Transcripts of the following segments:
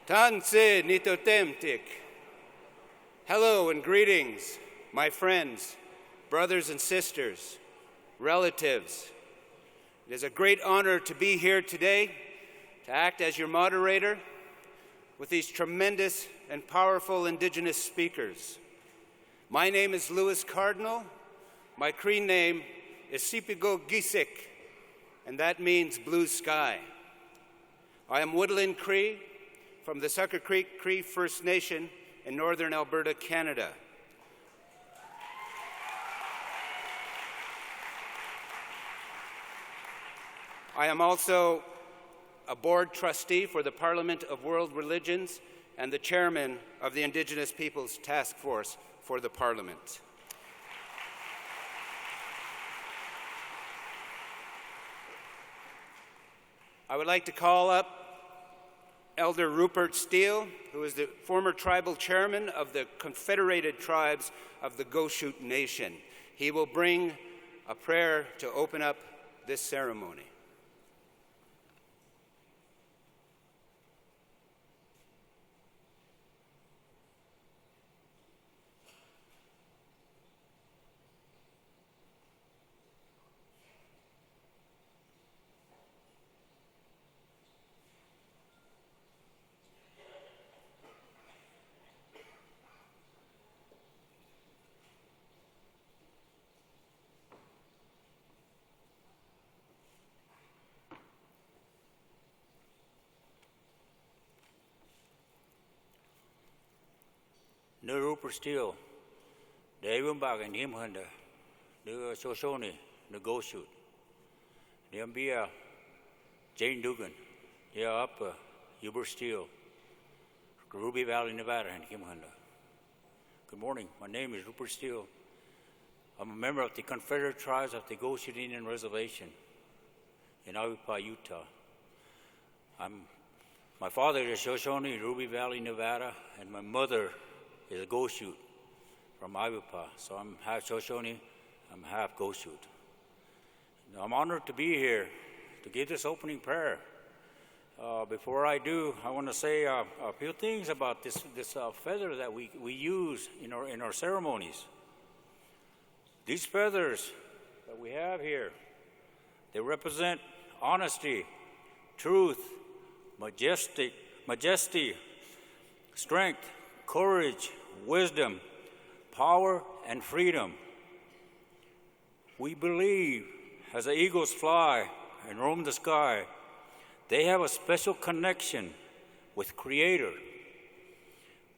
Tanse nitotemtik. Hello and greetings, my friends, brothers and sisters, relatives. It is a great honor to be here today to act as your moderator with these tremendous and powerful Indigenous speakers. My name is Louis Cardinal. My Cree name is Sipigo Gisik, and that means blue sky. I am Woodland Cree from the Sucker Creek Cree First Nation in northern Alberta, Canada. I am also a board trustee for the Parliament of World Religions and the chairman of the Indigenous Peoples Task Force for the Parliament. I would like to call up Elder Rupert Steele, who is the former tribal chairman of the Confederated Tribes of the Goshute Nation. He will bring a prayer to open up this ceremony. No Rupert Steele, the Abimbola and him Honda, the Shoshone, the Goshute, the Ambia, Jane Dugan, the Upper, Rupert Steele, Ruby Valley, Nevada, and him Honda. Good morning, my name is Rupert Steele. I'm a member of the Confederate Tribes of the Goshute Indian Reservation in Awipa, Utah. My father is Shoshone, Ruby Valley, Nevada, and my mother is a Goshute from Iyekiyapiwin. So I'm half Shoshone, I'm half Goshute. Now, I'm honored to be here to give this opening prayer. Before I do, I want to say a few things about this feather that we use in our ceremonies. These feathers that we have here, they represent honesty, truth, majesty, strength, courage, wisdom, power, and freedom. We believe as the eagles fly and roam the sky, they have a special connection with Creator.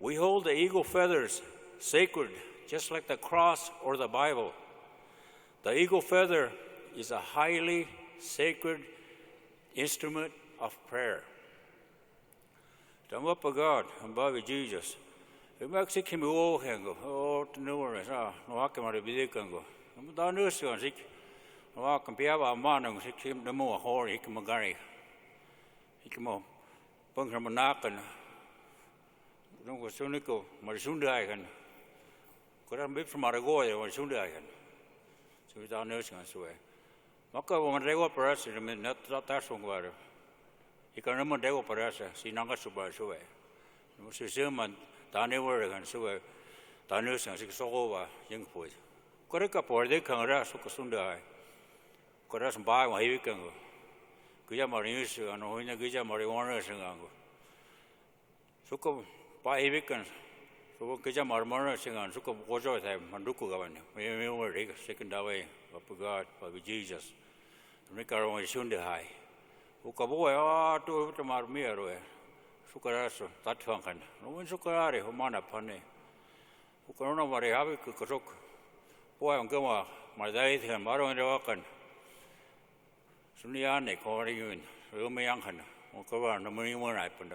We hold the eagle feathers sacred, just like the cross or the Bible. The eagle feather is a highly sacred instrument of prayer. Come up to God and bow with Jesus. We make sick him all hango, oh, to know where no walk him out of the kango. I'm down this one, sick. No walk and piava man and sick him the more horror, he can magari. He can more bung from a knock and don't go sunico, Marisunda and got a bit from Aragoy or Sunda. So we down nursing us away. Maka woman they go for us in a minute, not that one water. He can remember they go for us, see Nangasuba away. She said, Tani were and so Tanus and six over young boys. Correct up or they can rest Sunda. Correct and buy one heavy kango. Guyamaris and Oina Guyamari and Ango. So come buy heavy cans. So Guyamar Morris and Suka Wajo time and Duku Governor. We were second away, but God, but with Jesus. Make our own Sunday high. Ukaboy, to Marmiro. Sukaraso, that function. No one Sukarari, Humana Pane. Ukarona Mariavi Kukasuk. Boy and Goma, my day and Maro and Rokan. Suniane, Korean, Rumiankan, Ukava, no money one I put.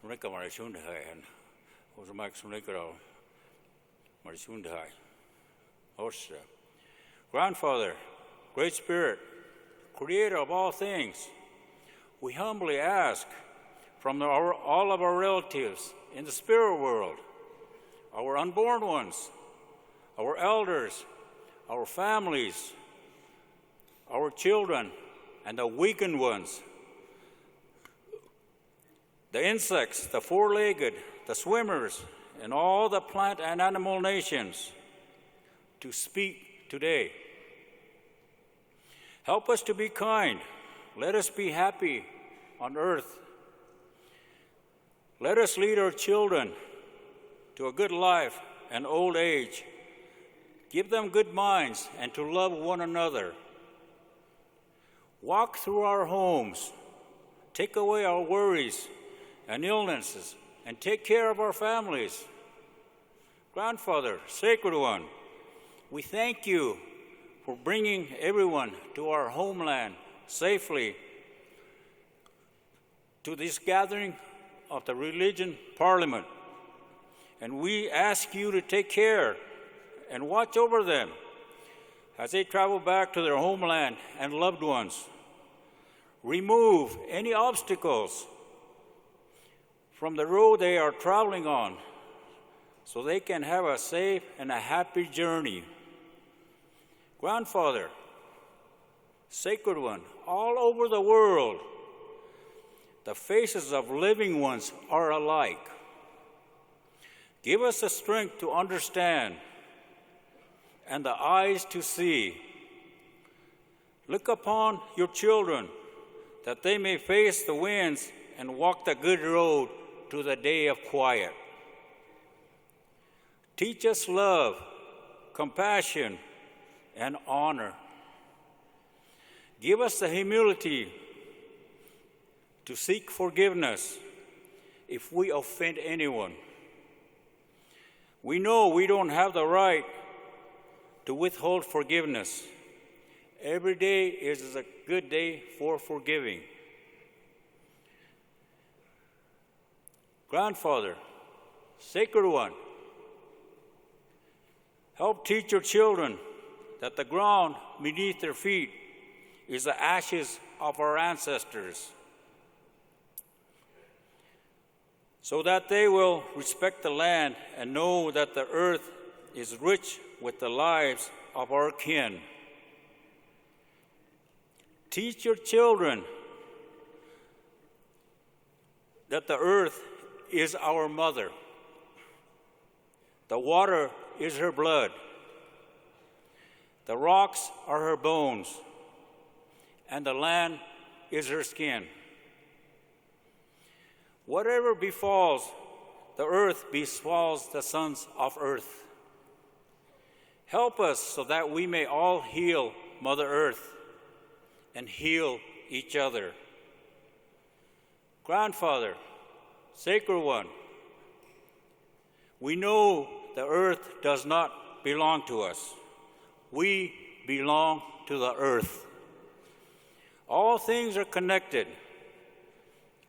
Rika Marisunda and was Max Nikro Marisunda. Horse. Grandfather, Great Spirit, Creator of all things, we humbly ask from all of our relatives in the spirit world, our unborn ones, our elders, our families, our children, and the weakened ones, the insects, the four-legged, the swimmers, and all the plant and animal nations to speak today. Help us to be kind. Let us be happy on earth. Let us lead our children to a good life and old age. Give them good minds and to love one another. Walk through our homes. Take away our worries and illnesses and take care of our families. Grandfather, Sacred One, we thank you for bringing everyone to our homeland safely to this gathering of the Religion Parliament. And we ask you to take care and watch over them as they travel back to their homeland and loved ones. Remove any obstacles from the road they are traveling on so they can have a safe and a happy journey. Grandfather, Sacred One, all over the world, the faces of living ones are alike. Give us the strength to understand and the eyes to see. Look upon your children that they may face the winds and walk the good road to the day of quiet. Teach us love, compassion, and honor. Give us the humility to seek forgiveness if we offend anyone. We know we don't have the right to withhold forgiveness. Every day is a good day for forgiving. Grandfather, Sacred One, help teach your children that the ground beneath their feet is the ashes of our ancestors, so that they will respect the land and know that the earth is rich with the lives of our kin. Teach your children that the earth is our mother. The water is her blood. The rocks are her bones. And the land is her skin. Whatever befalls the earth befalls the sons of earth. Help us so that we may all heal Mother Earth and heal each other. Grandfather, Sacred One, we know the earth does not belong to us. We belong to the earth. All things are connected,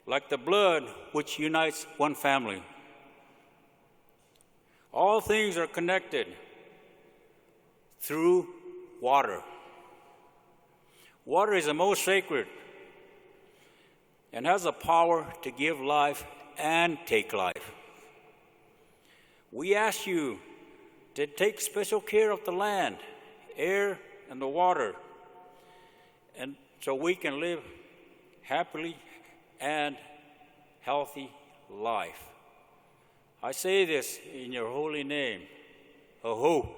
like the blood which unites one family. All things are connected through water. Water is the most sacred and has the power to give life and take life. We ask you to take special care of the land, air, and the water, and so we can live happily and healthy life. I say this in your holy name. Aho.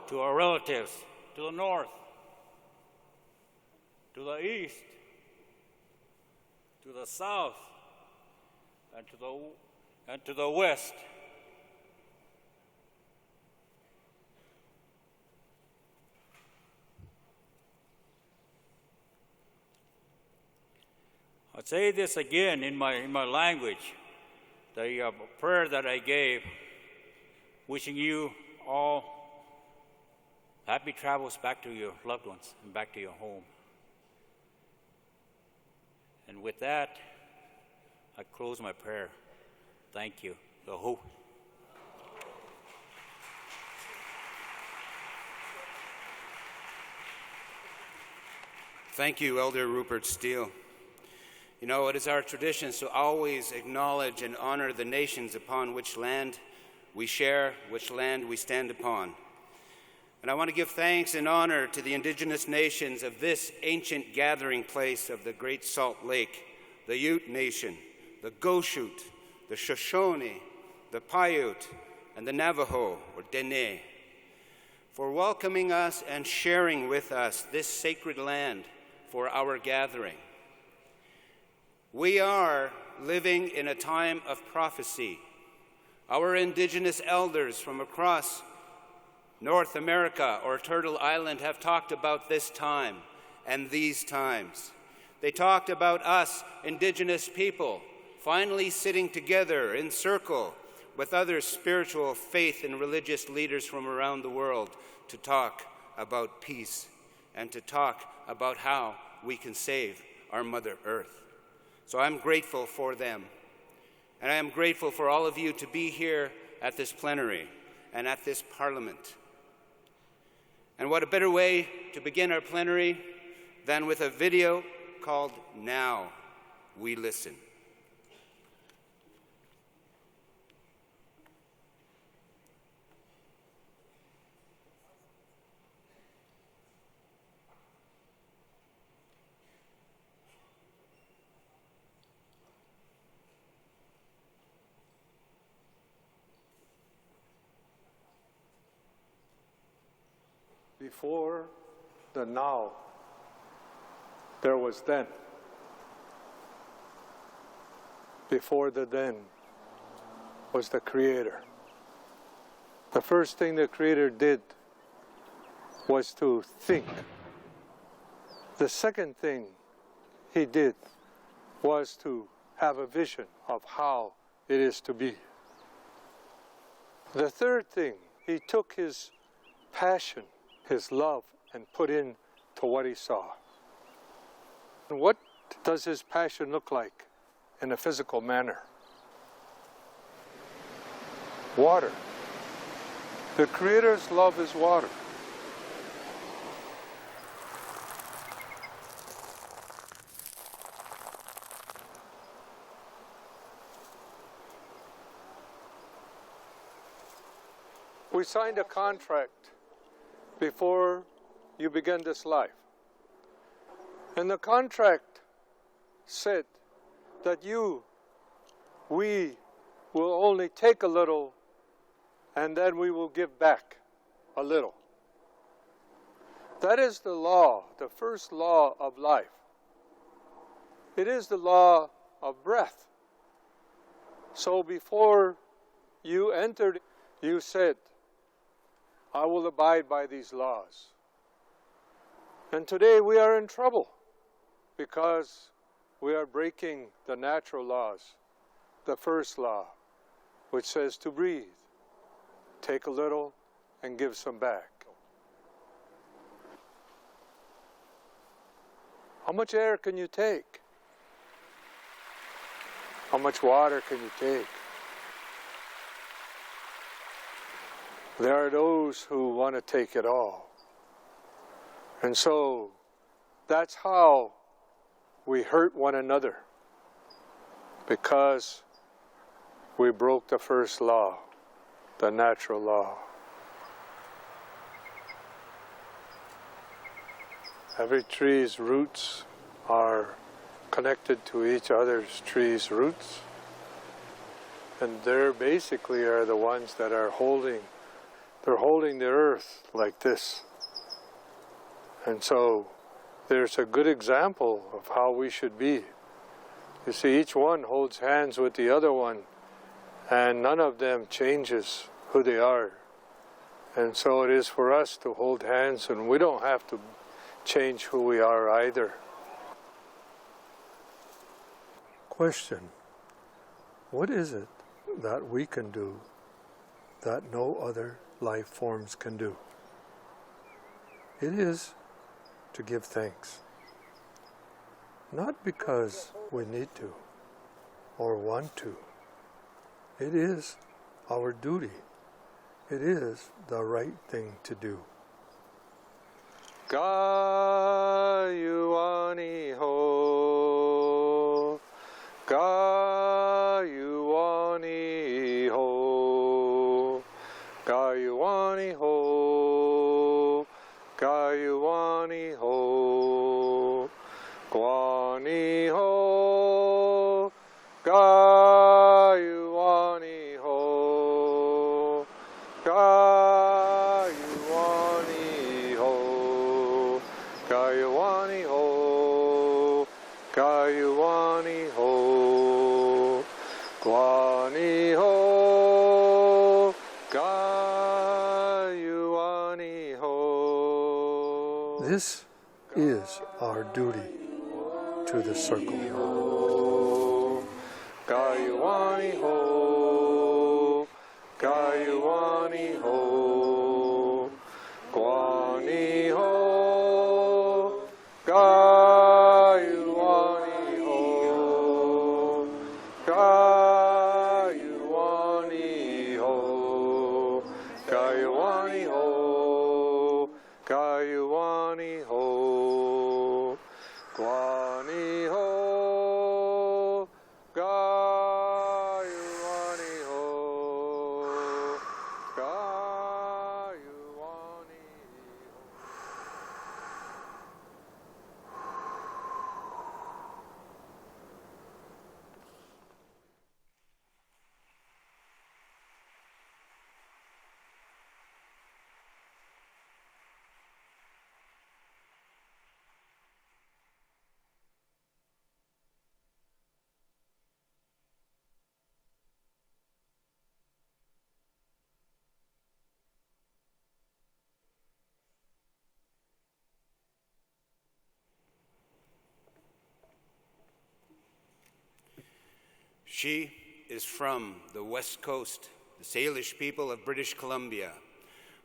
To our relatives, to the north, to the east, to the south, and to the west. I'll say this again in my language, the prayer that I gave, wishing you all happy travels back to your loved ones and back to your home. And with that, I close my prayer. Thank you. Aho. Thank you, Elder Rupert Steele. You know, it is our tradition to always acknowledge and honor the nations upon which land we share, which land we stand upon. And I want to give thanks and honor to the indigenous nations of this ancient gathering place of the Great Salt Lake, the Ute Nation, the Goshute, the Shoshone, the Paiute, and the Navajo, or Dene, for welcoming us and sharing with us this sacred land for our gathering. We are living in a time of prophecy. Our Indigenous elders from across North America or Turtle Island have talked about this time and these times. They talked about us, Indigenous people, finally sitting together in circle with other spiritual, faith, and religious leaders from around the world to talk about peace and to talk about how we can save our Mother Earth. So I'm grateful for them. And I am grateful for all of you to be here at this plenary and at this Parliament. And what a better way to begin our plenary than with a video called Now We Listen. Before the now, there was then. Before the then was the Creator. The first thing the Creator did was to think. The second thing He did was to have a vision of how it is to be. The third thing, He took His passion, His love, and put into what He saw. And what does His passion look like in a physical manner? Water. The Creator's love is water. We signed a contract before you began this life. And the contract said that we will only take a little and then we will give back a little. That is the law, the first law of life. It is the law of breath. So before you entered, you said, I will abide by these laws. And today we are in trouble because we are breaking the natural laws. The first law, which says to breathe, take a little and give some back. How much air can you take? How much water can you take? There are those who want to take it all. And so that's how we hurt one another, because we broke the first law, the natural law. Every tree's roots are connected to each other's tree's roots, and they basically are the ones that are holding the earth like this. And so there's a good example of how we should be. You see, each one holds hands with the other one, and none of them changes who they are. And so it is for us to hold hands, and we don't have to change who we are either. Question: what is it that we can do that no other life forms can do? It is to give thanks. Not because we need to or want to. It is our duty. It is the right thing to do. Gayuani ho, Gayuani ho, Gayuani ho, Gayuani ho, Guani ho, Kayuani ho, Kayuani ho, Kayuani ho, Kayuani ho, Kwani ho, Kayuani ho. This is our duty to the circle. Kayuani ho, Kayuani ho, Kwani ho, Kayuani ho, Kayuani ho, Kayuani ho, Kayuani ho, Kwani ho, Kayuani ho, Kayuani ho. She is from the West Coast, the Salish people of British Columbia.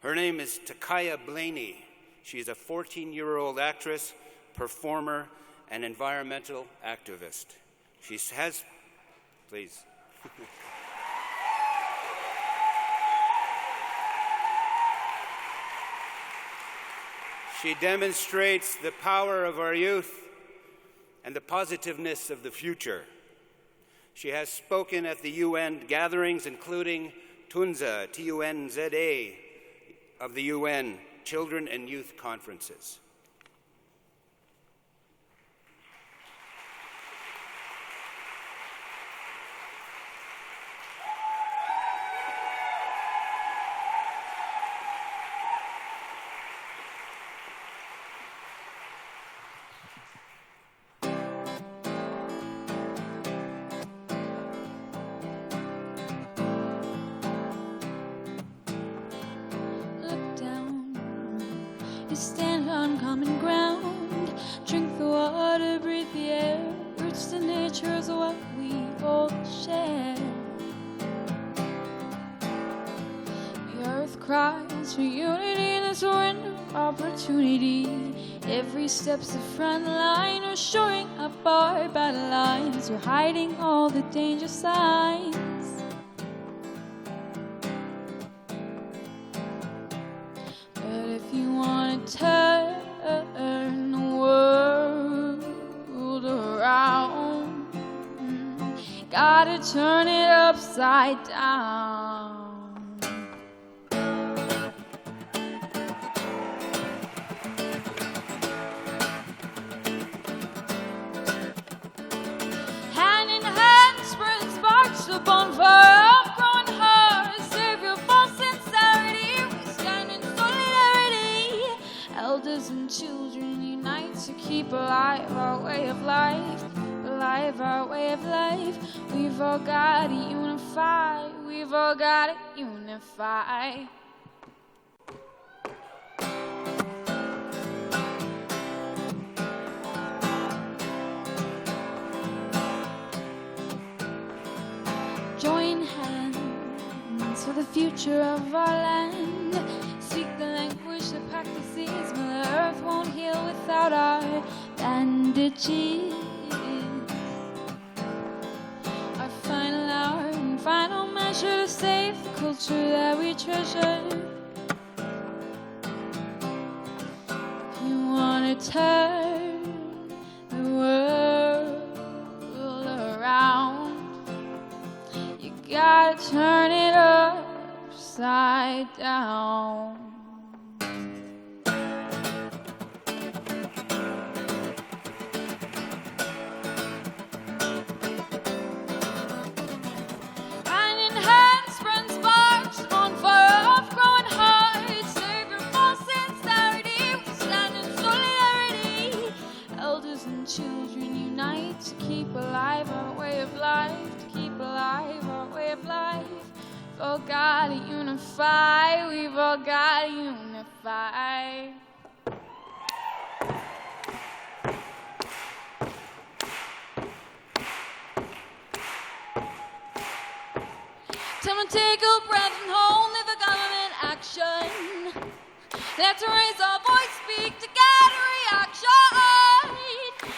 Her name is Takaya Blaney. She is a 14-year-old actress, performer, and environmental activist. She has, please. She demonstrates the power of our youth and the positiveness of the future. She has spoken at the UN gatherings, including TUNZA, T-U-N-Z-A, of the UN Children and Youth Conferences. You stand on common ground, drink the water, breathe the air. Roots to nature is what we all share. The earth cries for unity in this surrender opportunity. Every step's the front line, we're shoring up our battle lines. We're hiding all the danger signs. Turn the world around, gotta turn it upside down. Hand in hand, spread sparks, the bonfire of growing hearts. Savior for sincerity, we stand in solidarity. Elders and children unite to keep alive our way of life, alive our way of life. We've all got to unify, we've all got to unify. Join hands for the future of our land. Speak the language that practices, but the earth won't heal without our bandages. Our final hour and final measure to save the culture that we treasure. If you want to turn the world around, you gotta turn it upside down. to keep alive our way of life, to keep alive our way of life. We've all got to unify, we've all got to unify. Time to take a breath and hold the government action. Let's raise our voice, speak together, reaction.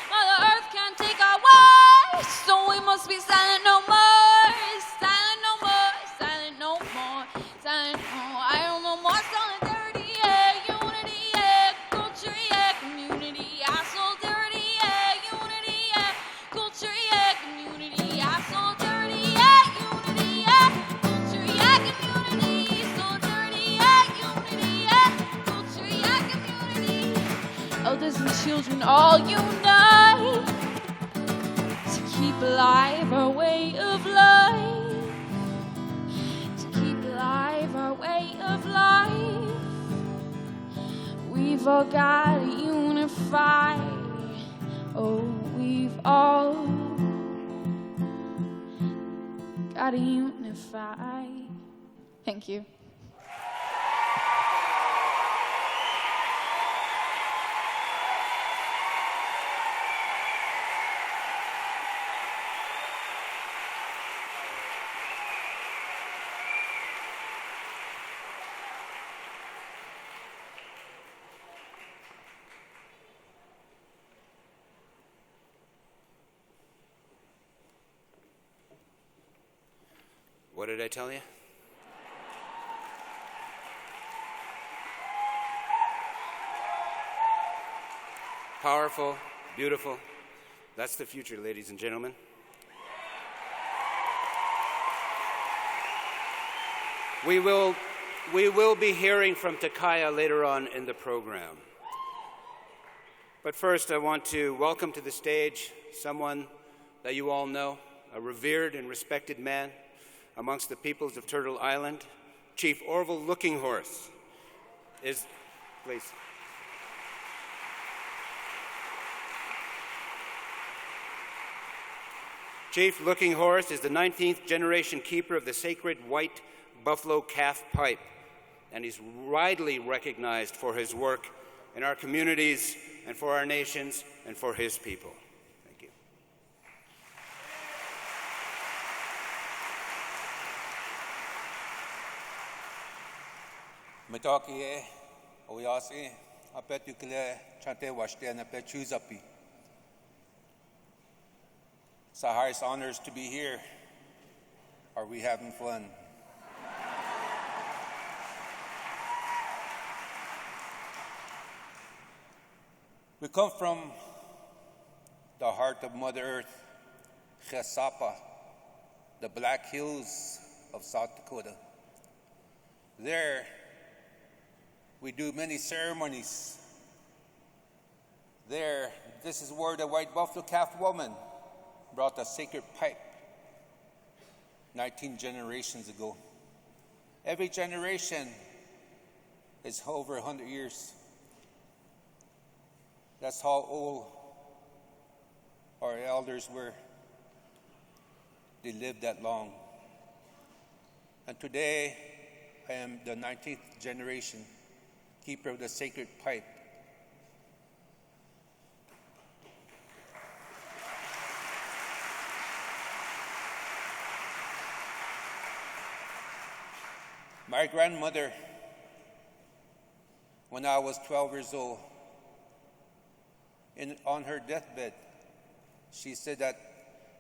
Mother Earth can't take our voice, so we must be silent no more. Silent no more, silent no more, silent no more. I don't know more solidarity, yeah, unity, yeah, culture, yeah, community, yeah, solidarity, yeah, unity, yeah, culture, yeah, community, yeah, solidarity, yeah, unity, yeah, culture, yeah, community, solidarity, yeah, unity, yeah, culture, yeah, community. Elders and children all unite to keep alive our way of life, to keep alive our way of life. We've all got to unify. Oh, we've all got to unify. Thank you. What did I tell you? Powerful, beautiful. That's the future, ladies and gentlemen. We will be hearing from Takaya later on in the program. But first, I want to welcome to the stage someone that you all know, a revered and respected man amongst the peoples of Turtle Island. Chief Orville Lookinghorse is, please. Chief Lookinghorse is the 19th generation keeper of the sacred white buffalo calf pipe, and he's widely recognized for his work in our communities and for our nations and for his people. Thank you. Mitakie, oyasi, apetukile, chante washte, and apechuzapi. It's the highest honors to be here. Are we having fun? We come from the heart of Mother Earth, Chesapa, the Black Hills of South Dakota. There, we do many ceremonies. There, this is where the white buffalo calf woman brought the sacred pipe 19 generations ago. Every generation is over 100 years. That's how old our elders were. They lived that long. And today, I am the 19th generation keeper of the sacred pipe. My grandmother, when I was 12 years old, on her deathbed, she said that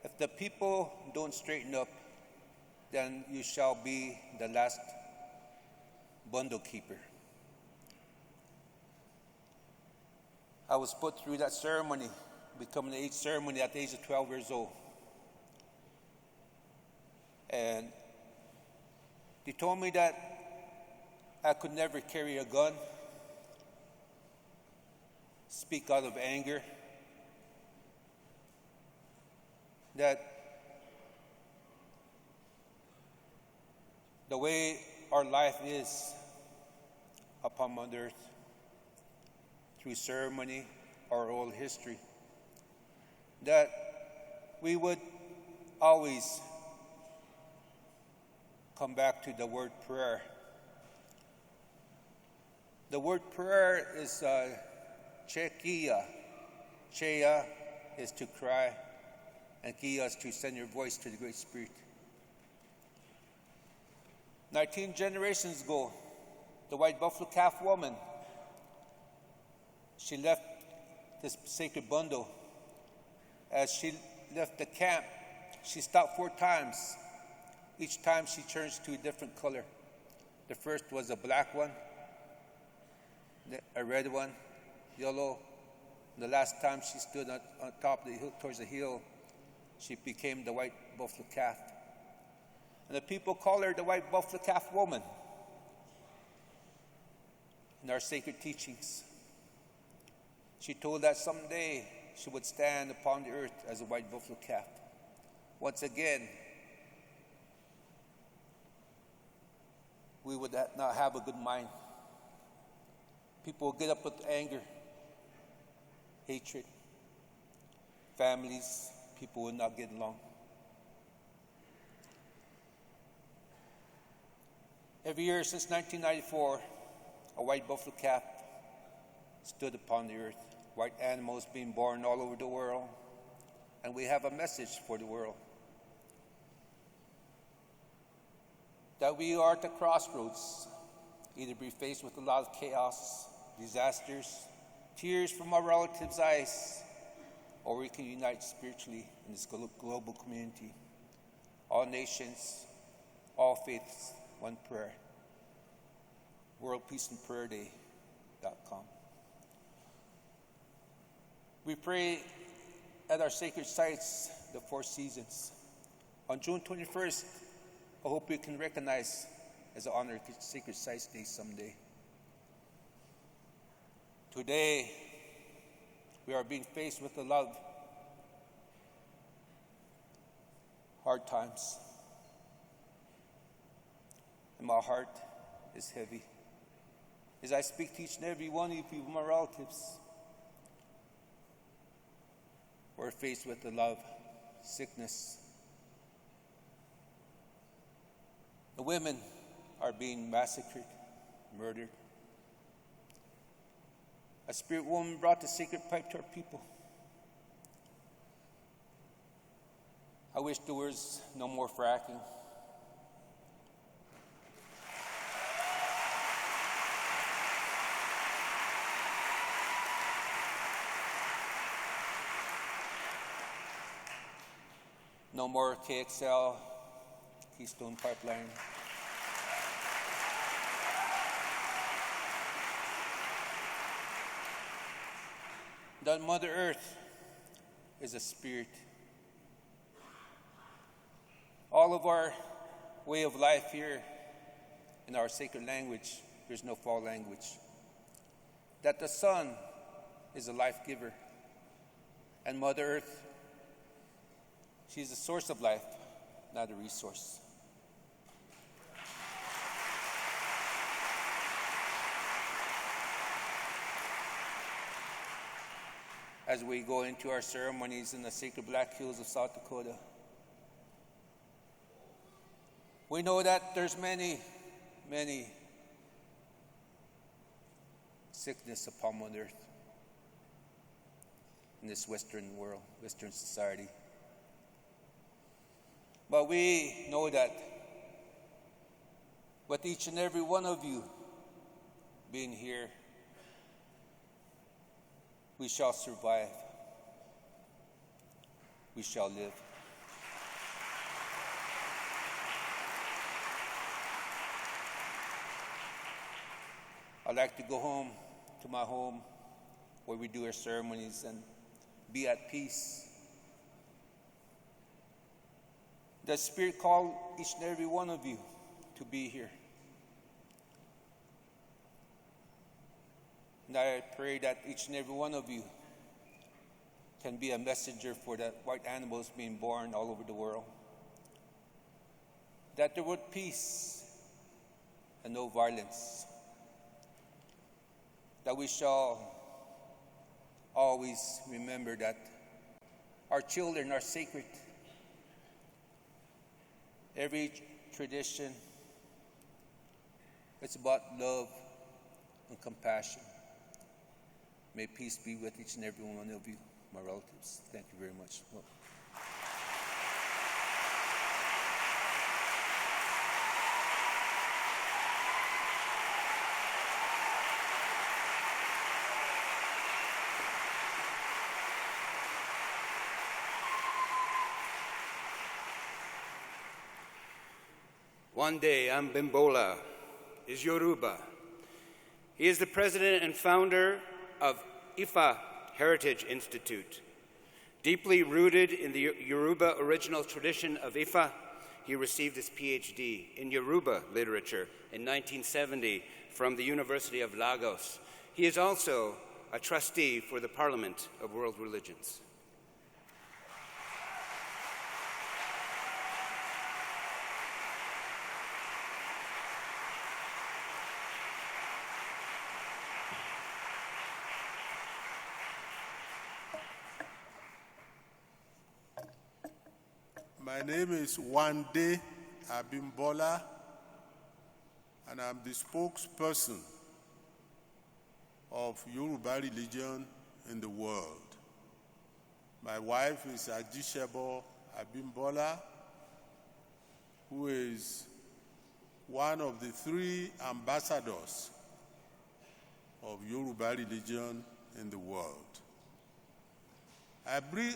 if the people don't straighten up, then you shall be the last bundle keeper. I was put through that ceremony, becoming the age ceremony at the age of 12 years old. And they told me that I could never carry a gun, speak out of anger, that the way our life is upon Mother Earth, through ceremony, our oral history, that we would always come back to the word prayer. The word prayer is chekia. Cheya is to cry, and kia is to send your voice to the Great Spirit. 19 generations ago, the white buffalo calf woman, she left this sacred bundle. As she left the camp, she stopped 4 times. Each time she changed to a different color. The first was a black one, a red one, yellow. The last time she stood on top of the hill, towards the hill, she became the white buffalo calf. And the people call her the white buffalo calf woman in our sacred teachings. She told that someday she would stand upon the earth as a white buffalo calf. Once again, we would not have a good mind. People will get up with anger, hatred. Families, people will not get along. Every year since 1994, a white buffalo calf stood upon the earth. White animals being born all over the world. And we have a message for the world. That we are at the crossroads, either be faced with a lot of chaos, disasters, tears from our relatives' eyes, or we can unite spiritually in this global community. All nations, all faiths, one prayer. WorldPeaceandPrayerDay.com. We pray at our sacred sites, the 4 seasons. On June 21st, I hope we can recognize as an honor Sacred Sites Day someday. Today, we are being faced with a lot of hard times. And my heart is heavy. As I speak to each and every one of you, my relatives, we're faced with a lot of sickness. The women are being massacred, murdered. A spirit woman brought the sacred pipe to our people. I wish there was no more fracking. No more KXL, Keystone Pipeline. That Mother Earth is a spirit. All of our way of life here in our sacred language, there's no foul language. That the sun is a life giver. And Mother Earth, she's a source of life, not a resource. As we go into our ceremonies in the sacred Black Hills of South Dakota, we know that there's many, many sickness upon Mother Earth in this Western world, Western society. But we know that with each and every one of you being here, we shall survive. We shall live. I'd like to go home to my home where we do our ceremonies and be at peace. The Spirit called each and every one of you to be here. And I pray that each and every one of you can be a messenger for the white animals being born all over the world. That there would be peace and no violence. That we shall always remember that Our children are sacred. Every tradition, it's about love and compassion. May peace be with each and every one of you, my relatives. Thank you very much. Wande Abimbola is Yoruba. He is the president and founder of Ifa Heritage Institute. Deeply rooted in the Yoruba original tradition of Ifa, he received his PhD in Yoruba literature in 1970 from the University of Lagos. He is also a trustee for the Parliament of World Religions. My name is Wande Abimbola, and I'm the spokesperson of Yoruba religion in the world. My wife is Ajishebo Abimbola, who is one of the 3 ambassadors of Yoruba religion in the world. I bring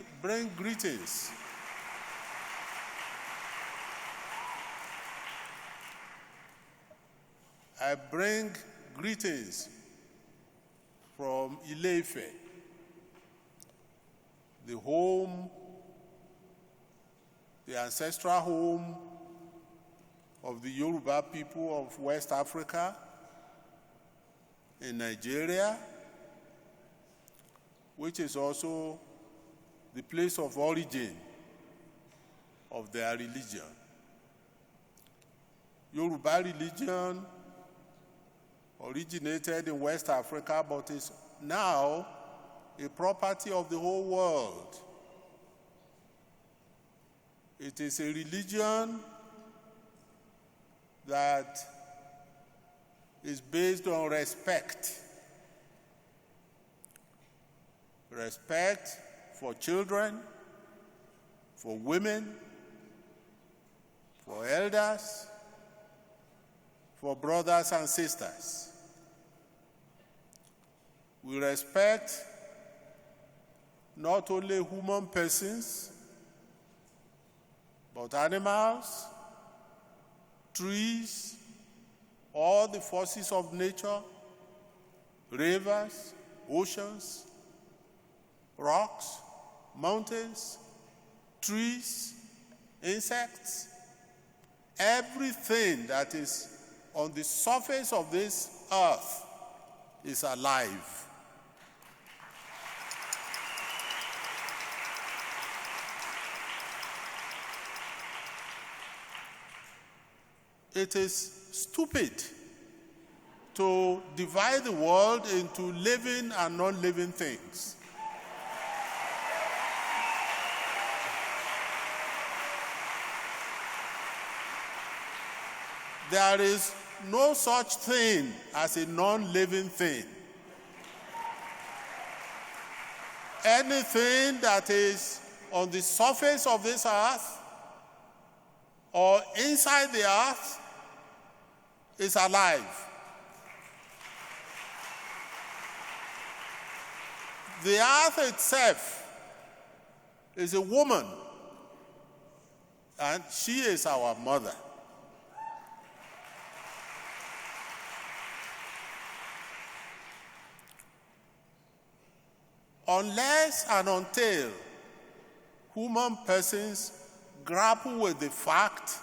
greetings from Ile-Ife, the home, the ancestral home of the Yoruba people of West Africa, in Nigeria, which is also the place of origin of their religion. Yoruba religion originated in West Africa, but is now a property of the whole world. It is a religion that is based on respect. Respect for children, for women, for elders, for brothers and sisters. We respect not only human persons, but animals, trees, all the forces of nature, rivers, oceans, rocks, mountains, trees, insects, everything that is on the surface of this earth is alive. It is stupid to divide the world into living and non-living things. There is no such thing as a non-living thing. Anything that is on the surface of this earth or inside the earth is alive. The earth itself is a woman, and she is our mother. Unless and until human persons grapple with the fact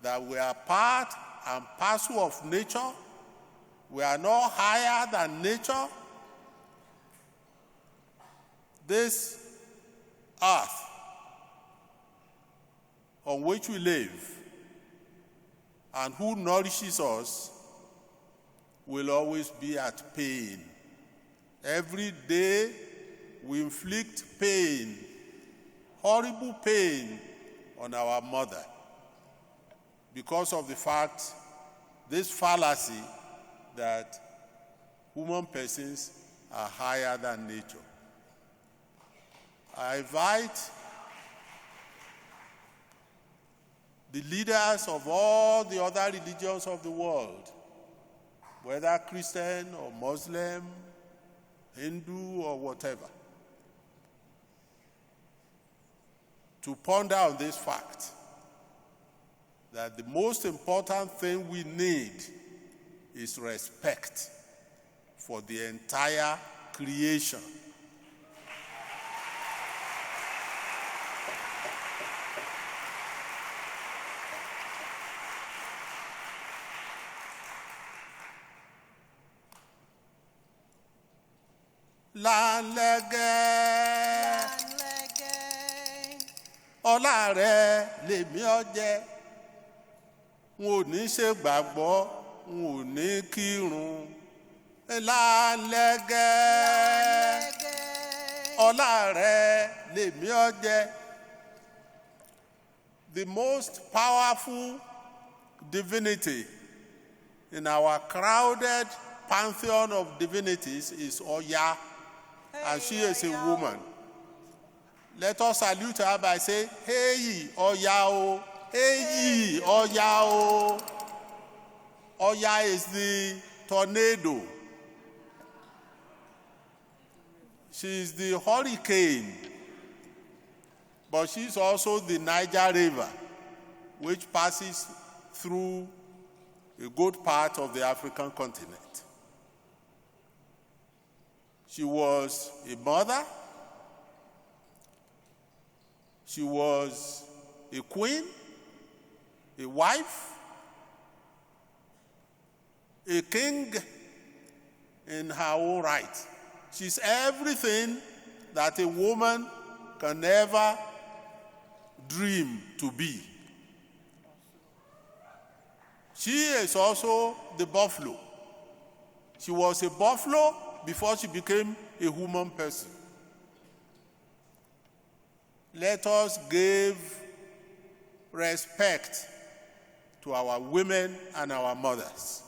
that we are part and parcel of nature, we are no higher than nature, this earth on which we live and who nourishes us will always be at pain. Every day we inflict pain horrible pain on our mother because of the fact, this fallacy that human persons are higher than nature. I invite the leaders of all the other religions of the world, whether Christian or Muslim, Hindu or whatever, to ponder on this fact that the most important thing we need is respect for the entire creation. Lálẹ́gẹ́, ọlá rẹ̀ lèmi ọjẹ́, n ò ní ṣègbàgbọ́, n ò ní kírun. Lálẹ́gẹ́, ọlá rẹ̀ lèmi ọjẹ́. The most powerful divinity in our crowded pantheon of divinities is Oya, and she is a woman. Let us salute her by saying, "Hey, Oya o, hey, Oya o." Oya is the tornado. She is the hurricane, but she is also the Niger River, which passes through a good part of the African continent. She was a mother, she was a queen, a wife, a king in her own right. She's everything that a woman can ever dream to be. She is also the buffalo. She was a buffalo before she became a human person. Let us give respect to our women and our mothers.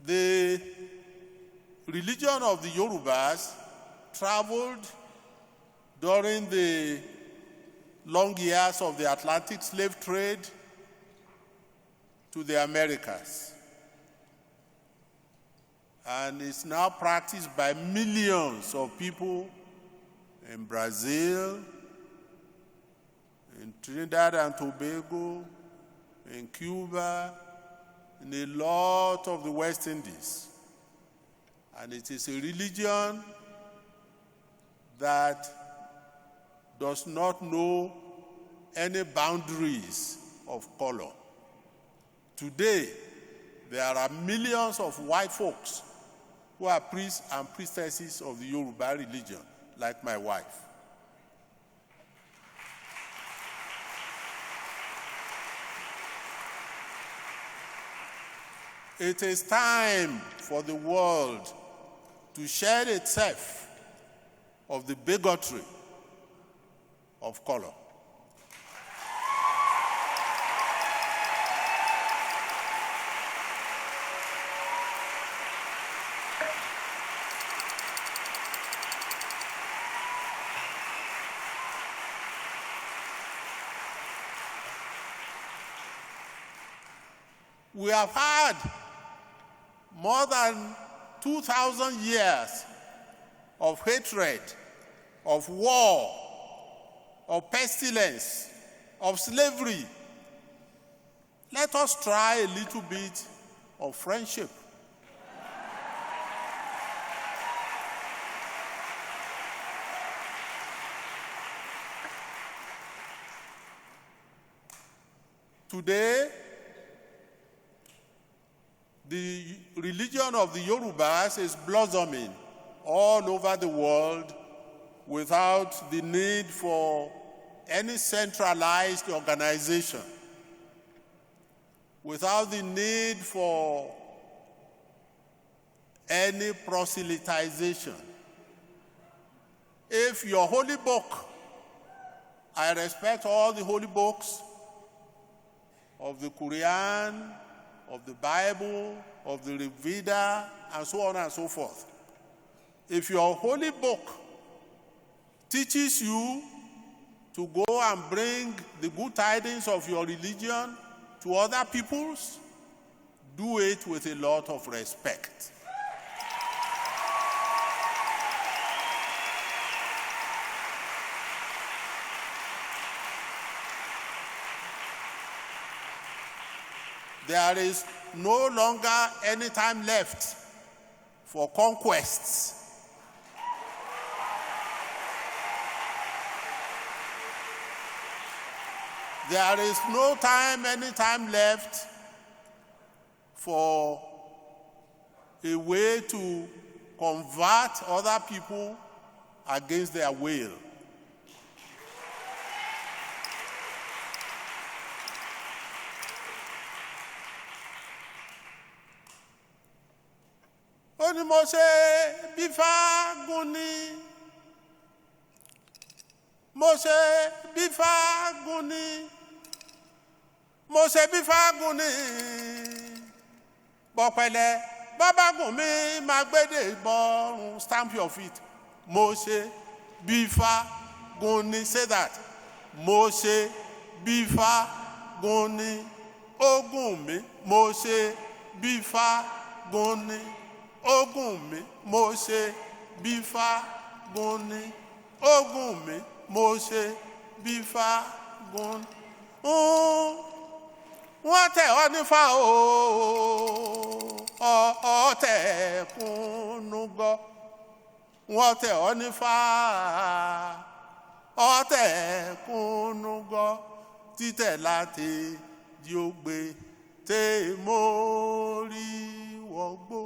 The religion of the Yorubas traveled during the long years of the Atlantic slave trade to the Americas, and is now practiced by millions of people in Brazil, in Trinidad and Tobago, in Cuba, in a lot of the West Indies. And it is a religion that does not know any boundaries of color. Today, there are millions of white folks who are priests and priestesses of the Yoruba religion, like my wife. It is time for the world to shed itself of the bigotry of color. We have had more than 2,000 years of hatred, of war, of pestilence, of slavery. Let us try a little bit of friendship. Today, the religion of the Yorubas is blossoming all over the world without the need for any centralized organization, without the need for any proselytization. If your holy book, I respect all the holy books of the Quran, of the Bible, of the Rigveda, and so on and so forth. If your holy book teaches you to go and bring the good tidings of your religion to other peoples, do it with a lot of respect. There is no longer any time left for conquests. There is no any time left for a way to convert other people against their will. Oni mo ṣe bífá gúnni, mo ṣe bífá gúnni, mo ṣe bífá gúnni, bọ̀pẹ̀lẹ̀ bàbá gùn mi máa gbédè bọ́rùn, stamp your feet. Mo ṣe bífá gúnni, say that. Mo ṣe bífá gúnni, ogun mi, mo ṣe bífá gúnni. Ogun mi, mo ṣe bífá gúnni. Ogun mi, mo ṣe bífá gúnni. Wọ́n tẹ̀ ọ́ nífà ọ̀tẹ̀ kúnnú gbọ́. Wọ́n tẹ̀ ọ́ nífà ọ̀tẹ̀ kúnnú gbọ́. Títẹ̀ láti di ògbé tè mórí wọ́gbó.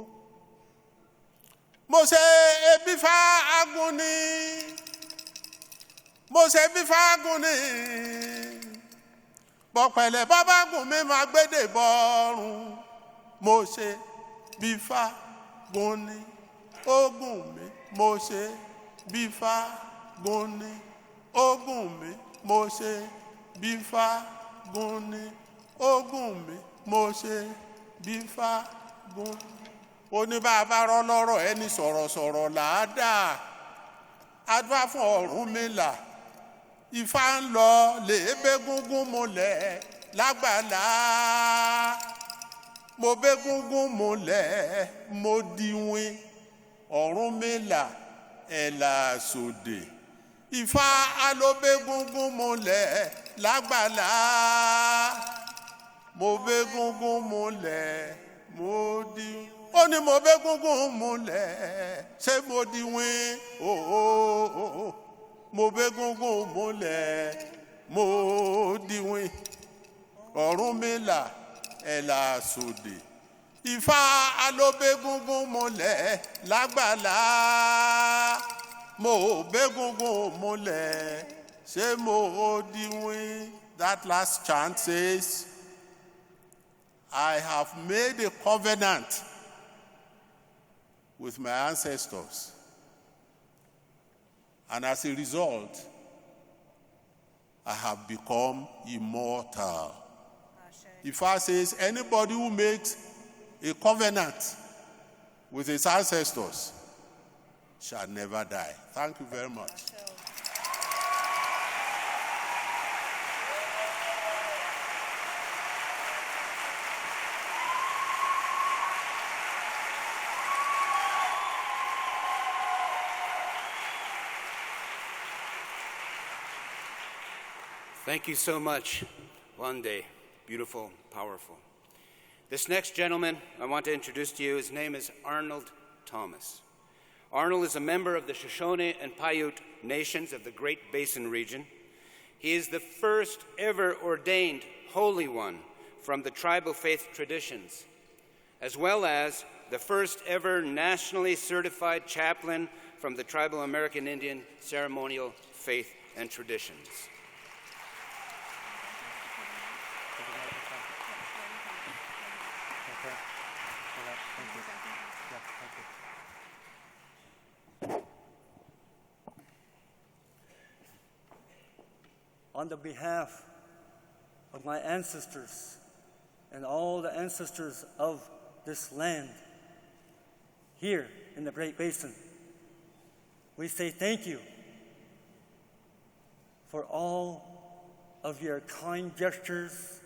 Mo ṣe bífá agúnni, mo ṣe bífá agúnni, bọ̀pẹ̀lẹ̀ bàbá gùn mi máa gbédè bọ́rùn. Mo ṣe bífá gúnni, ogun mi, mo ṣe bífá gúnni. Ogun mi, mo ṣe bífá gúnni. Ogun mi, mo ṣe bífá gúnni. Oníbàbá rọlọ́rọ̀ ẹni sọ̀rọ̀sọ̀rọ̀ làádàá. Adúá fún Ọ̀rúnmìlà. Ifá ń lọ lè bégúngún múlẹ̀ lágbàlá. Mo bégúngún múlẹ̀ mo diwin. Ọ̀rúnmìlà ẹ̀là sòdè. Ifá ló bégúngún múlẹ̀ lágbàlá. Mo bégúngún múlẹ̀ mo diwin. Ó ní mo bégúngún múlẹ̀ ṣé mo diwin ooo. Mo bégúngún múlẹ̀ mo diwin. Ọ̀rúnmìlà ẹ̀là sòdè. Ifá ló bégúngún múlẹ̀ lágbàlá. Mo bégúngún múlẹ̀ ṣé mo diwin. That last chant says, I have made a covenant with my ancestors. And as a result, I have become immortal. Ifá says anybody who makes a covenant with his ancestors shall never die. Thank you very much. Thank you so much, Wande. Beautiful, powerful. This next gentleman I want to introduce to you, his name is Arnold Thomas. Arnold is a member of the Shoshone and Paiute nations of the Great Basin region. He is the first ever ordained Holy One from the tribal faith traditions, as well as the first ever nationally certified chaplain from the Tribal American Indian Ceremonial Faith and Traditions. On the behalf of my ancestors and all the ancestors of this land here in the Great Basin, we say thank you for all of your kind gestures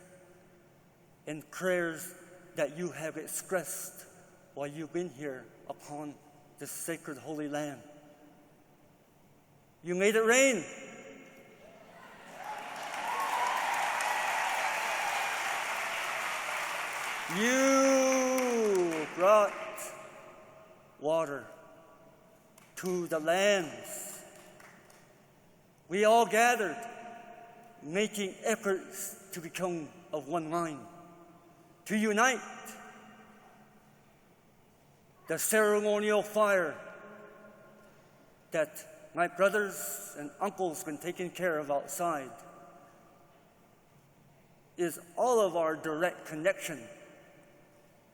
and prayers that you have expressed while you've been here upon this sacred holy land. You made it rain. You brought water to the lands. We all gathered, making efforts to become of one mind, to unite. The ceremonial fire that my brothers and uncles have been taking care of outside is all of our direct connection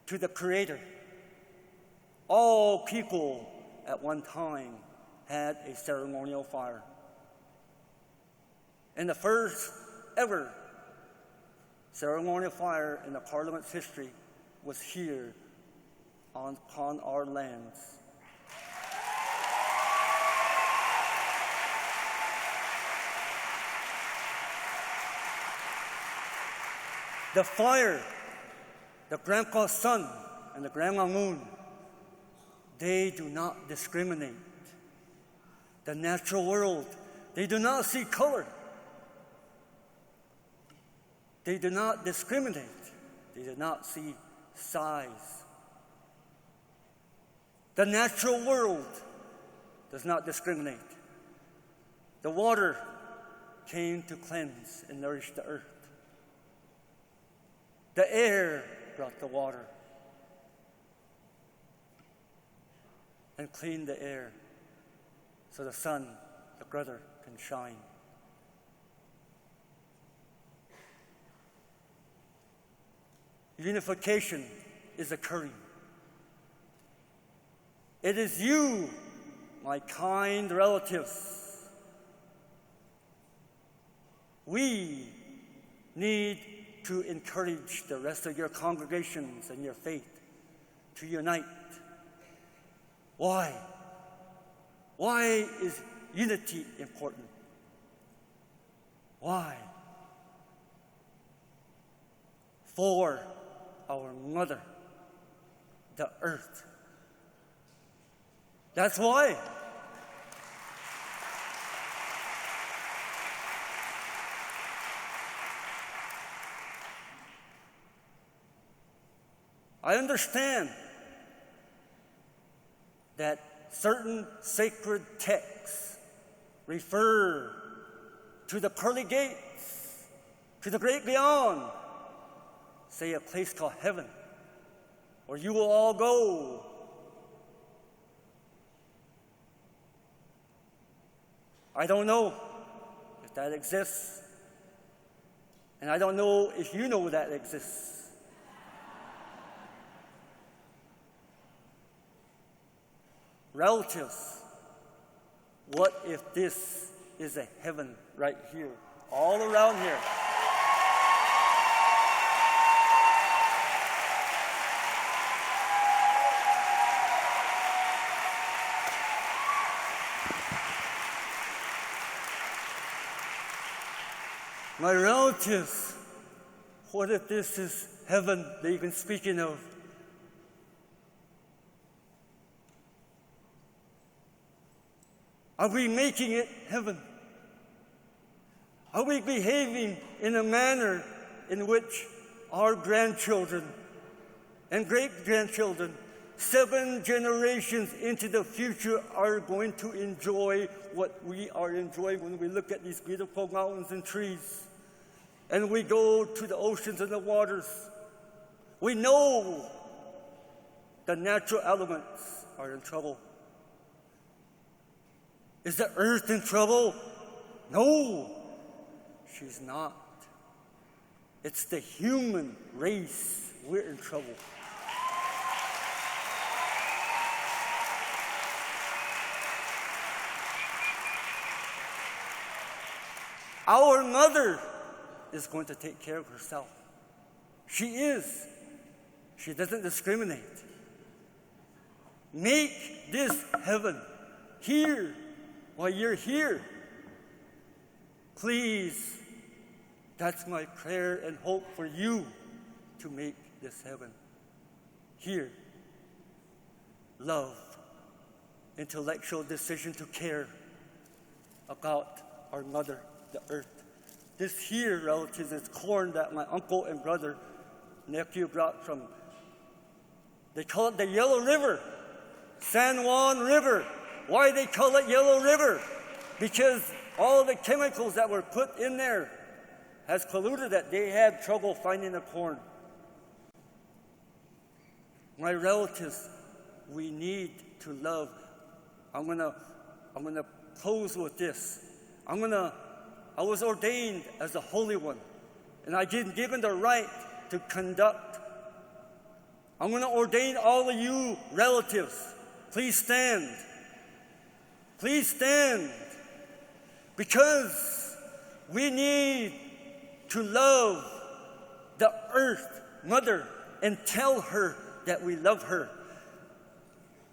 to the Creator. All people at one time had a ceremonial fire. And the first ever ceremonial fire in the Parliament's history was here upon our lands. The fire, the grandpa sun and the grandma moon, they do not discriminate. The natural world, they do not see color. They do not discriminate. They do not see size. The natural world does not discriminate. The water came to cleanse and nourish the earth. The air brought the water and cleaned the air so the sun, the brother, can shine. Unification is occurring. It is you, my kind relatives. We need to encourage the rest of your congregations and your faith to unite. Why? Why is unity important? Why? For our mother, the earth. That's why. I understand that certain sacred texts refer to the pearly gates, to the great beyond, say a place called heaven, where you will all go. I don't know if that exists, and I don't know if you know that exists. Relatives, what if this is a heaven right here, all around here? My relatives, what if this is heaven that you've been speaking of? Are we making it heaven? Are we behaving in a manner in which our grandchildren and great-grandchildren, 7 generations into the future, are going to enjoy what we are enjoying when we look at these beautiful mountains and trees, and we go to the oceans and the waters? We know the natural elements are in trouble. Is the earth in trouble? No, she's not. It's the human race. We're in trouble. Our mother is going to take care of herself. She is. She doesn't discriminate. Make this heaven here while you're here. Please, that's my prayer and hope for you, to make this heaven here. Love, intellectual decision to care about our mother, the earth. This here, relatives, is corn that my uncle and brother, nephew brought from, they call it the Yellow River, San Juan River. Why they call it Yellow River? Because all the chemicals that were put in there has polluted it. They had trouble finding the corn. My relatives, we need to love. I'm gonna close with this. I was ordained as a holy one, and I've been given the right to conduct. I'm going to ordain all of you relatives. Please stand. Please stand. Because we need to love the earth, mother, and tell her that we love her.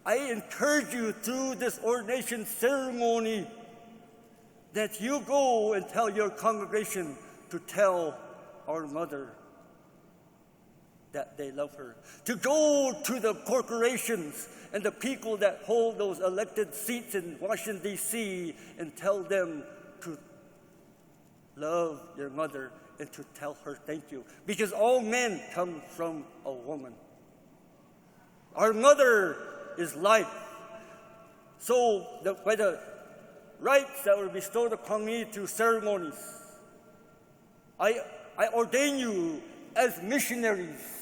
I encourage you through this ordination ceremony that you go and tell your congregation to tell our mother that they love her. To go to the corporations and the people that hold those elected seats in Washington, D.C. and tell them to love your mother and to tell her thank you. Because all men come from a woman. Our mother is life. So by the rights that were bestowed upon me through ceremonies, I ordain you as missionaries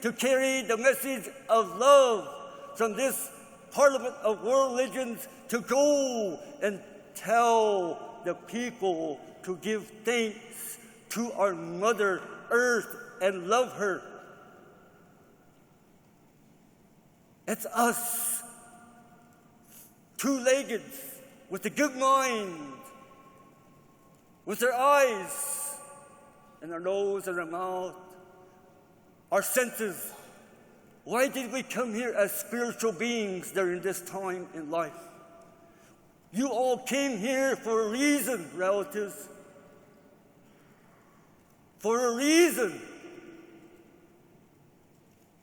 to carry the message of love from this Parliament of World Religions, to go and tell the people to give thanks to our Mother Earth and love her. It's us, two-legged, with a good mind, with our eyes and our nose and our mouth, our senses. Why did we come here as spiritual beings during this time in life? You all came here for a reason, relatives. For a reason.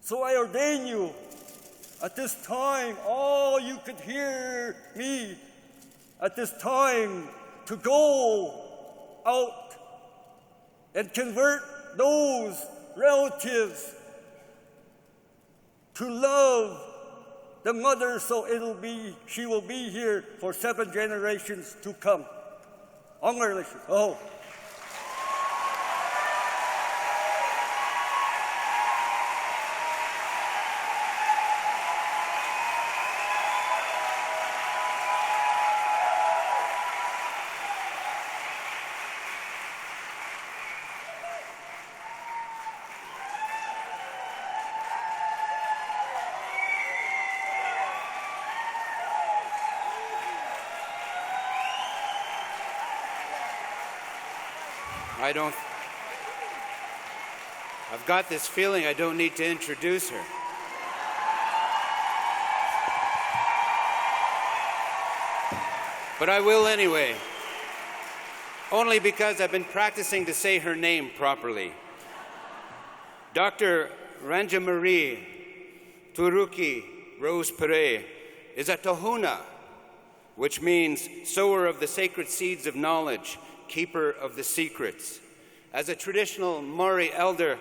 So I ordain you at this time, all you could hear me at this time, to go out and convert those relatives to love the mother, so she will be here for 7 generations to come. Congratulations. Oh. I've got this feeling I don't need to introduce her. But I will anyway, only because I've been practicing to say her name properly. Dr. Rangimarie Turuki Rose Pere is a tohuna, which means sower of the sacred seeds of knowledge, keeper of the secrets. As a traditional Maori elder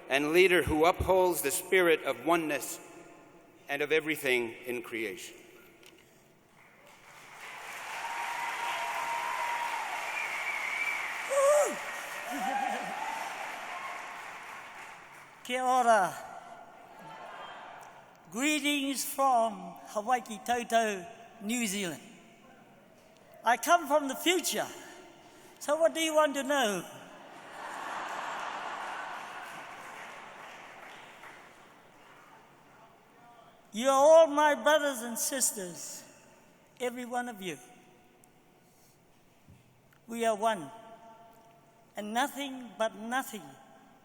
and leader who upholds the spirit of oneness and of everything in creation. Kia ora. Greetings from Hawaii Toto, New Zealand. I come from the future. So what do you want to know? You are all my brothers and sisters, every one of you. We are one, and nothing but nothing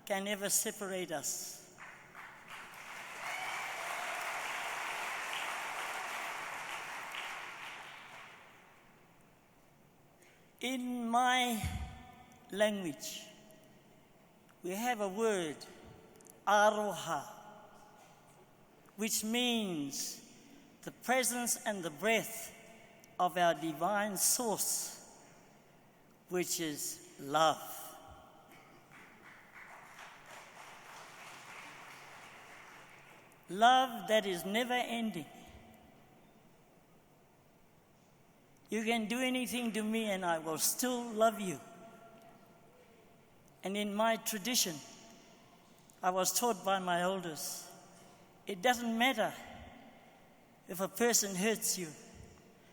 can ever separate us. In my language, we have a word, aroha, which means the presence and the breath of our divine source, which is love. Love that is never ending. You can do anything to me and I will still love you. And in my tradition, I was taught by my elders, it doesn't matter if a person hurts you,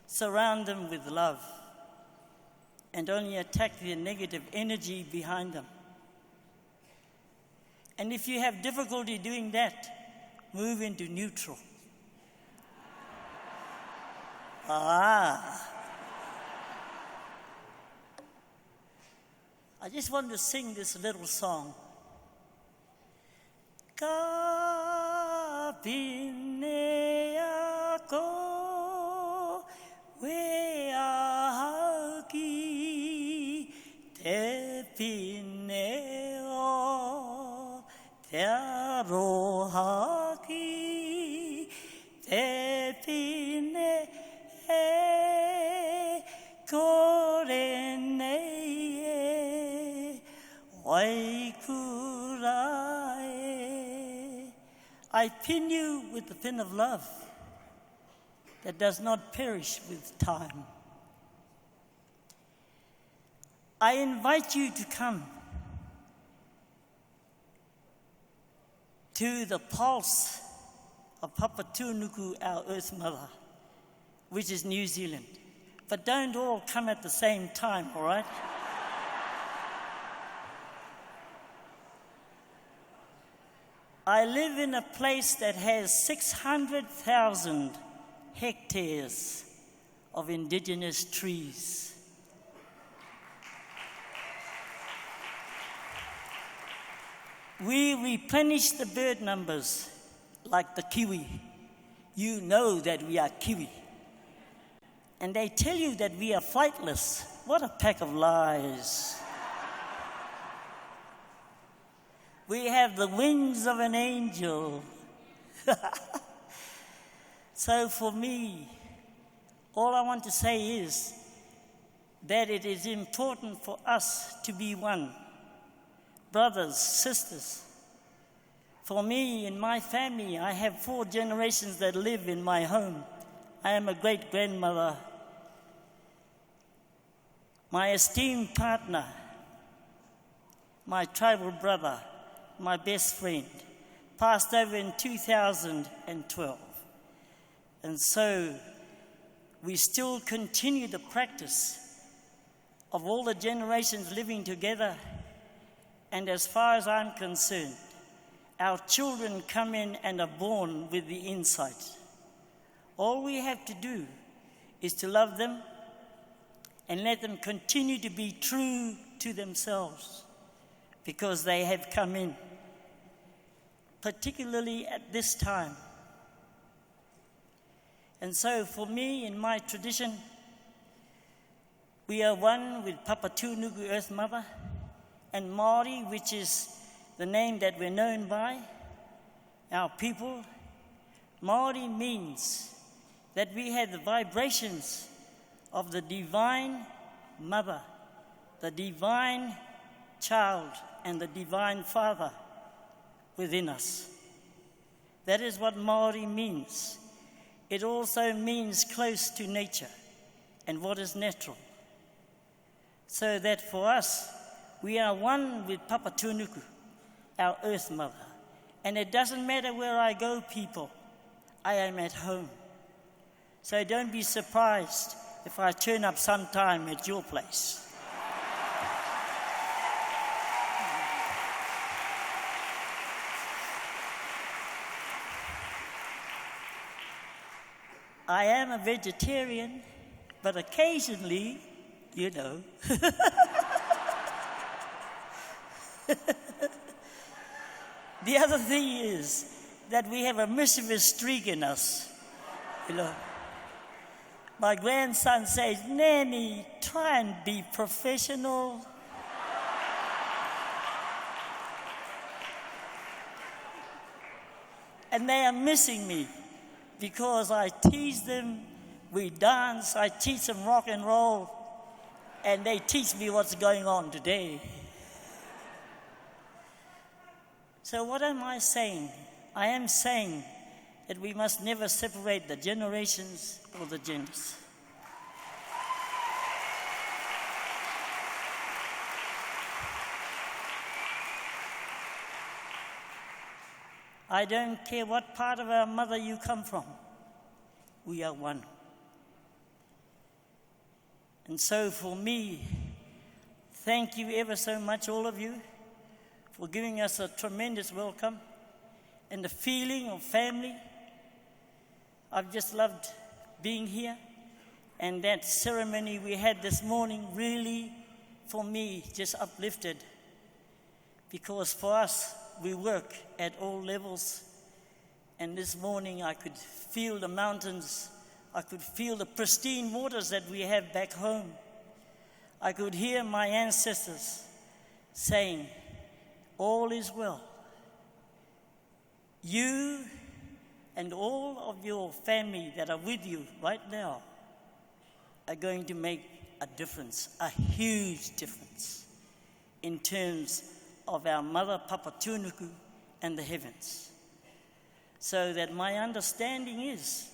surround them with love and only attack the negative energy behind them. And if you have difficulty doing that, move into neutral. I just want to sing this little song. Ka pine ako we ahaki te pine o te arohaki te pine e korene I pin you with the pin of love that does not perish with time. I invite you to come to the pulse of Papatūnuku, our Earth Mother, which is New Zealand. But don't all come at the same time, all right? I live in a place that has 600,000 hectares of indigenous trees. We replenish the bird numbers like the kiwi. You know that we are kiwi. And they tell you that we are flightless. What a pack of lies. We have the wings of an angel. So for me, all I want to say is that it is important for us to be one. Brothers, sisters. For me, in my family, I have 4 generations that live in my home. I am a great-grandmother. My esteemed partner, my tribal brother, my best friend, passed over in 2012. And so we still continue the practice of all the generations living together. And as far as I'm concerned, our children come in and are born with the insight. All we have to do is to love them and let them continue to be true to themselves because they have come in, particularly at this time. And so for me, in my tradition, we are one with Papatūnuku, Earth Mother, and Maori, which is the name that we're known by, our people. Maori means that we have the vibrations of the divine mother, the divine child, and the divine father within us. That is what Maori means. It also means close to nature and what is natural. So that for us, we are one with Papatūnuku, our Earth Mother. And it doesn't matter where I go, people. I am at home. So don't be surprised if I turn up sometime at your place. I am a vegetarian, but occasionally, you know. The other thing is that we have a mischievous streak in us, you know. My grandson says, "Nanny, try and be professional." And they are missing me because I tease them, we dance, I teach them rock and roll, and they teach me what's going on today. So what am I saying? I am saying that we must never separate the generations or the genders. I don't care what part of our mother you come from. We are one. And so for me, thank you ever so much, all of you, for giving us a tremendous welcome and the feeling of family. I've just loved being here. And that ceremony we had this morning really, for me, just uplifted. Because for us, we work at all levels. And this morning I could feel the mountains. I could feel the pristine waters that we have back home. I could hear my ancestors saying, "All is well." You and all of your family that are with you right now are going to make a difference, a huge difference, in terms of our mother Papatunuku and the heavens. So that my understanding is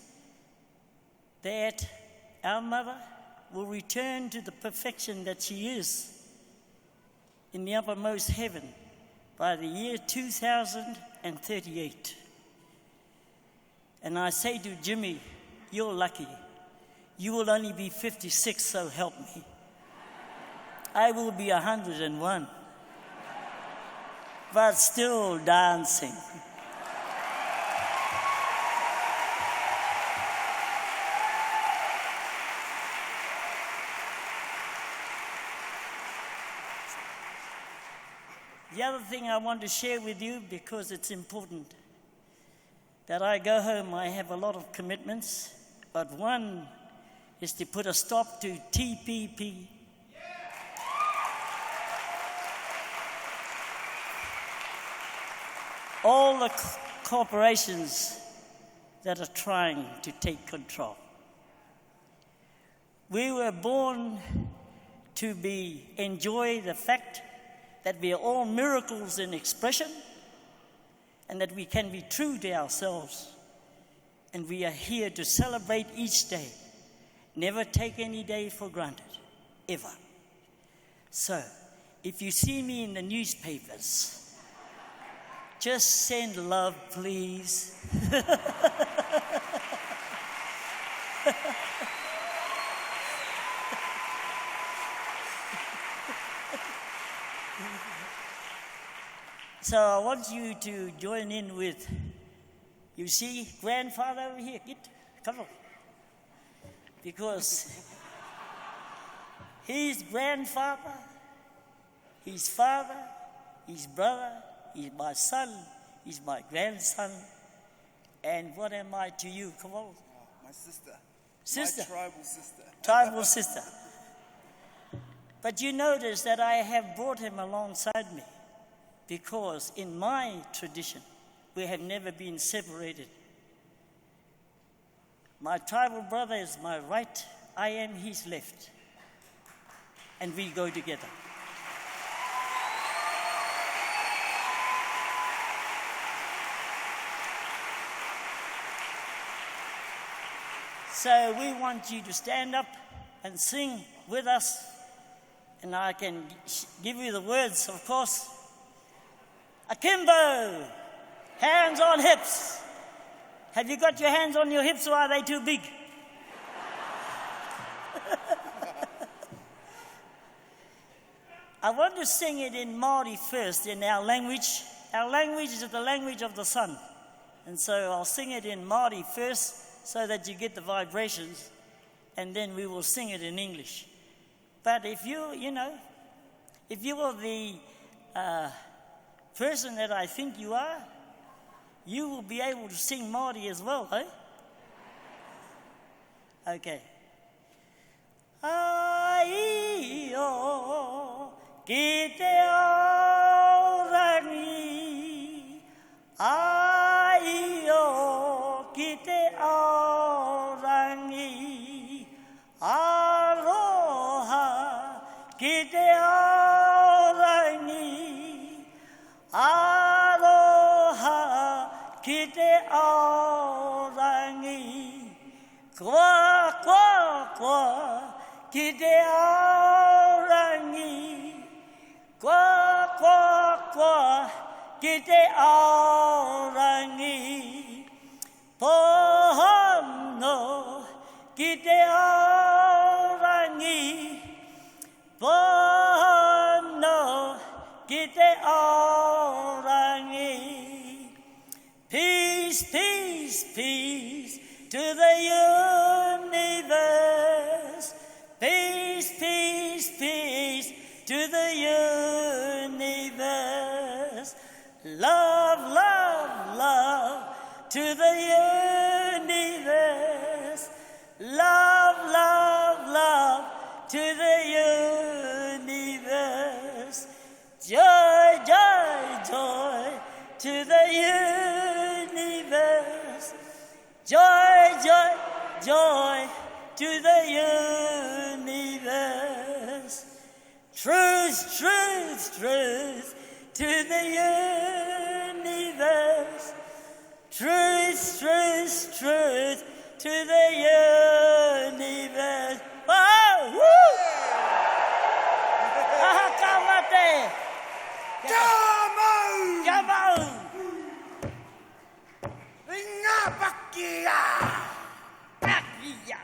that our mother will return to the perfection that she is in the uppermost heaven by the year 2038. And I say to Jimmy, you're lucky. You will only be 56, so help me. I will be 101. But still dancing. The other thing I want to share with you, because it's important, that I go home, I have a lot of commitments, but one is to put a stop to TPP. All the corporations that are trying to take control. We were born to enjoy the fact that we are all miracles in expression and that we can be true to ourselves. And we are here to celebrate each day. Never take any day for granted, ever. So, if you see me in the newspapers, just send love, please. So I want you to join in with, you see, grandfather over here, come on. Because his grandfather, his father, his brother, he's my son, he's my grandson, and what am I to you? Come on. My sister. Sister. My tribal sister. Tribal sister. But you notice that I have brought him alongside me because in my tradition, we have never been separated. My tribal brother is my right, I am his left, and we go together. So we want you to stand up and sing with us. And I can give you the words, of course. Akimbo, hands on hips. Have you got your hands on your hips or are they too big? I want to sing it in Maori first, in our language. Our language is the language of the sun. And so I'll sing it in Maori first so that you get the vibrations, and then we will sing it in English. But if you are the person that I think you are, you will be able to sing Maori as well, eh? Okay. Ai o ki te aorangi, ai o ki te aorangi, aroha ki te aorangi, aroha ki te aorangi, kwa kwa kwa ki te aorangi, kwa kwa kwa ki te aorangi, pohono ki te aorangi, pohono ki te aorangi. Peace, peace, peace to the universe. Peace, peace, peace to the universe. Love, love, love to the universe. Love, love, love to the universe. Joy, joy, joy to the universe. Joy, joy, joy to the universe. Truth, truth, truth to the universe. Truth, truth, truth to the universe. Oh, woo! Kamate! Jamau! Inga pakia! Pakia!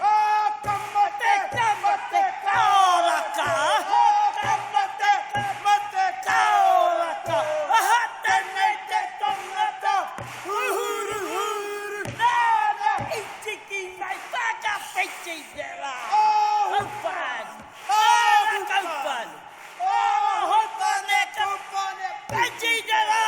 Oh, kamate! Kamate! Kaoraka! Kamate! Kamate! Kaoraka! Ahatenete tonata! Uhuru! Uhuru! Nada! Ichiki! My baka! Pichi! Dera! Oh! Upan! Oh! Upan! Oh! Upane! Upane! Pichi! Dera!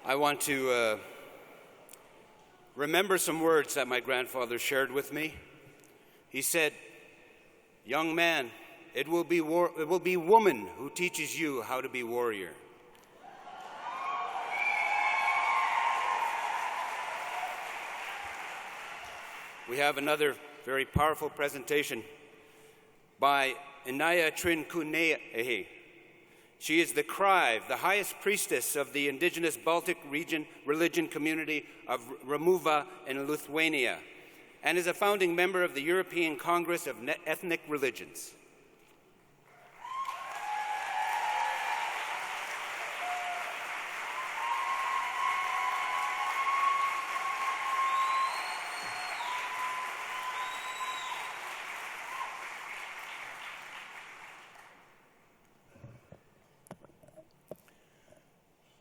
I want to remember some words that my grandfather shared with me. He said, "Young man, it will be woman who teaches you how to be warrior." We have another very powerful presentation by Inija Trinkuniene. She is the Crive, the highest priestess of the indigenous Baltic region religion community of Ramuva in Lithuania, and is a founding member of the European Congress of Ethnic Religions.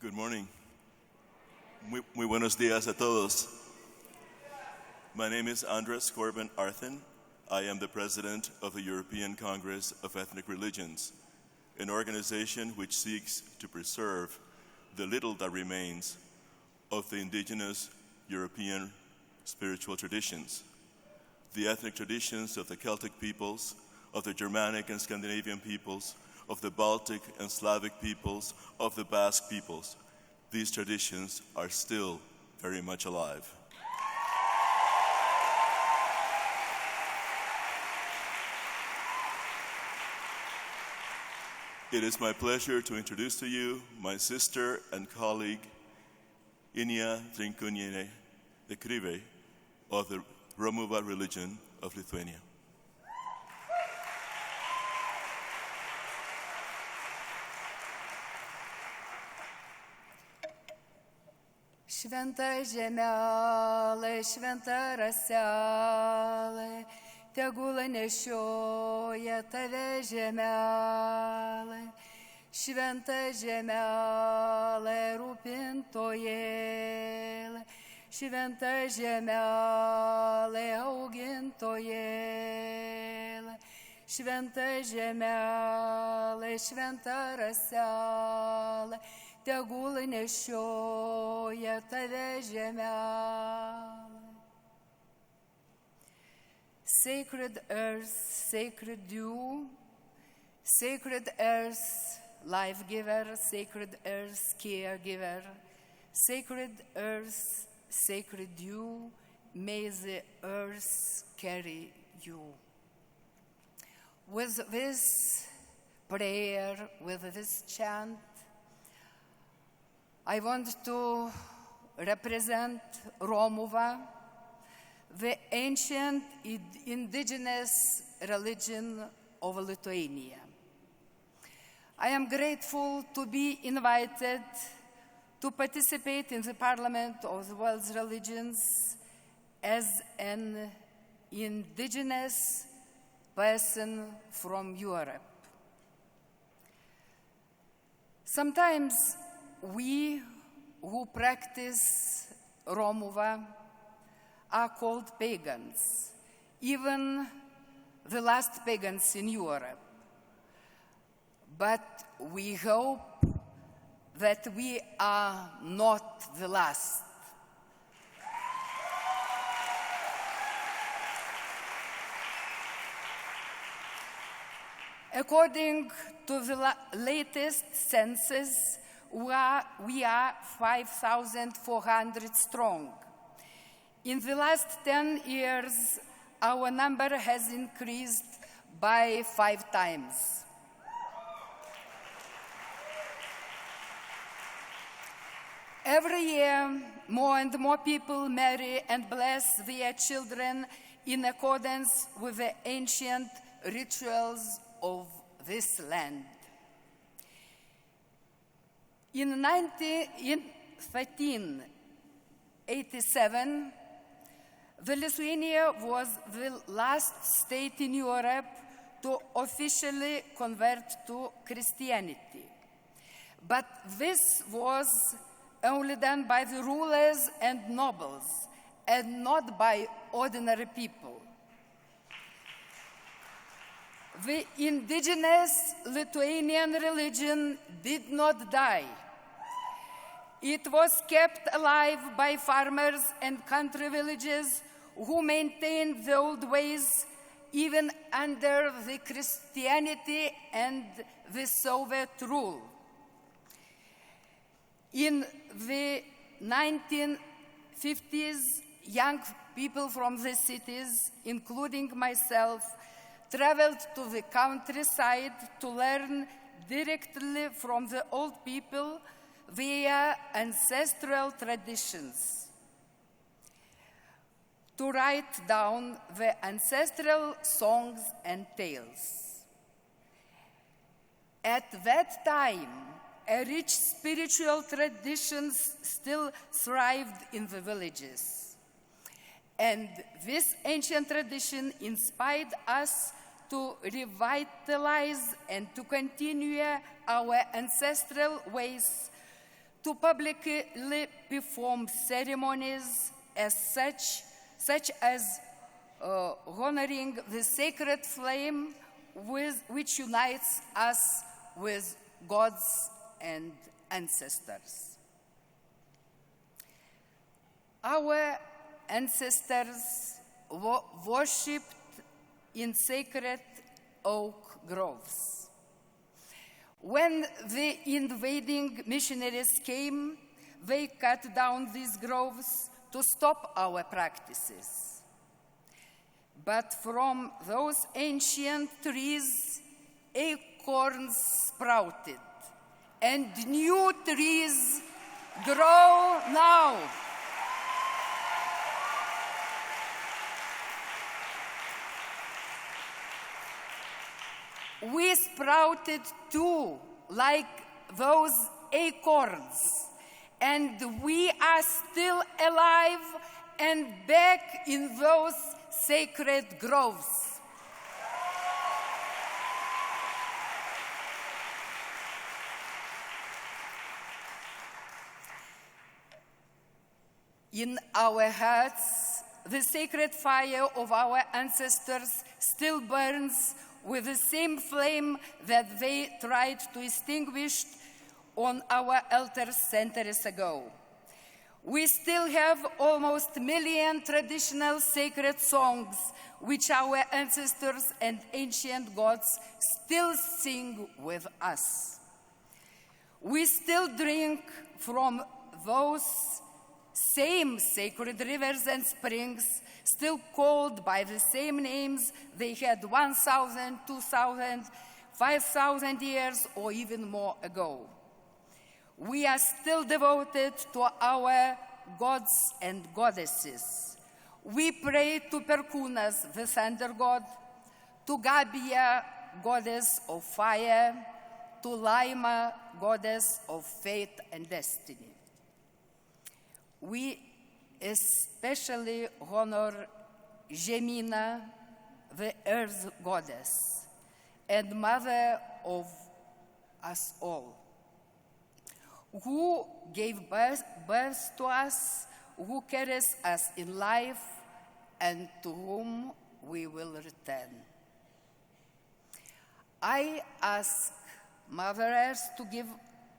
Good morning. Muy buenos días a todos. My name is Andres Corbin Arthen. I am the president of the European Congress of Ethnic Religions, an organization which seeks to preserve the little that remains of the indigenous European spiritual traditions, the ethnic traditions of the Celtic peoples, of the Germanic and Scandinavian peoples, of the Baltic and Slavic peoples, of the Basque peoples. These traditions are still very much alive. It is my pleasure to introduce to you my sister and colleague, Inija Trinkuniene, the Krive of the Romuva religion of Lithuania. Šventa žemelė, šventa raselė, tegul nešioja tave žemelė. Šventa žemelė, rūpintojėlė, šventa žemelė, augintojėlė, šventa žemelė, šventa raselė, tegul nešioja tave žemelė. Sacred earth, sacred dew, sacred earth, life giver, sacred earth, caregiver, sacred earth, sacred dew, may the earth carry you. With this prayer, with this chant, I want to represent Romuva, the ancient indigenous religion of Lithuania. I am grateful to be invited to participate in the Parliament of the World's Religions as an indigenous person from Europe. Sometimes we who practice Romuva are called pagans, even the last pagans in Europe. But we hope that we are not the last. According to the latest census, we are 5,400 strong. In the last 10 years, our number has increased by 5 times. Every year, more and more people marry and bless their children in accordance with the ancient rituals of this land. In 1387, Lithuania was the last state in Europe to officially convert to Christianity. But this was only done by the rulers and nobles, and not by ordinary people. The indigenous Lithuanian religion did not die. It was kept alive by farmers and country villages who maintained the old ways even under the Christianity and the Soviet rule. In the 1950s, young people from the cities, including myself, traveled to the countryside to learn directly from the old people their ancestral traditions, to write down the ancestral songs and tales. At that time, a rich spiritual traditions still thrived in the villages. And this ancient tradition inspired us to revitalize and to continue our ancestral ways, to publicly perform ceremonies as such as honoring the sacred flame which unites us with gods and ancestors. Our ancestors worshipped in sacred oak groves. When the invading missionaries came, they cut down these groves to stop our practices. But from those ancient trees, acorns sprouted, and new trees grow now. We sprouted too, like those acorns, and we are still alive and back in those sacred groves. In our hearts, the sacred fire of our ancestors still burns with the same flame that they tried to extinguish on our altars centuries ago. We still have almost a million traditional sacred songs which our ancestors and ancient gods still sing with us. We still drink from those same sacred rivers and springs, still called by the same names they had 1,000, 2,000, 5,000 years or even more ago. We are still devoted to our gods and goddesses. We pray to Perkunas, the thunder god, to Gabia, goddess of fire, to Laima, goddess of fate and destiny. We especially honor Jemina, the earth goddess and mother of us all, who gave birth to us, who carries us in life, and to whom we will return. I ask Mother Earth to give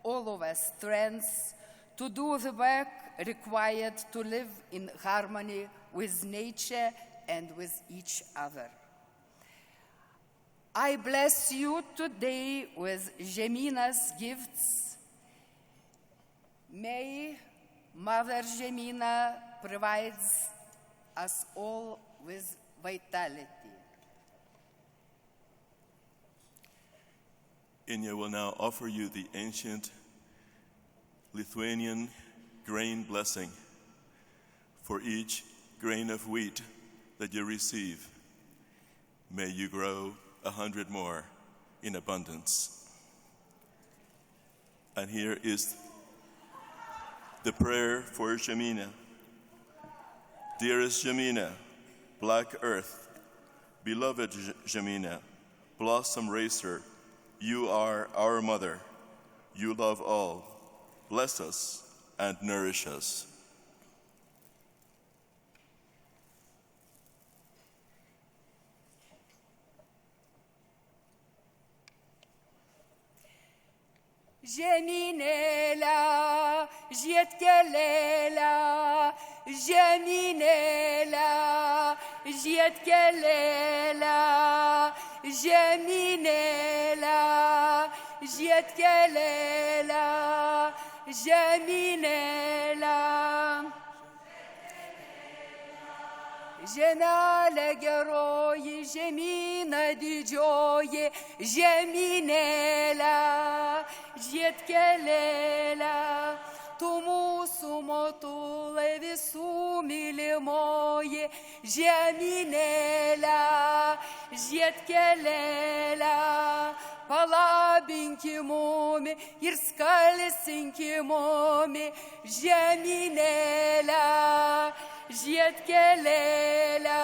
all of us strength to do the work required to live in harmony with nature and with each other. I bless you today with Jemina's gifts. May Mother Jemina provides us all with vitality. Inija will now offer you the ancient Lithuanian grain blessing. For each grain of wheat that you receive, may you grow 100 more in abundance. And here is the prayer for Jemina. Dearest Jemina, black earth, beloved Jemina, blossom racer, you are our mother. You love all. Bless us and nourish us. Jeminela, Jietkelela, Jeminela, Jietkelela, Jeminela, Jietkelela, Jeminela. Женале герои, Жемина дидžioji, Žeminėlė, Žietkėlėlė, tu mūsų motulai visų mylimoji, Žeminėlė, Žietkėlėlė, palabinki mumi ir skalsinki mumi, Žeminėlė, Žietkėlėlė.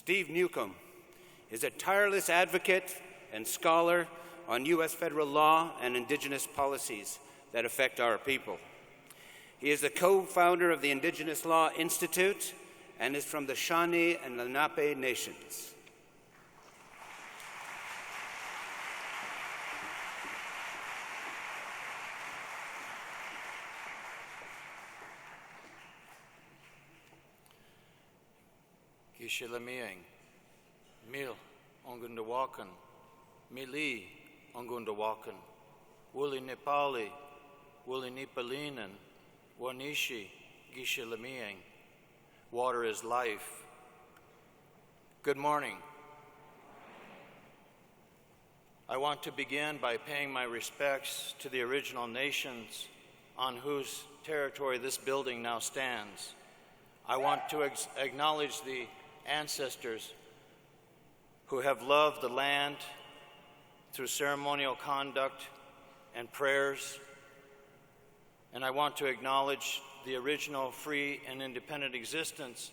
Steve Newcomb is a tireless advocate and scholar on U.S. federal law and indigenous policies that affect our people. He is the co-founder of the Indigenous Law Institute and is from the Shawnee and Lenape nations. Gishelamiang, Mil Ongundawakan, Mili Ongundawakan, Wuli Nepali, Wuli Nipalinen, Wanishi Gishelamiang. Water is life. Good morning. I want to begin by paying my respects to the original nations on whose territory this building now stands. I want to acknowledge the ancestors who have loved the land through ceremonial conduct and prayers, and I want to acknowledge the original free and independent existence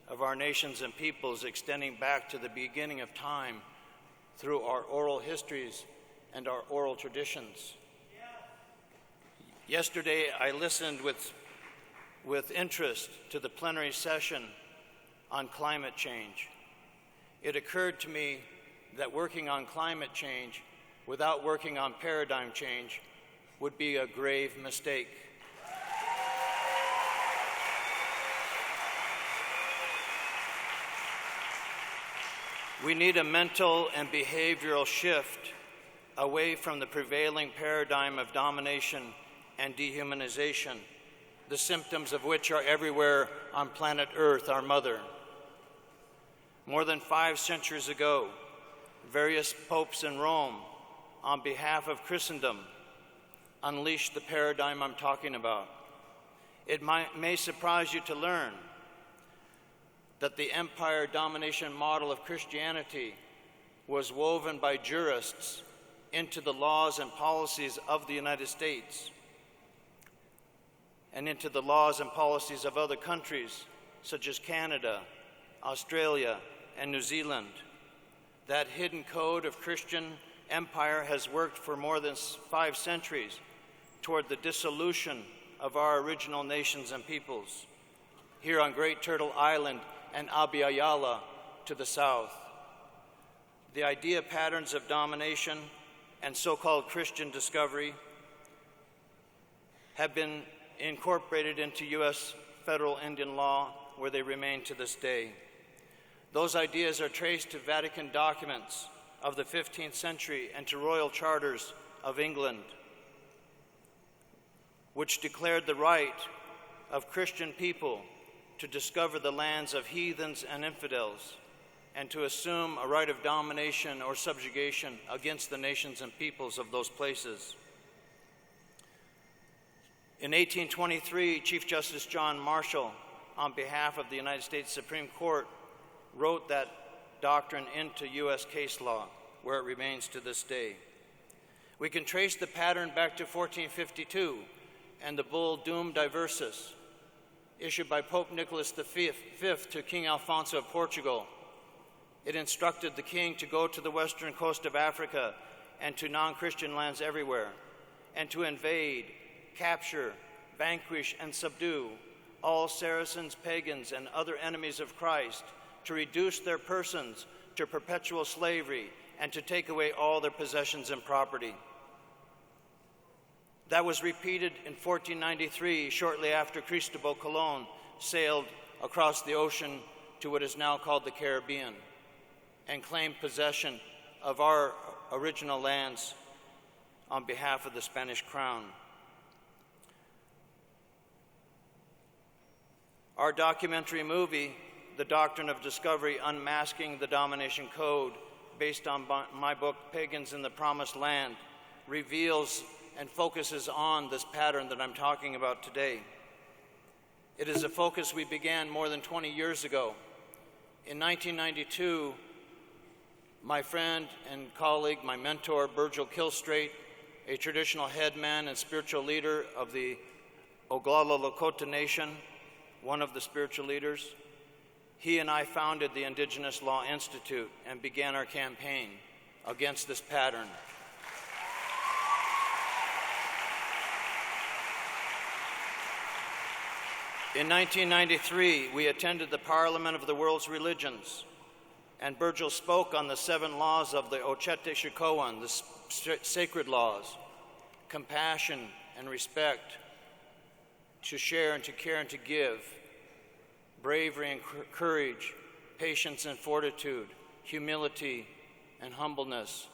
of our nations and peoples extending back to the beginning of time through our oral histories and our oral traditions. Yesterday, I listened with interest to the plenary session on climate change. It occurred to me that working on climate change without working on paradigm change would be a grave mistake. We need a mental and behavioral shift away from the prevailing paradigm of domination and dehumanization, the symptoms of which are everywhere on planet Earth, our mother. More than 5 centuries ago, various popes in Rome, on behalf of Christendom, unleashed the paradigm I'm talking about. It may surprise you to learn that the empire domination model of Christianity was woven by jurists into the laws and policies of the United States and into the laws and policies of other countries such as Canada, Australia, and New Zealand. That hidden code of Christian empire has worked for more than 5 centuries toward the dissolution of our original nations and peoples, here on Great Turtle Island and Abiyala to the south. The idea patterns of domination and so-called Christian discovery have been incorporated into U.S. federal Indian law, where they remain to this day. Those ideas are traced to Vatican documents of the 15th century and to royal charters of England, which declared the right of Christian people to discover the lands of heathens and infidels, and to assume a right of domination or subjugation against the nations and peoples of those places. In 1823, Chief Justice John Marshall, on behalf of the United States Supreme Court, wrote that doctrine into U.S. case law, where it remains to this day. We can trace the pattern back to 1452 and the bull Dum Diversus, issued by Pope Nicholas V to King Alfonso of Portugal. It instructed the king to go to the western coast of Africa and to non-Christian lands everywhere, and to invade, capture, vanquish, and subdue all Saracens, pagans, and other enemies of Christ, to reduce their persons to perpetual slavery, and to take away all their possessions and property. That was repeated in 1493, shortly after Cristobal Colon sailed across the ocean to what is now called the Caribbean and claimed possession of our original lands on behalf of the Spanish crown. Our documentary movie, The Doctrine of Discovery, Unmasking the Domination Code, based on my book, Pagans in the Promised Land, reveals and focuses on this pattern that I'm talking about today. It is a focus we began more than 20 years ago. In 1992, my friend and colleague, my mentor, Virgil Kilstraight, a traditional headman and spiritual leader of the Oglala Lakota Nation, one of the spiritual leaders, he and I founded the Indigenous Law Institute and began our campaign against this pattern. In 1993, we attended the Parliament of the World's Religions, and Virgil spoke on the 7 laws of the Ochete Shikowan, the sacred laws: compassion and respect, to share and to care and to give, bravery and courage, patience and fortitude, humility and humbleness,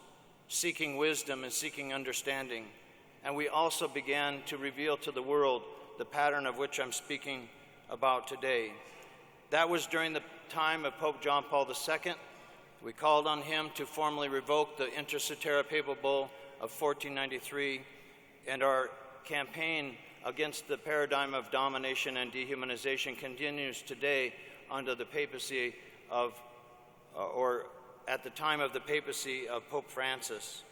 seeking wisdom and seeking understanding. And we also began to reveal to the world the pattern of which I'm speaking about today. That was during the time of Pope John Paul II. We called on him to formally revoke the Inter Cetera Papal Bull of 1493, and our campaign against the paradigm of domination and dehumanization continues today under the papacy of, or at the time of the papacy of Pope Francis.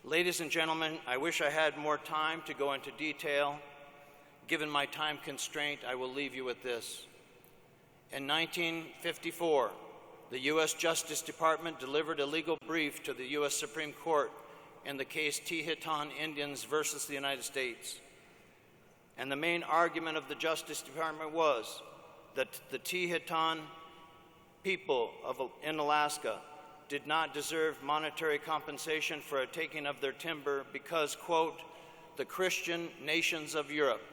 Ladies and gentlemen, I wish I had more time to go into detail. Given my time constraint, I will leave you with this. In 1954, the U.S. Justice Department delivered a legal brief to the U.S. Supreme Court in the case Tihitan Indians versus the United States. And the main argument of the Justice Department was that the Tihitan people in Alaska did not deserve monetary compensation for a taking of their timber because, quote, the Christian nations of Europe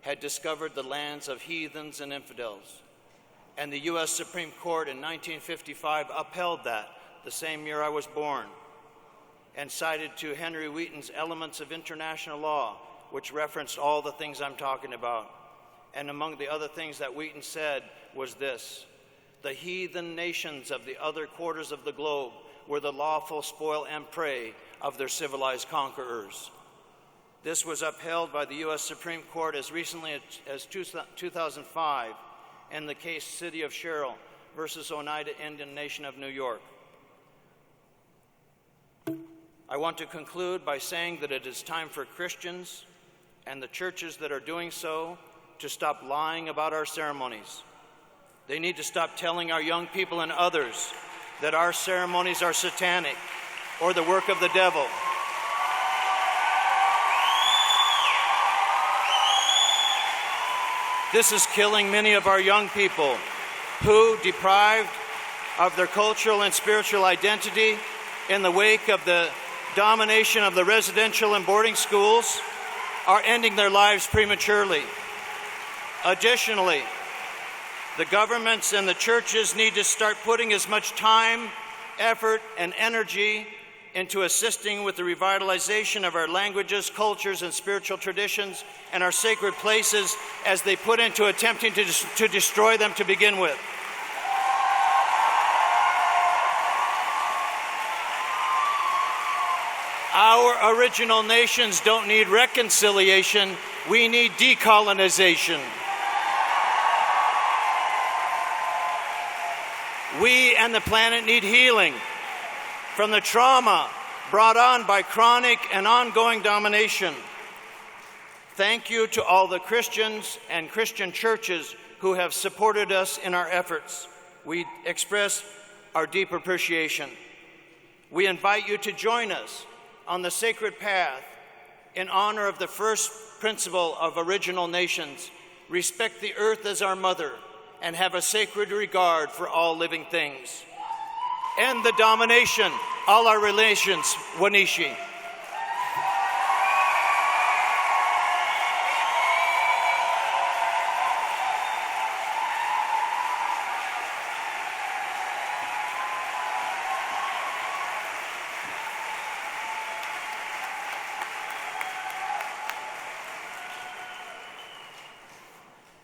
had discovered the lands of heathens and infidels. And the U.S. Supreme Court in 1955 upheld that, the same year I was born, and cited to Henry Wheaton's Elements of International Law, which referenced all the things I'm talking about. And among the other things that Wheaton said was this: the heathen nations of the other quarters of the globe were the lawful spoil and prey of their civilized conquerors. This was upheld by the U.S. Supreme Court as recently as 2005 in the case City of Sherrill versus Oneida Indian Nation of New York. I want to conclude by saying that it is time for Christians and the churches that are doing so to stop lying about our ceremonies. They need to stop telling our young people and others that our ceremonies are satanic or the work of the devil. This is killing many of our young people who, deprived of their cultural and spiritual identity in the wake of the domination of the residential and boarding schools, are ending their lives prematurely. Additionally, the governments and the churches need to start putting as much time, effort, and energy into assisting with the revitalization of our languages, cultures, and spiritual traditions and our sacred places as they put into attempting to destroy them to begin with. Our original nations don't need reconciliation, we need decolonization. We and the planet need healing from the trauma brought on by chronic and ongoing domination. Thank you to all the Christians and Christian churches who have supported us in our efforts. We express our deep appreciation. We invite you to join us on the sacred path in honor of the first principle of original nations: respect the earth as our mother and have a sacred regard for all living things. End the domination, all our relations, Wanishi.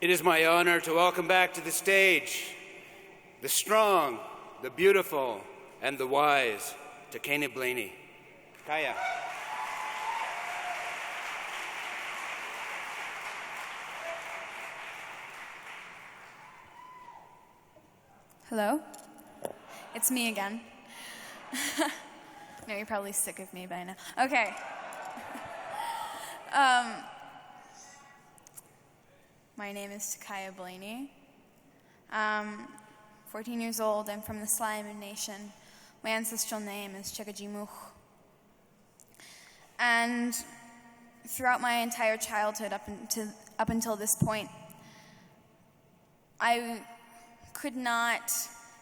It is my honor to welcome back to the stage the strong, the beautiful, and the wise, Takaya Blaney. Kaya. Hello? It's me again. No, you're probably sick of me by now. Okay. My name is Takaya Blaney. 14 years old. I'm from the Lyons Nation. My ancestral name is Chekajimuch. And throughout my entire childhood up until this point, I could not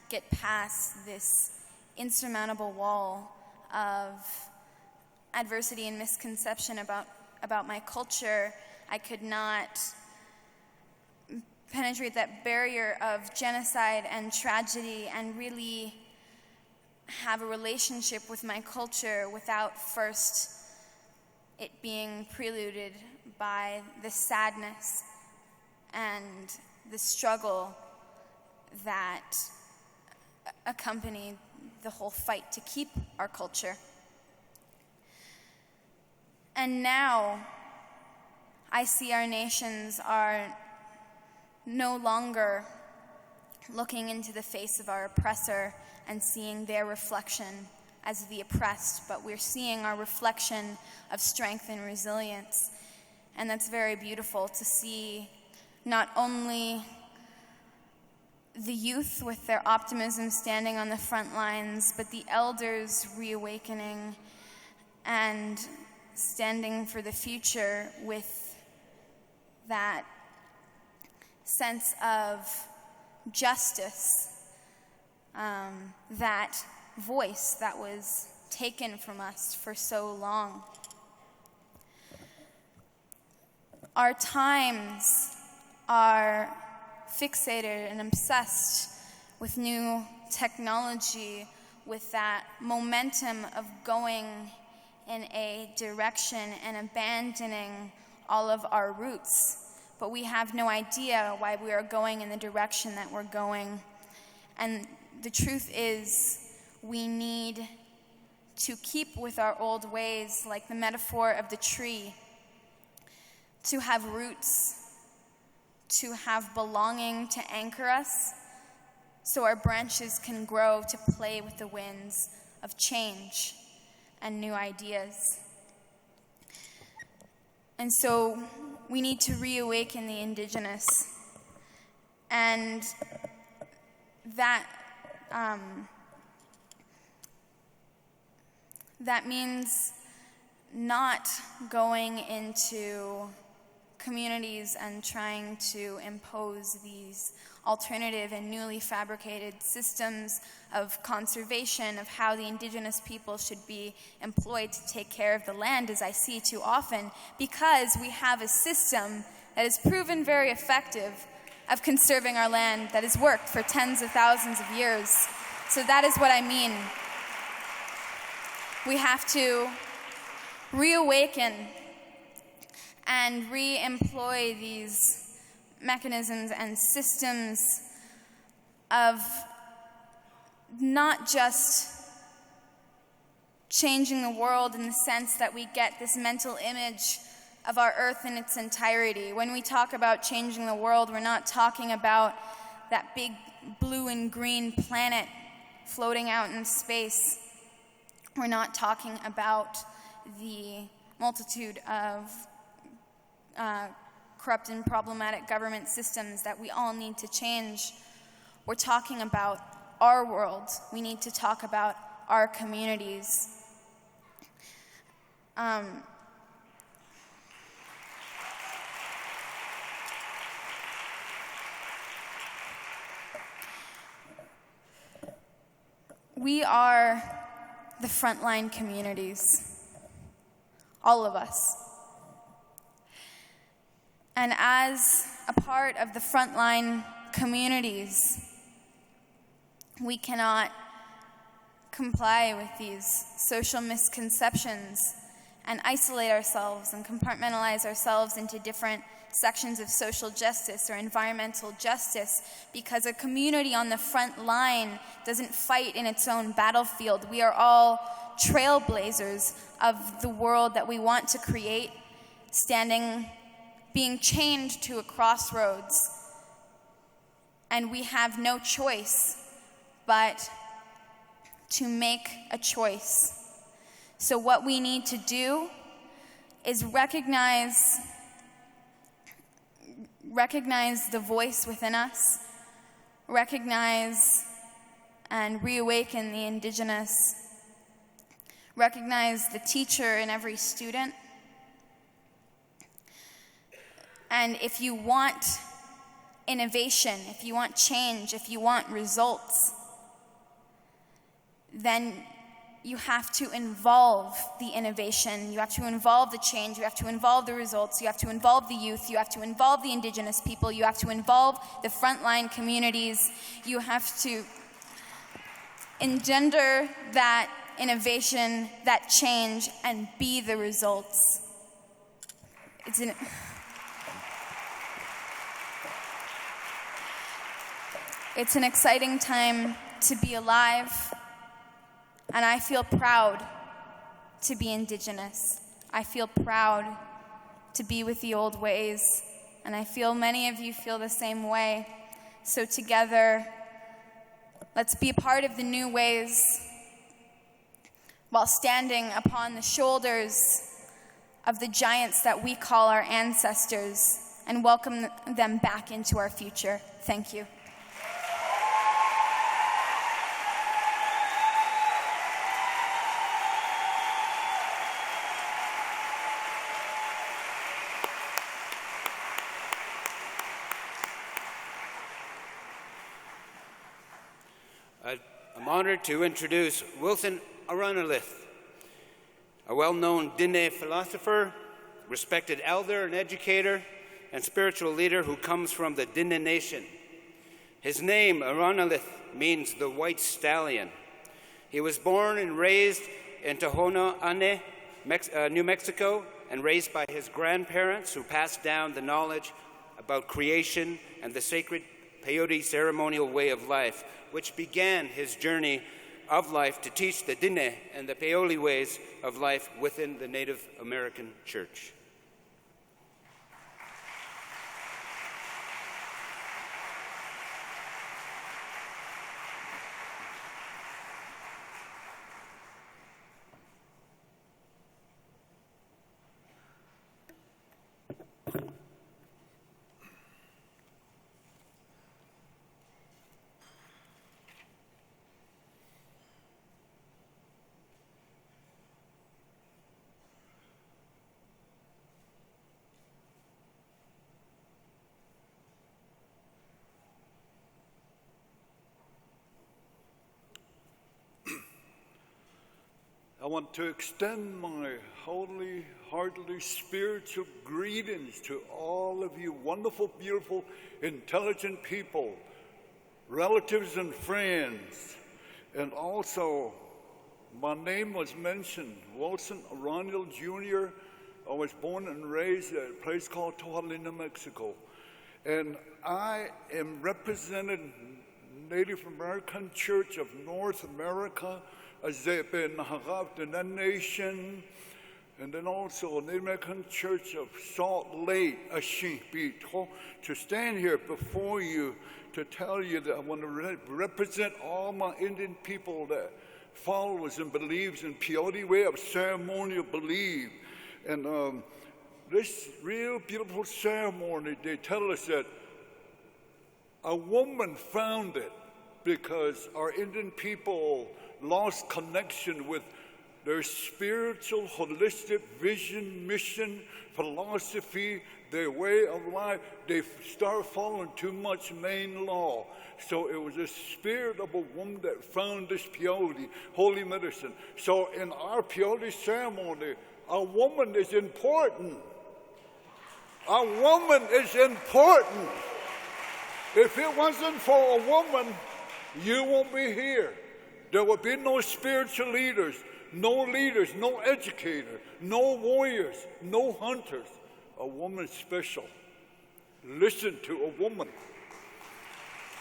get past this insurmountable wall of adversity and misconception about my culture. I could not penetrate that barrier of genocide and tragedy and really have a relationship with my culture without first it being preluded by the sadness and the struggle that accompanied the whole fight to keep our culture. And now I see our nations are no longer looking into the face of our oppressor and seeing their reflection as the oppressed, but we're seeing our reflection of strength and resilience. And that's very beautiful to see not only the youth with their optimism standing on the front lines, but the elders reawakening and standing for the future with that sense of justice, that voice that was taken from us for so long. Our times are fixated and obsessed with new technology, with that momentum of going in a direction and abandoning all of our roots. But we have no idea why we are going in the direction that we're going. And the truth is, we need to keep with our old ways, like the metaphor of the tree, to have roots, to have belonging to anchor us, so our branches can grow to play with the winds of change and new ideas. And so we need to reawaken the Indigenous. And that means not going into communities and trying to impose these alternative and newly fabricated systems of conservation, of how the Indigenous people should be employed to take care of the land, as I see too often, because we have a system that has proven very effective of conserving our land, that has worked for tens of thousands of years. So that is what I mean. We have to reawaken and re-employ these mechanisms and systems of not just changing the world in the sense that we get this mental image of our earth in its entirety. When we talk about changing the world, we're not talking about that big blue and green planet floating out in space. We're not talking about the multitude of corrupt and problematic government systems that we all need to change. We're talking about our world. We need to talk about our communities. We are the frontline communities, all of us. And as a part of the frontline communities, we cannot comply with these social misconceptions and isolate ourselves and compartmentalize ourselves into different sections of social justice or environmental justice, because a community on the front line doesn't fight in its own battlefield. We are all trailblazers of the world that we want to create, being chained to a crossroads, and we have no choice but to make a choice. So what we need to do is recognize the voice within us, recognize and reawaken the Indigenous, recognize the teacher in every student. And if you want innovation, if you want change, if you want results, then you have to involve the innovation, you have to involve the change, you have to involve the results, you have to involve the youth, you have to involve the Indigenous people, you have to involve the frontline communities, you have to engender that innovation, that change, and be the results. It's an exciting time to be alive, and I feel proud to be Indigenous. I feel proud to be with the old ways, and I feel many of you feel the same way. So together, let's be a part of the new ways while standing upon the shoulders of the giants that we call our ancestors and welcome them back into our future. Thank you. I'm honored to introduce Wilson Aronilith, a well-known Dine philosopher, respected elder and educator, and spiritual leader who comes from the Dine Nation. His name, Aronilith, means the white stallion. He was born and raised in Turuki, New Mexico, and raised by his grandparents who passed down the knowledge about creation and the sacred peyote ceremonial way of life, which began his journey of life to teach the Dine and the peyote ways of life within the Native American Church. I want to extend my holy, heartily, spiritual greetings to all of you wonderful, beautiful, intelligent people, relatives and friends. And also, my name was mentioned, Wilson Arnold Jr. I was born and raised at a place called Turuki, New Mexico. And I am representing Native American Church of North America, as they've been the Nation, and then also Native American Church of Salt Lake, to stand here before you to tell you that I want to represent all my Indian people that follows and believes in peyote way of ceremonial belief. And this real beautiful ceremony, they tell us that a woman found it because our Indian people lost connection with their spiritual, holistic vision, mission, philosophy, their way of life. They start following too much main law. So it was the spirit of a woman that found this peyote, holy medicine. So in our peyote ceremony, a woman is important. A woman is important. If it wasn't for a woman, you won't be here. There will be no spiritual leaders, no educator, no warriors, no hunters. A woman special. Listen to a woman.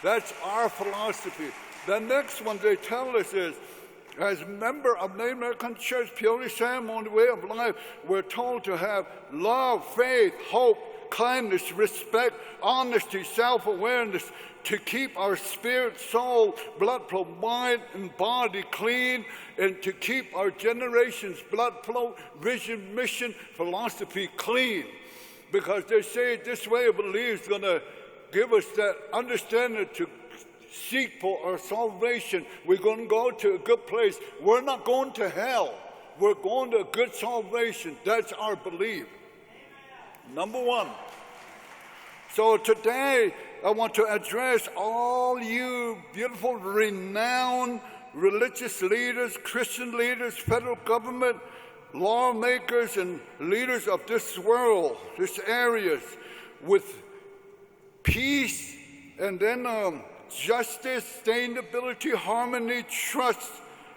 That's our philosophy. The next one they tell us is, as a member of Native American Church peyote ceremony way of life, we're told to have love, faith, hope, kindness, respect, honesty, self-awareness, to keep our spirit, soul, blood flow, mind, and body clean, and to keep our generation's blood flow, vision, mission, philosophy clean. Because they say this way of belief is going to give us that understanding to seek for our salvation. We're going to go to a good place. We're not going to hell. We're going to a good salvation. That's our belief. Number one. So today, I want to address all you beautiful, renowned religious leaders, Christian leaders, federal government, lawmakers, and leaders of this world, these areas, with peace and then justice, sustainability, harmony, trust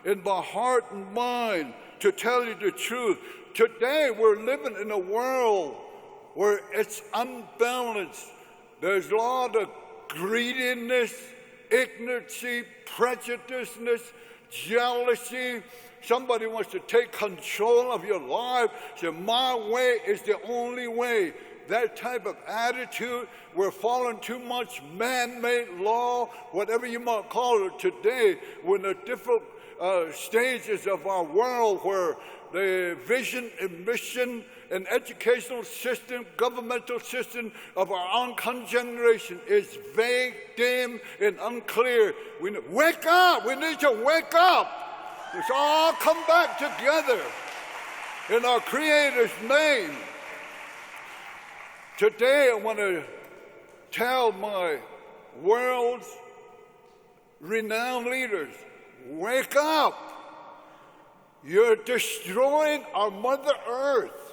in my heart and mind to tell you the truth. Today we're living in a world where it's unbalanced. There's a lot of greediness, ignorancy, prejudiceness, jealousy. Somebody wants to take control of your life, say, my way is the only way. That type of attitude, we're following too much man-made law, whatever you might call it today. We're in the different stages of our world where the vision and mission and educational system, governmental system of our oncoming generation is vague, dim, and unclear. We need, wake up! We need to wake up! Let's all come back together in our Creator's name. Today I want to tell my world's renowned leaders, wake up! You're destroying our Mother Earth.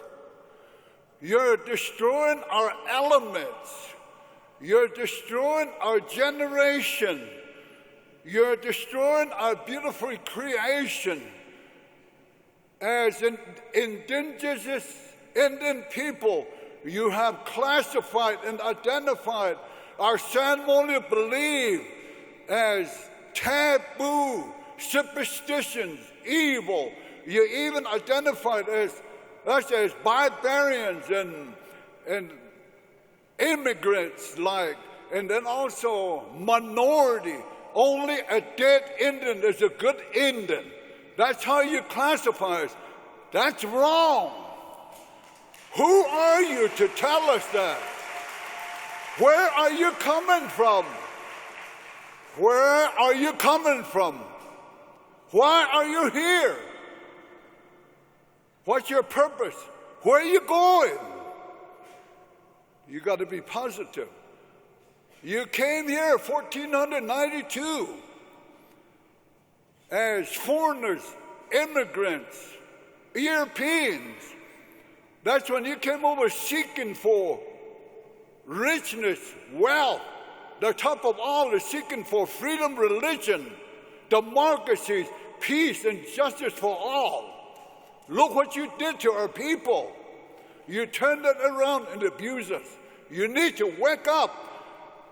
You're destroying our elements. You're destroying our generation. You're destroying our beautiful creation. As indigenous Indian people, you have classified and identified our ceremonial belief as taboo, superstitions, evil. You even identified us as barbarians and immigrants, and then also minority. Only a dead Indian is a good Indian. That's how you classify us. That's wrong. Who are you to tell us that? Where are you coming from? Where are you coming from? Why are you here? What's your purpose? Where are you going? You got to be positive. You came here 1492 as foreigners, immigrants, Europeans. That's when you came over seeking for richness, wealth. The top of all is seeking for freedom, religion, democracy, peace, and justice for all. Look what you did to our people. You turned it around and abused us. You need to wake up.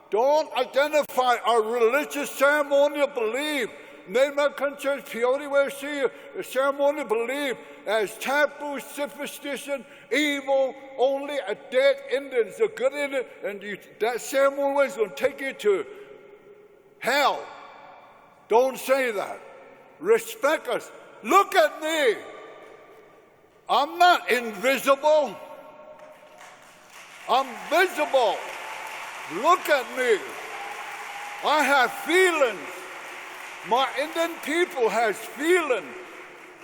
Don't identify our religious ceremonial belief. American Church, Peyote, where see a ceremonial belief as taboo, superstition, evil. Only a dead Indian is a good Indian, and that ceremony is going to take you to hell. Don't say that. Respect us. Look at me. I'm not invisible. I'm visible. Look at me. I have feelings. My Indian people has feelings.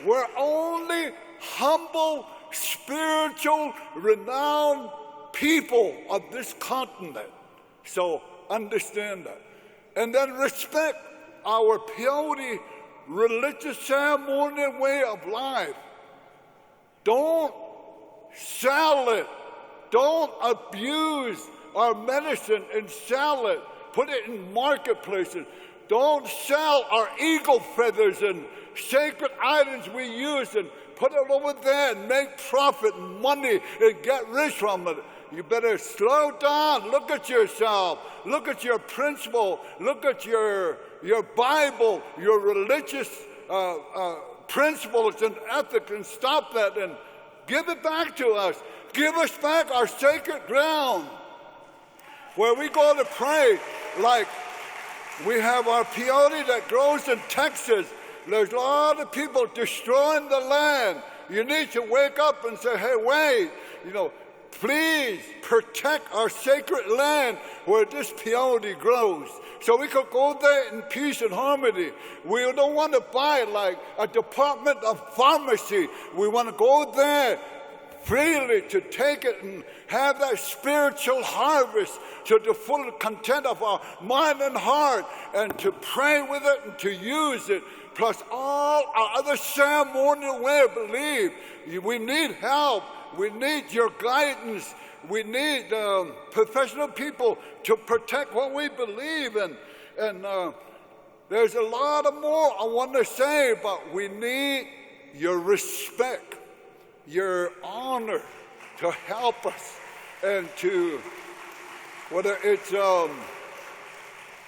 We're only humble, spiritual, renowned people of this continent. So understand that. And then respect our peyote religious ceremonial way of life. Don't sell it. Don't abuse our medicine and sell it. Put it in marketplaces. Don't sell our eagle feathers and sacred items we use and put it over there and make profit and money and get rich from it. You better slow down. Look at yourself. Look at your principle. Look at your Bible, your religious principles and ethics, and stop that and give it back to us. Give us back our sacred ground where we go to pray. Like we have our peyote that grows in Texas. There's a lot of people destroying the land. You need to wake up and say, hey, wait, please protect our sacred land where this peyote grows. So we could go there in peace and harmony. We don't want to buy it like a department of pharmacy. We want to go there freely to take it and have that spiritual harvest to the full content of our mind and heart, and to pray with it and to use it, plus all our other ceremonial way of belief. We need help. We need your guidance. We need professional people to protect what we believe in. And there's a lot of more I want to say, but we need your respect, your honor to help us, and to, whether it's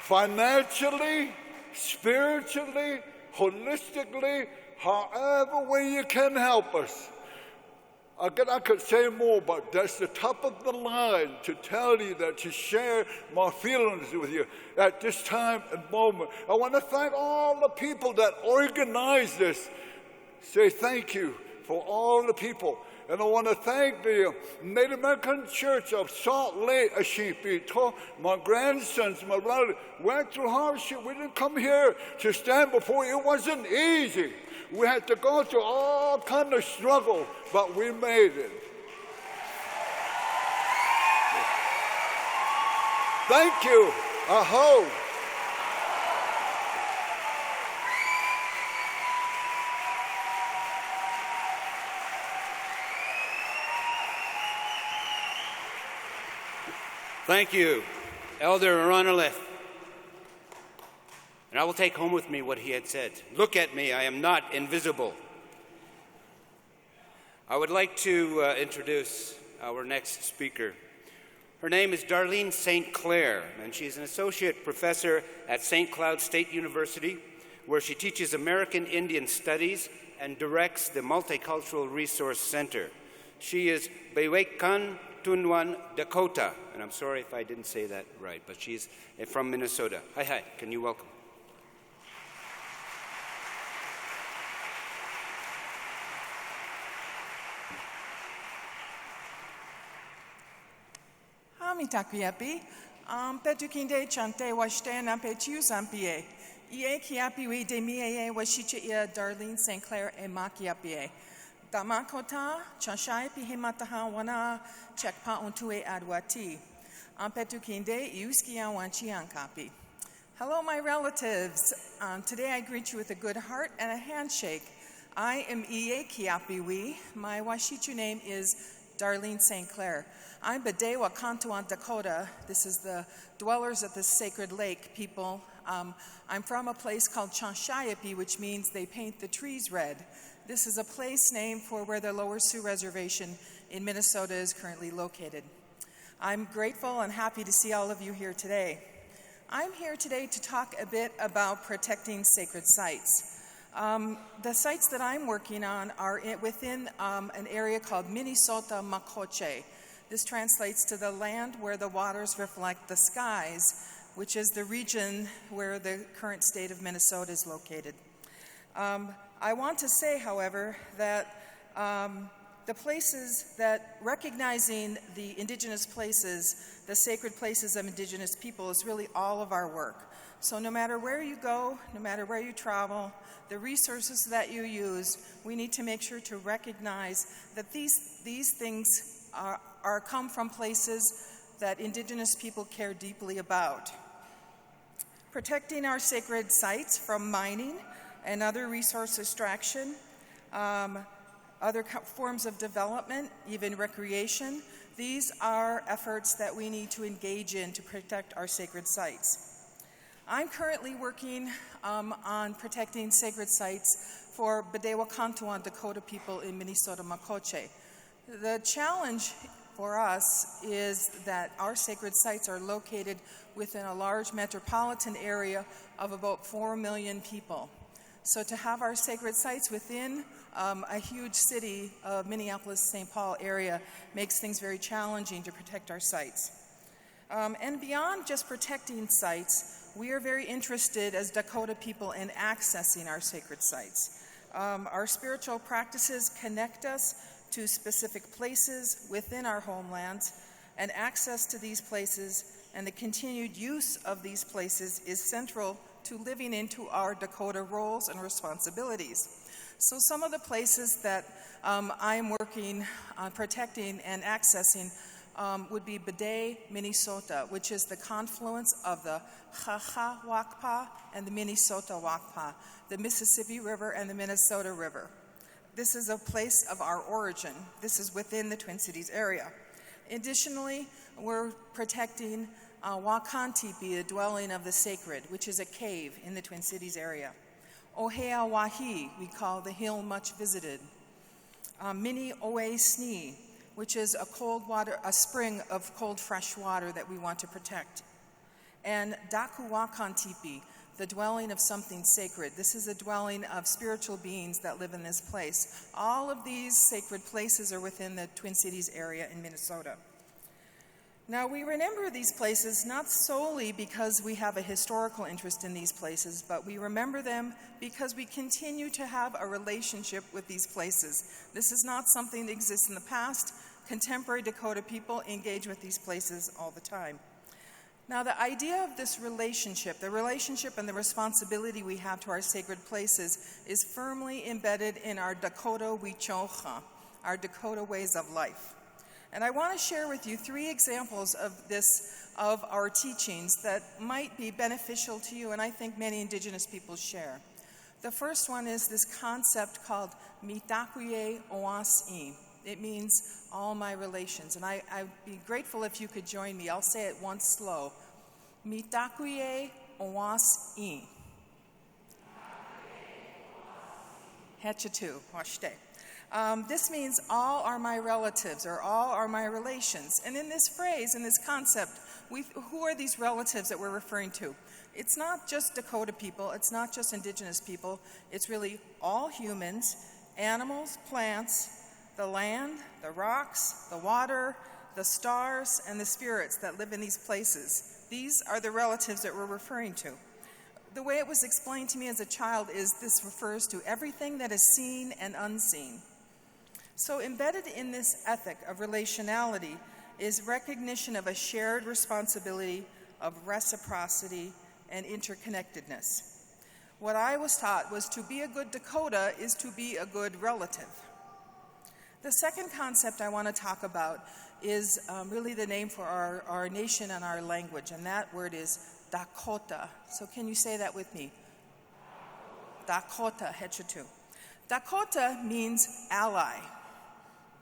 financially, spiritually, holistically, however way you can help us. Again, I could say more, but that's the top of the line to tell you that, to share my feelings with you at this time and moment. I want to thank all the people that organized this. Say thank you for all the people. And I want to thank the Native American Church of Salt Lake, Ashipito. My grandsons, my relatives, went through hardship. We didn't come here to stand before you. It wasn't easy. We had to go through all kind of struggle, but we made it. Thank you. Aho. Thank you, Elder Aronilith. And I will take home with me what he had said. Look at me, I am not invisible. I would like to introduce our next speaker. Her name is Darlene St. Clair, and she's an associate professor at St. Cloud State University, where she teaches American Indian Studies and directs the Multicultural Resource Center. She is Bewekan Tunwan Dakota, and I'm sorry if I didn't say that right, but she's from Minnesota. Hi, can you welcome? Mitakuyapi, Petukinde Chante Washtana Petu Zampie, Iyekiyapiwin de Mieye Washichia Darlene St. Clair and Makiapie. Damakota, Chashai Pihimataha Wana, Chekpa Untue Adwati. Petukinde, Iuskia Wanchiankapi. Hello, my relatives. Today I greet you with a good heart and a handshake. I am Iyekiyapiwin. My Washichu name is Darlene St. Clair. I'm Badewa Kantuan Dakota. This is the dwellers at the sacred lake people. I'm from a place called Chanshayapi, which means they paint the trees red. This is a place named for where the Lower Sioux Reservation in Minnesota is currently located. I'm grateful and happy to see all of you here today. I'm here today to talk a bit about protecting sacred sites. The sites that I'm working on are within an area called Minnesota Makoche. This translates to the land where the waters reflect the skies, which is the region where the current state of Minnesota is located. I want to say, however, that the places that recognizing the indigenous places, the sacred places of indigenous people, is really all of our work. So no matter where you go, no matter where you travel, the resources that you use, we need to make sure to recognize that these things come from places that indigenous people care deeply about. Protecting our sacred sites from mining and other resource extraction, other forms of development, even recreation, these are efforts that we need to engage in to protect our sacred sites. I'm currently working on protecting sacred sites for Badewa Kantuan Dakota people in Minnesota Makoche. The challenge for us is that our sacred sites are located within a large metropolitan area of about 4 million people. So to have our sacred sites within a huge city of Minneapolis-St. Paul area makes things very challenging to protect our sites. And beyond just protecting sites, we are very interested as Dakota people in accessing our sacred sites. Our spiritual practices connect us to specific places within our homelands, and access to these places and the continued use of these places is central to living into our Dakota roles and responsibilities. So some of the places that I am working on protecting and accessing would be Bede, Minnesota, which is the confluence of the Chacha Wakpa and the Minnesota Wakpa, the Mississippi River and the Minnesota River. This is a place of our origin. This is within the Twin Cities area. Additionally, we're protecting Wakantipi, a dwelling of the sacred, which is a cave in the Twin Cities area. Ohea Wahi, we call the hill much visited. Mini Oe Sni, which is a spring of cold fresh water that we want to protect. And Daku Wakantipi, the dwelling of something sacred. This is a dwelling of spiritual beings that live in this place. All of these sacred places are within the Twin Cities area in Minnesota. Now, we remember these places not solely because we have a historical interest in these places, but we remember them because we continue to have a relationship with these places. This is not something that exists in the past. Contemporary Dakota people engage with these places all the time. Now, the idea of this relationship, the relationship and the responsibility we have to our sacred places, is firmly embedded in our Dakota Wichocha, our Dakota ways of life. And I want to share with you 3 examples of our teachings that might be beneficial to you, and I think many Indigenous peoples share. The first one is this concept called Mitakuye Oas'i. It means all my relations. And I'd be grateful if you could join me. I'll say it once slow. Mitakuye Oas'i. Hechatu, washte. This means all are my relatives, or all are my relations. And in this phrase, in this concept, who are these relatives that we're referring to? It's not just Dakota people, it's not just Indigenous people, it's really all humans, animals, plants, the land, the rocks, the water, the stars, and the spirits that live in these places. These are the relatives that we're referring to. The way it was explained to me as a child is this refers to everything that is seen and unseen. So embedded in this ethic of relationality is recognition of a shared responsibility of reciprocity and interconnectedness. What I was taught was to be a good Dakota is to be a good relative. The second concept I want to talk about is really the name for our nation and our language, and that word is Dakota. So can you say that with me? Dakota, Hechatu. Dakota means ally.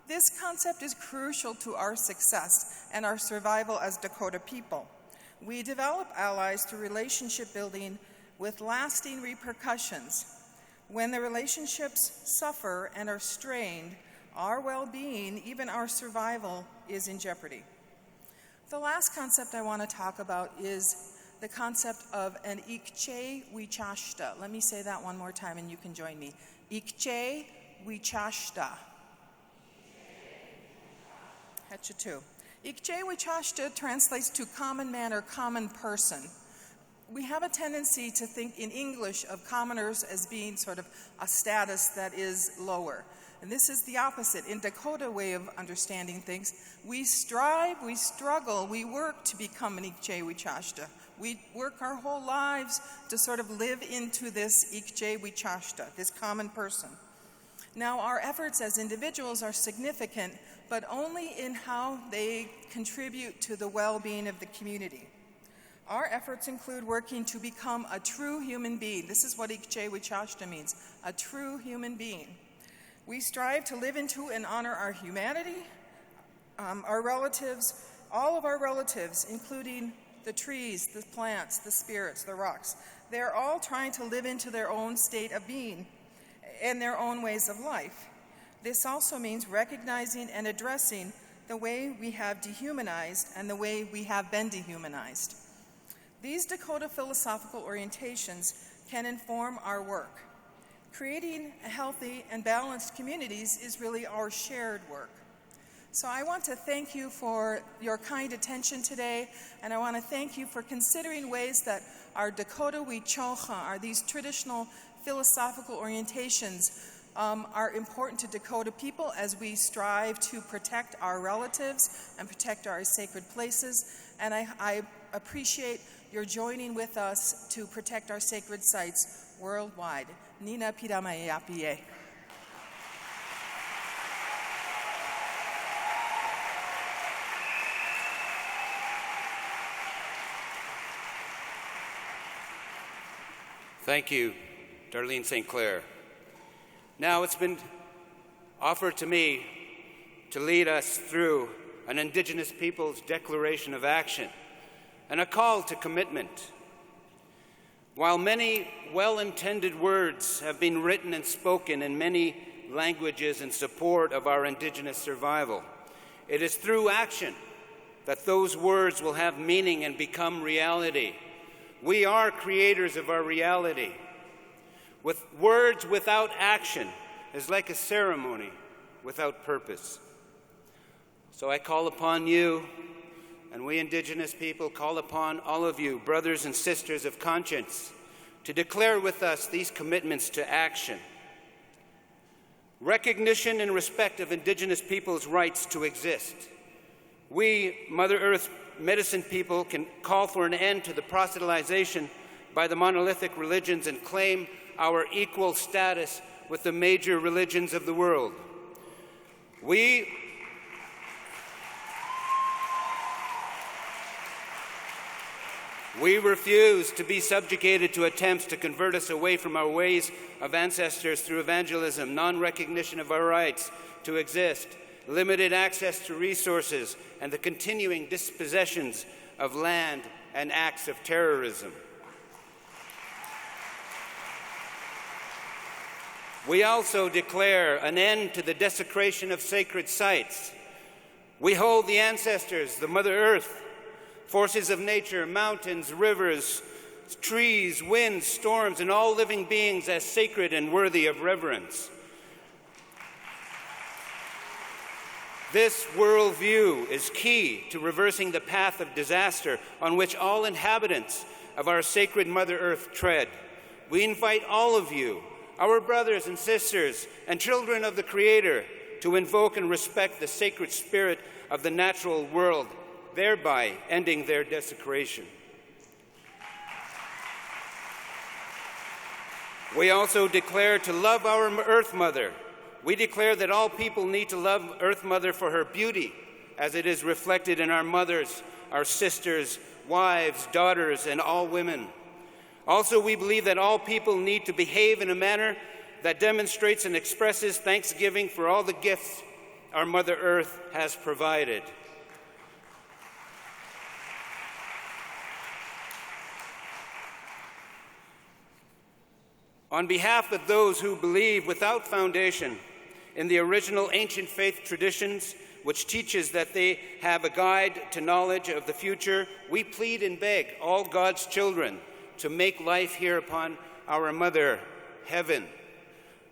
This concept is crucial to our success and our survival as Dakota people. We develop allies through relationship building with lasting repercussions. When the relationships suffer and are strained, our well-being, even our survival, is in jeopardy. The last concept I want to talk about is the concept of an ikche wichashta. Let me say that one more time and you can join me. Ikche wichashta. Hechatu. Ikche wichashta translates to common man or common person. We have a tendency to think in English of commoners as being sort of a status that is lower. And this is the opposite. In Dakota way of understanding things, we strive, we struggle, we work to become an Ikche Wichashta. We work our whole lives to sort of live into this Ikche Wichashta, this common person. Now, our efforts as individuals are significant, but only in how they contribute to the well-being of the community. Our efforts include working to become a true human being. This is what Ikche Wichashta means, a true human being. We strive to live into and honor our humanity, our relatives, all of our relatives, including the trees, the plants, the spirits, the rocks. They're all trying to live into their own state of being and their own ways of life. This also means recognizing and addressing the way we have dehumanized and the way we have been dehumanized. These Dakota philosophical orientations can inform our work. Creating healthy and balanced communities is really our shared work. So I want to thank you for your kind attention today, and I want to thank you for considering ways that our Dakota Wichocha, are these traditional philosophical orientations, are important to Dakota people as we strive to protect our relatives and protect our sacred places. And I appreciate your joining with us to protect our sacred sites worldwide. Nina Piramayapiye. Thank you, Darlene St. Clair. Now it's been offered to me to lead us through an Indigenous Peoples Declaration of Action and a call to commitment. While many well-intended words have been written and spoken in many languages in support of our Indigenous survival, it is through action that those words will have meaning and become reality. We are creators of our reality. With words without action is like a ceremony without purpose. So I call upon you, and we Indigenous people call upon all of you, brothers and sisters of conscience, to declare with us these commitments to action. Recognition and respect of Indigenous peoples' rights to exist. We, Mother Earth medicine people, can call for an end to the proselytization by the monolithic religions and claim our equal status with the major religions of the world. We refuse to be subjugated to attempts to convert us away from our ways of ancestors through evangelism, non-recognition of our rights to exist, limited access to resources, and the continuing dispossessions of land and acts of terrorism. We also declare an end to the desecration of sacred sites. We hold the ancestors, the Mother Earth, forces of nature, mountains, rivers, trees, winds, storms, and all living beings as sacred and worthy of reverence. This worldview is key to reversing the path of disaster on which all inhabitants of our sacred Mother Earth tread. We invite all of you, our brothers and sisters and children of the Creator, to invoke and respect the sacred spirit of the natural world, thereby ending their desecration. We also declare to love our Earth Mother. We declare that all people need to love Earth Mother for her beauty, as it is reflected in our mothers, our sisters, wives, daughters, and all women. Also, we believe that all people need to behave in a manner that demonstrates and expresses thanksgiving for all the gifts our Mother Earth has provided. On behalf of those who believe without foundation in the original ancient faith traditions, which teaches that they have a guide to knowledge of the future, we plead and beg all God's children to make life here upon our Mother, Heaven.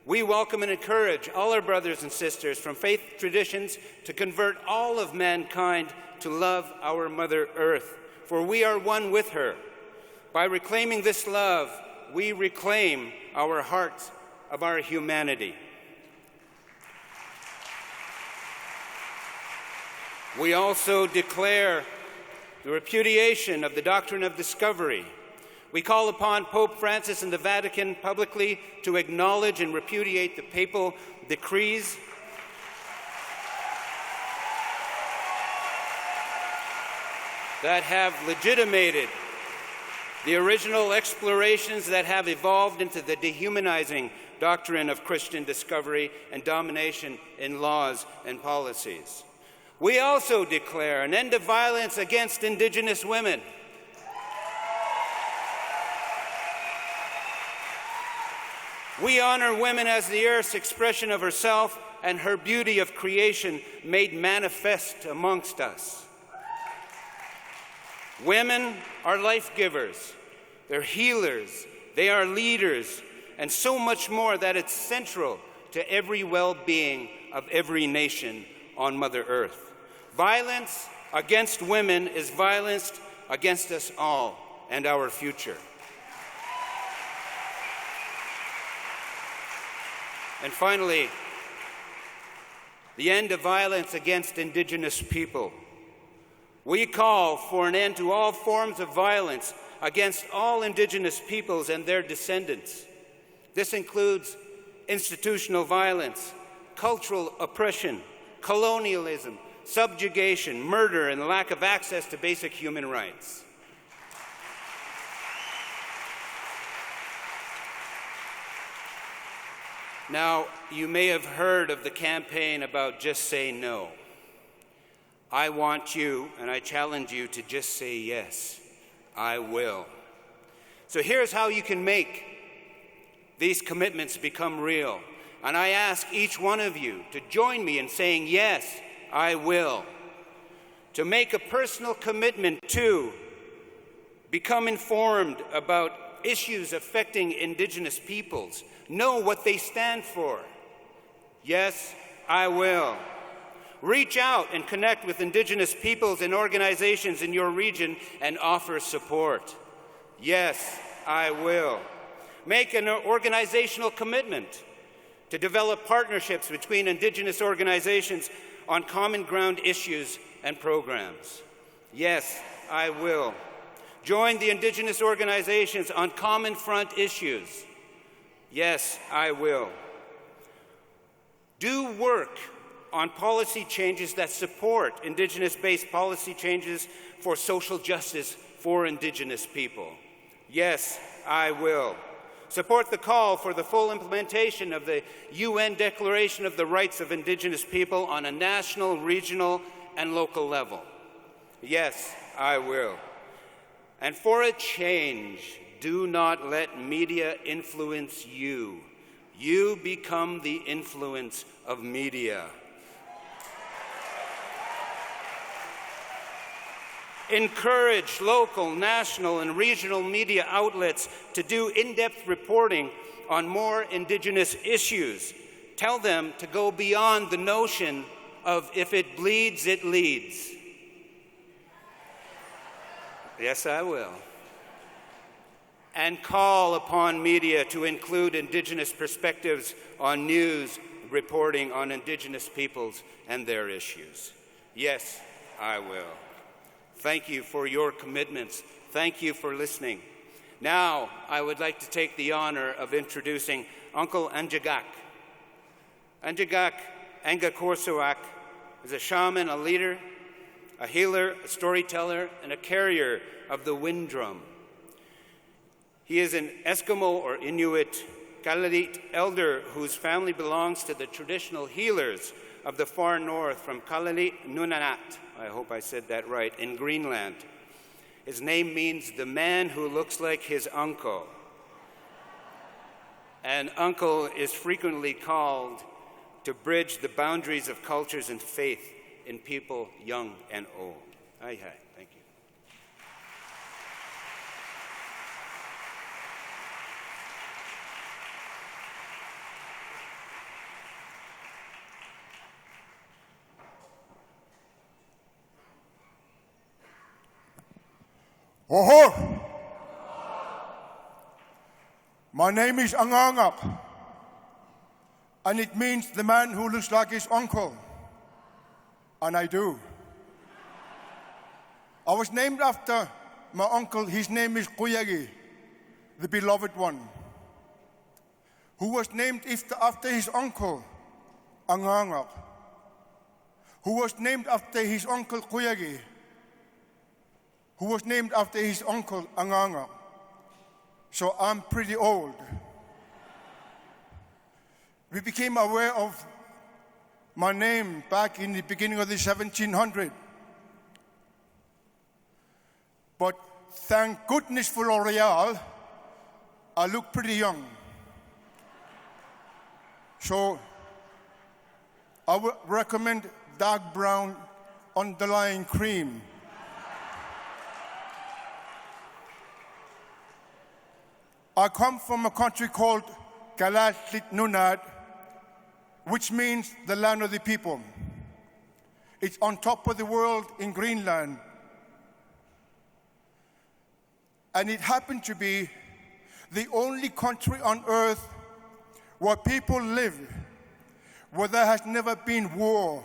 We welcome and encourage all our brothers and sisters from faith traditions to convert all of mankind to love our Mother Earth, for we are one with her. By reclaiming this love, we reclaim our hearts of our humanity. We also declare the repudiation of the doctrine of discovery. We call upon Pope Francis and the Vatican publicly to acknowledge and repudiate the papal decrees that have legitimated the original explorations that have evolved into the dehumanizing doctrine of Christian discovery and domination in laws and policies. We also declare an end of violence against Indigenous women. We honor women as the earth's expression of herself and her beauty of creation made manifest amongst us. Women are life givers, they're healers, they are leaders, and so much more that it's central to every well-being of every nation on Mother Earth. Violence against women is violence against us all and our future. And finally, the end of violence against Indigenous people. We call for an end to all forms of violence against all Indigenous peoples and their descendants. This includes institutional violence, cultural oppression, colonialism, subjugation, murder, and lack of access to basic human rights. Now, you may have heard of the campaign about just say no. I want you, and I challenge you to just say yes, I will. So here's how you can make these commitments become real. And I ask each one of you to join me in saying, yes, I will. To make a personal commitment to become informed about issues affecting Indigenous peoples. Know what they stand for. Yes, I will. Reach out and connect with Indigenous peoples and organizations in your region and offer support. Yes, I will. Make an organizational commitment to develop partnerships between Indigenous organizations on common ground issues and programs. Yes, I will. Join the Indigenous organizations on common front issues. Yes, I will. Do work on policy changes that support Indigenous-based policy changes for social justice for Indigenous people. Yes, I will. Support the call for the full implementation of the UN Declaration of the Rights of Indigenous People on a national, regional, and local level. Yes, I will. And for a change, do not let media influence you. You become the influence of media. Encourage local, national, and regional media outlets to do in-depth reporting on more Indigenous issues. Tell them to go beyond the notion of if it bleeds, it leads. Yes, I will. And call upon media to include Indigenous perspectives on news reporting on Indigenous peoples and their issues. Yes, I will. Thank you for your commitments. Thank you for listening. Now, I would like to take the honor of introducing Uncle Anjagak. Anjagak Angakorsuak is a shaman, a leader, a healer, a storyteller, and a carrier of the wind drum. He is an Eskimo or Inuit Kalalit elder whose family belongs to the traditional healers of the far north from Kalalit Nunanat, I hope I said that right, in Greenland. His name means the man who looks like his uncle. And uncle is frequently called to bridge the boundaries of cultures and faith in people young and old. Aye, aye. Thank you. Oho! My name is Angangap, and it means the man who looks like his uncle. And I do. I was named after my uncle. His name is Kuyagi, the beloved one, who was named after his uncle, Angangap, who was named after his uncle Kuyagi, who was named after his uncle Anganga. So I'm pretty old. We became aware of my name back in the beginning of the 1700s. But thank goodness for L'Oreal, I look pretty young. So I would recommend dark brown underlying cream. I come from a country called Galatlit Nunat, which means the land of the people. It's on top of the world in Greenland. And it happened to be the only country on earth where people live, where there has never been war.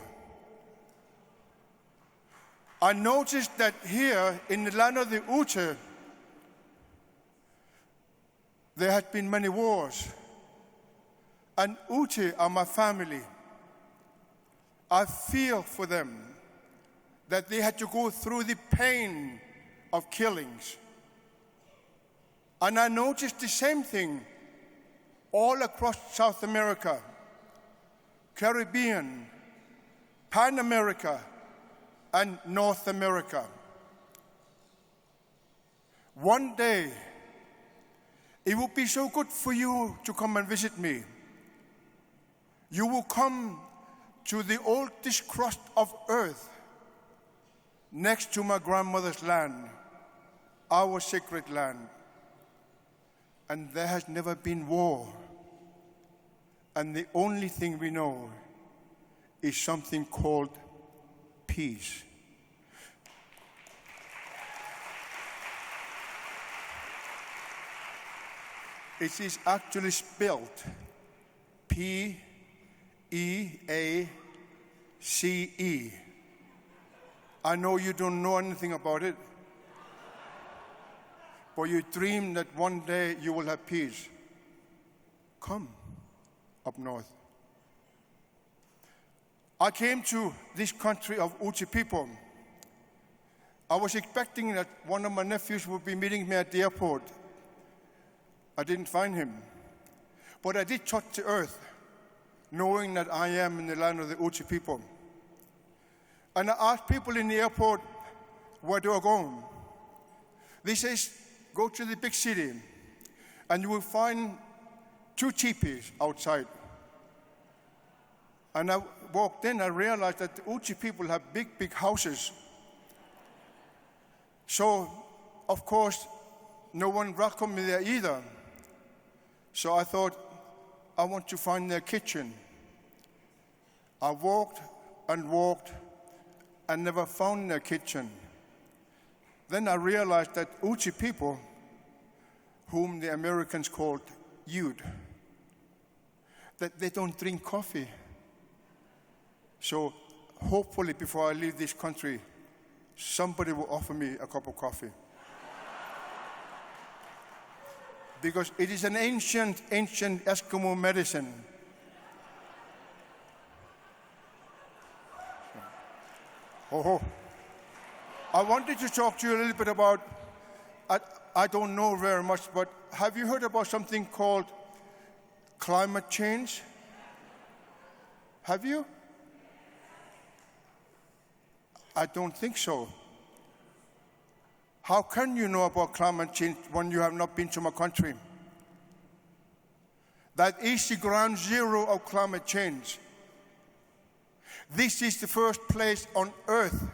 I noticed that here in the land of the Ute, there had been many wars. And Ute are my family. I feel for them that they had to go through the pain of killings. And I noticed the same thing all across South America, Caribbean, Pan America, and North America. One day, it will be so good for you to come and visit me. You will come to the oldest crust of earth, next to my grandmother's land, our sacred land. And there has never been war. And the only thing we know is something called peace. It is actually spelled P-E-A-C-E. I know you don't know anything about it, but you dream that one day you will have peace. Come up north. I came to this country of Uchi people. I was expecting that one of my nephews would be meeting me at the airport. I didn't find him. But I did touch the earth, knowing that I am in the land of the Uchi people. And I asked people in the airport, where do I go? They say, go to the big city, and you will find 2 teepees outside. And I walked in, I realized that the Uchi people have big, big houses. So, of course, no one welcomed me there either. So I thought, I want to find their kitchen. I walked and walked and never found their kitchen. Then I realized that Uchi people, whom the Americans called Ute, that they don't drink coffee. So hopefully before I leave this country, somebody will offer me a cup of coffee. Because it is an ancient Eskimo medicine. Oh. I wanted to talk to you a little bit about, I don't know very much, but have you heard about something called climate change? Have you? I don't think so. How can you know about climate change when you have not been to my country? That is the ground zero of climate change. This is the first place on earth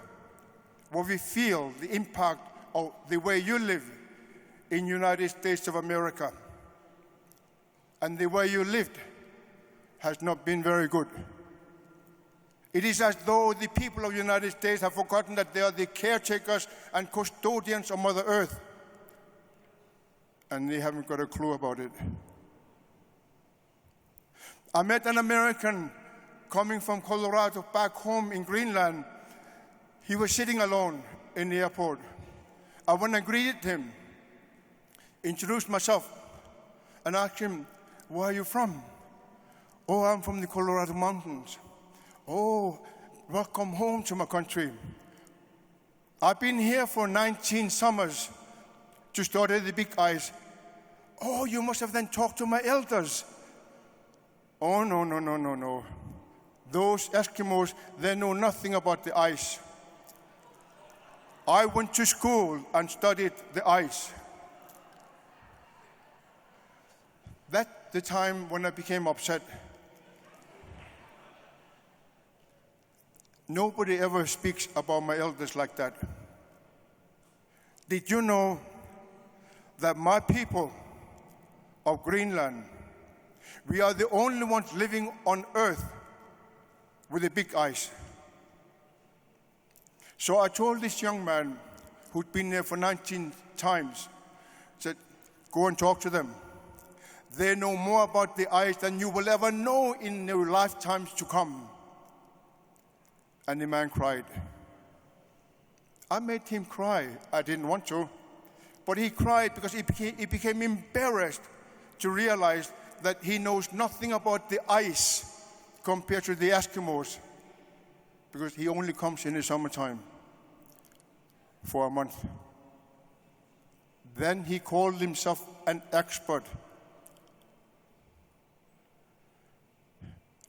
where we feel the impact of the way you live in the United States of America. And the way you lived has not been very good. It is as though the people of the United States have forgotten that they are the caretakers and custodians of Mother Earth. And they haven't got a clue about it. I met an American coming from Colorado back home in Greenland. He was sitting alone in the airport. I went and greeted him, introduced myself, and asked him, where are you from? Oh, I'm from the Colorado Mountains. Oh, welcome home to my country. I've been here for 19 summers to study the big ice. Oh, you must have then talked to my elders. Oh, no. Those Eskimos, they know nothing about the ice. I went to school and studied the ice. That's the time when I became upset. Nobody ever speaks about my elders like that. Did you know that my people of Greenland, we are the only ones living on Earth with a big ice? So I told this young man who'd been there for 19 times, said, go and talk to them. They know more about the ice than you will ever know in your lifetimes to come. And the man cried. I made him cry. I didn't want to. But he cried because he became embarrassed to realize that he knows nothing about the ice compared to the Eskimos, because he only comes in the summertime for a month. Then he called himself an expert.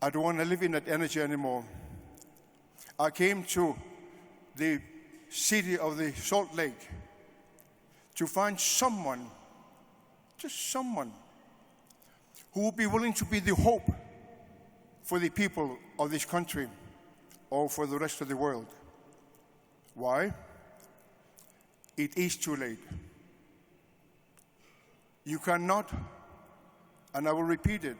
I don't want to live in that energy anymore. I came to the city of the Salt Lake to find someone, just someone, who would be willing to be the hope for the people of this country or for the rest of the world. Why? It is too late. You cannot, and I will repeat it,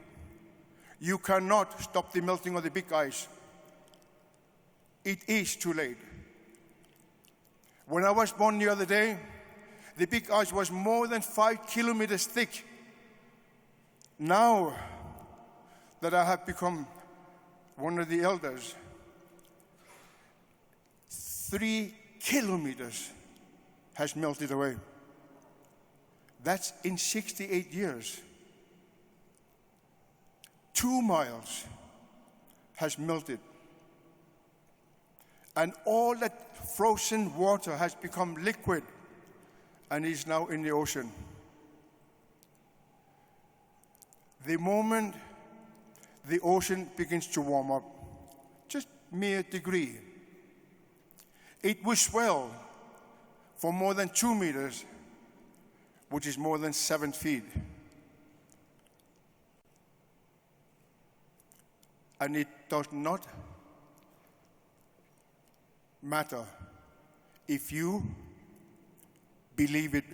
you cannot stop the melting of the big ice. It is too late. When I was born the other day, the big ice was more than 5 kilometers thick. Now that I have become one of the elders, 3 kilometers has melted away. That's in 68 years. 2 miles has melted. And all that frozen water has become liquid and is now in the ocean. The moment the ocean begins to warm up, just mere degree, it will swell for more than 2 meters, which is more than 7 feet. And it does not matter if you believe it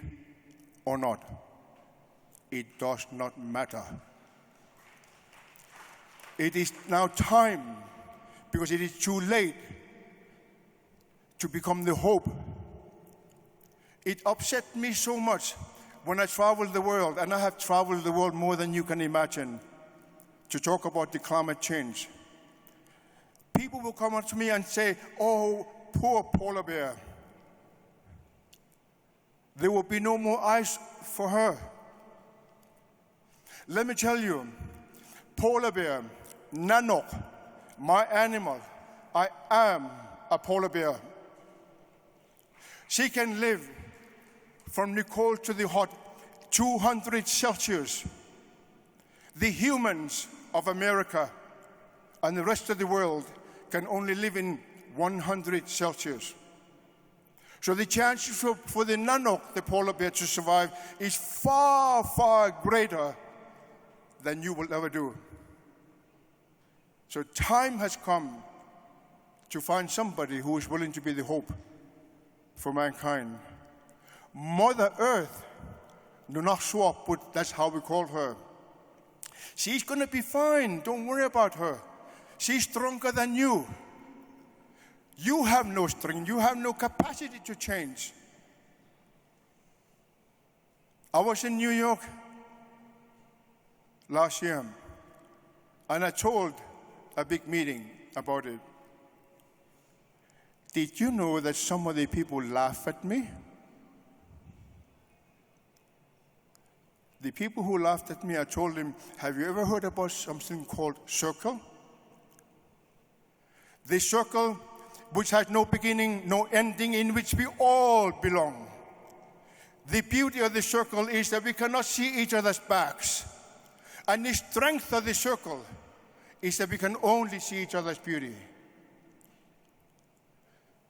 or not. It does not matter. It is now time, because it is too late, to become the hope. It upset me so much when I traveled the world, and I have traveled the world more than you can imagine, to talk about the climate change. People will come up to me and say, "Oh, poor polar bear. There will be no more ice for her." Let me tell you, polar bear, Nanok, my animal, I am a polar bear. She can live from the cold to the hot, 200 Celsius. The humans of America and the rest of the world can only live in 100 Celsius. So the chances for the Nanok, the polar bear, to survive is far, far greater than you will ever do. So time has come to find somebody who is willing to be the hope for mankind. Mother Earth, Nunaswap, that's how we call her. She's going to be fine. Don't worry about her. She's stronger than you. You have no strength. You have no capacity to change. I was in New York last year, and I told a big meeting about it. Did you know that some of the people laugh at me? The people who laughed at me, I told them, "Have you ever heard about something called circle?" The circle which has no beginning, no ending, in which we all belong. The beauty of the circle is that we cannot see each other's backs. And the strength of the circle is that we can only see each other's beauty.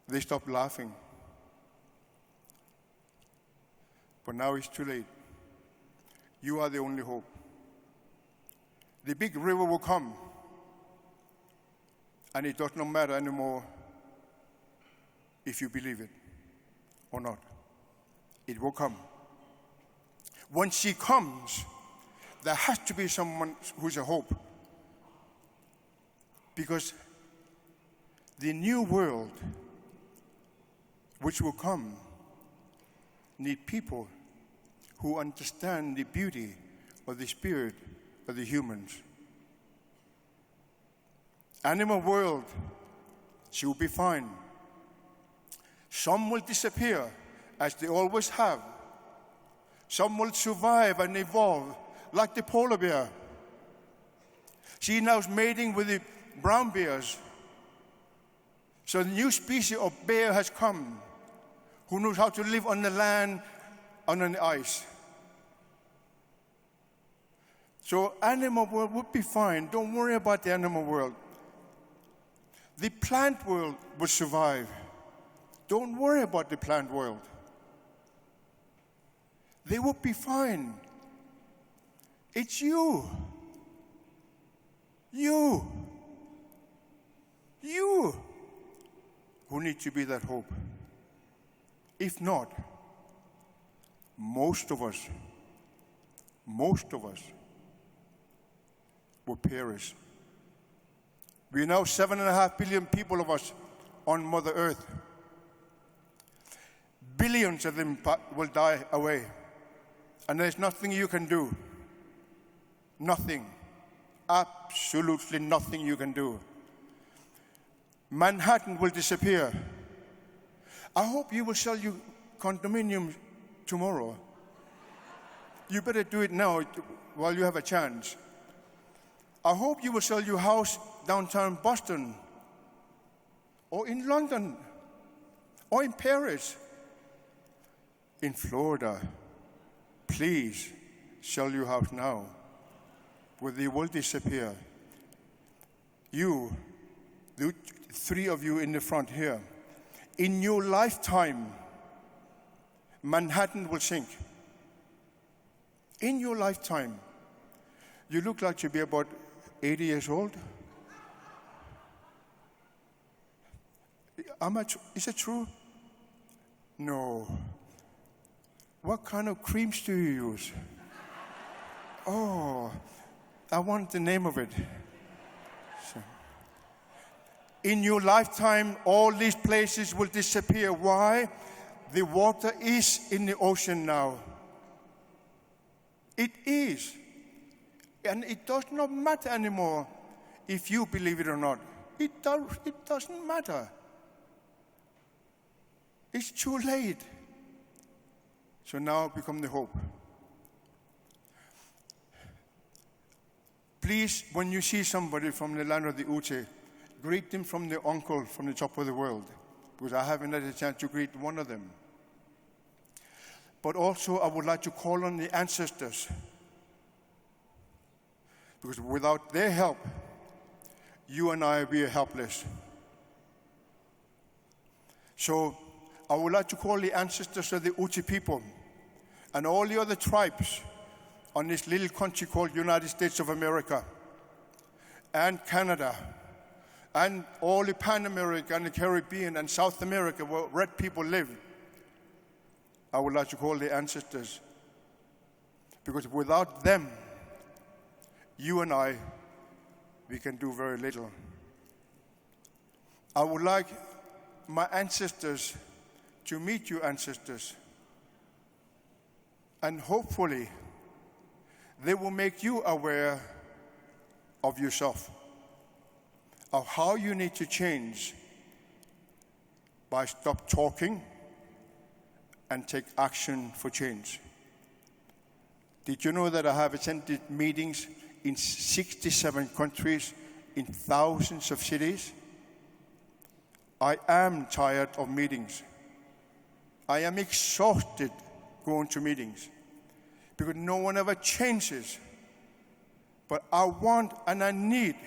They stopped laughing. But now it's too late. You are the only hope. The big river will come, and it does not matter anymore if you believe it or not. It will come. When she comes, there has to be someone who's a hope. Because the new world which will come need people who understand the beauty of the spirit of the humans. Animal world, she will be fine. Some will disappear, as they always have. Some will survive and evolve, like the polar bear. She now is mating with the brown bears. So the new species of bear has come, who knows how to live on the land, on the ice. So animal world would be fine. Don't worry about the animal world. The plant world will survive. Don't worry about the plant world. They will be fine. It's you. You who need to be that hope. If not, most of us will perish. We are now 7.5 billion people of us on Mother Earth. Billions of them will die away. And there's nothing you can do. Nothing. Absolutely nothing you can do. Manhattan will disappear. I hope you will sell your condominium tomorrow. You better do it now while you have a chance. I hope you will sell your house downtown Boston, or in London, or in Paris, in Florida. Please sell your house now, where they will disappear. You, the three of you in the front here, in your lifetime, Manhattan will sink. In your lifetime. You look like you'll be about 80 years old. Is it true? No. What kind of creams do you use? Oh, I want the name of it. So, in your lifetime, all these places will disappear. Why? The water is in the ocean now. It is. And it does not matter anymore if you believe it or not. It doesn't matter. It's too late. So now become the hope. Please, when you see somebody from the land of the Uche, greet them from the uncle from the top of the world, because I haven't had a chance to greet one of them. But also, I would like to call on the ancestors, because without their help, you and I are helpless. So I would like to call the ancestors of the Uche people and all the other tribes on this little country called United States of America and Canada and all the Pan America and the Caribbean and South America where red people live. I would like to call the ancestors, because without them, you and I, we can do very little. I would like my ancestors to meet your ancestors, and hopefully they will make you aware of yourself, of how you need to change by stop talking and take action for change. Did you know that I have attended meetings in 67 countries, in thousands of cities? I am tired of meetings. I am exhausted going to meetings because no one ever changes. But I want and I need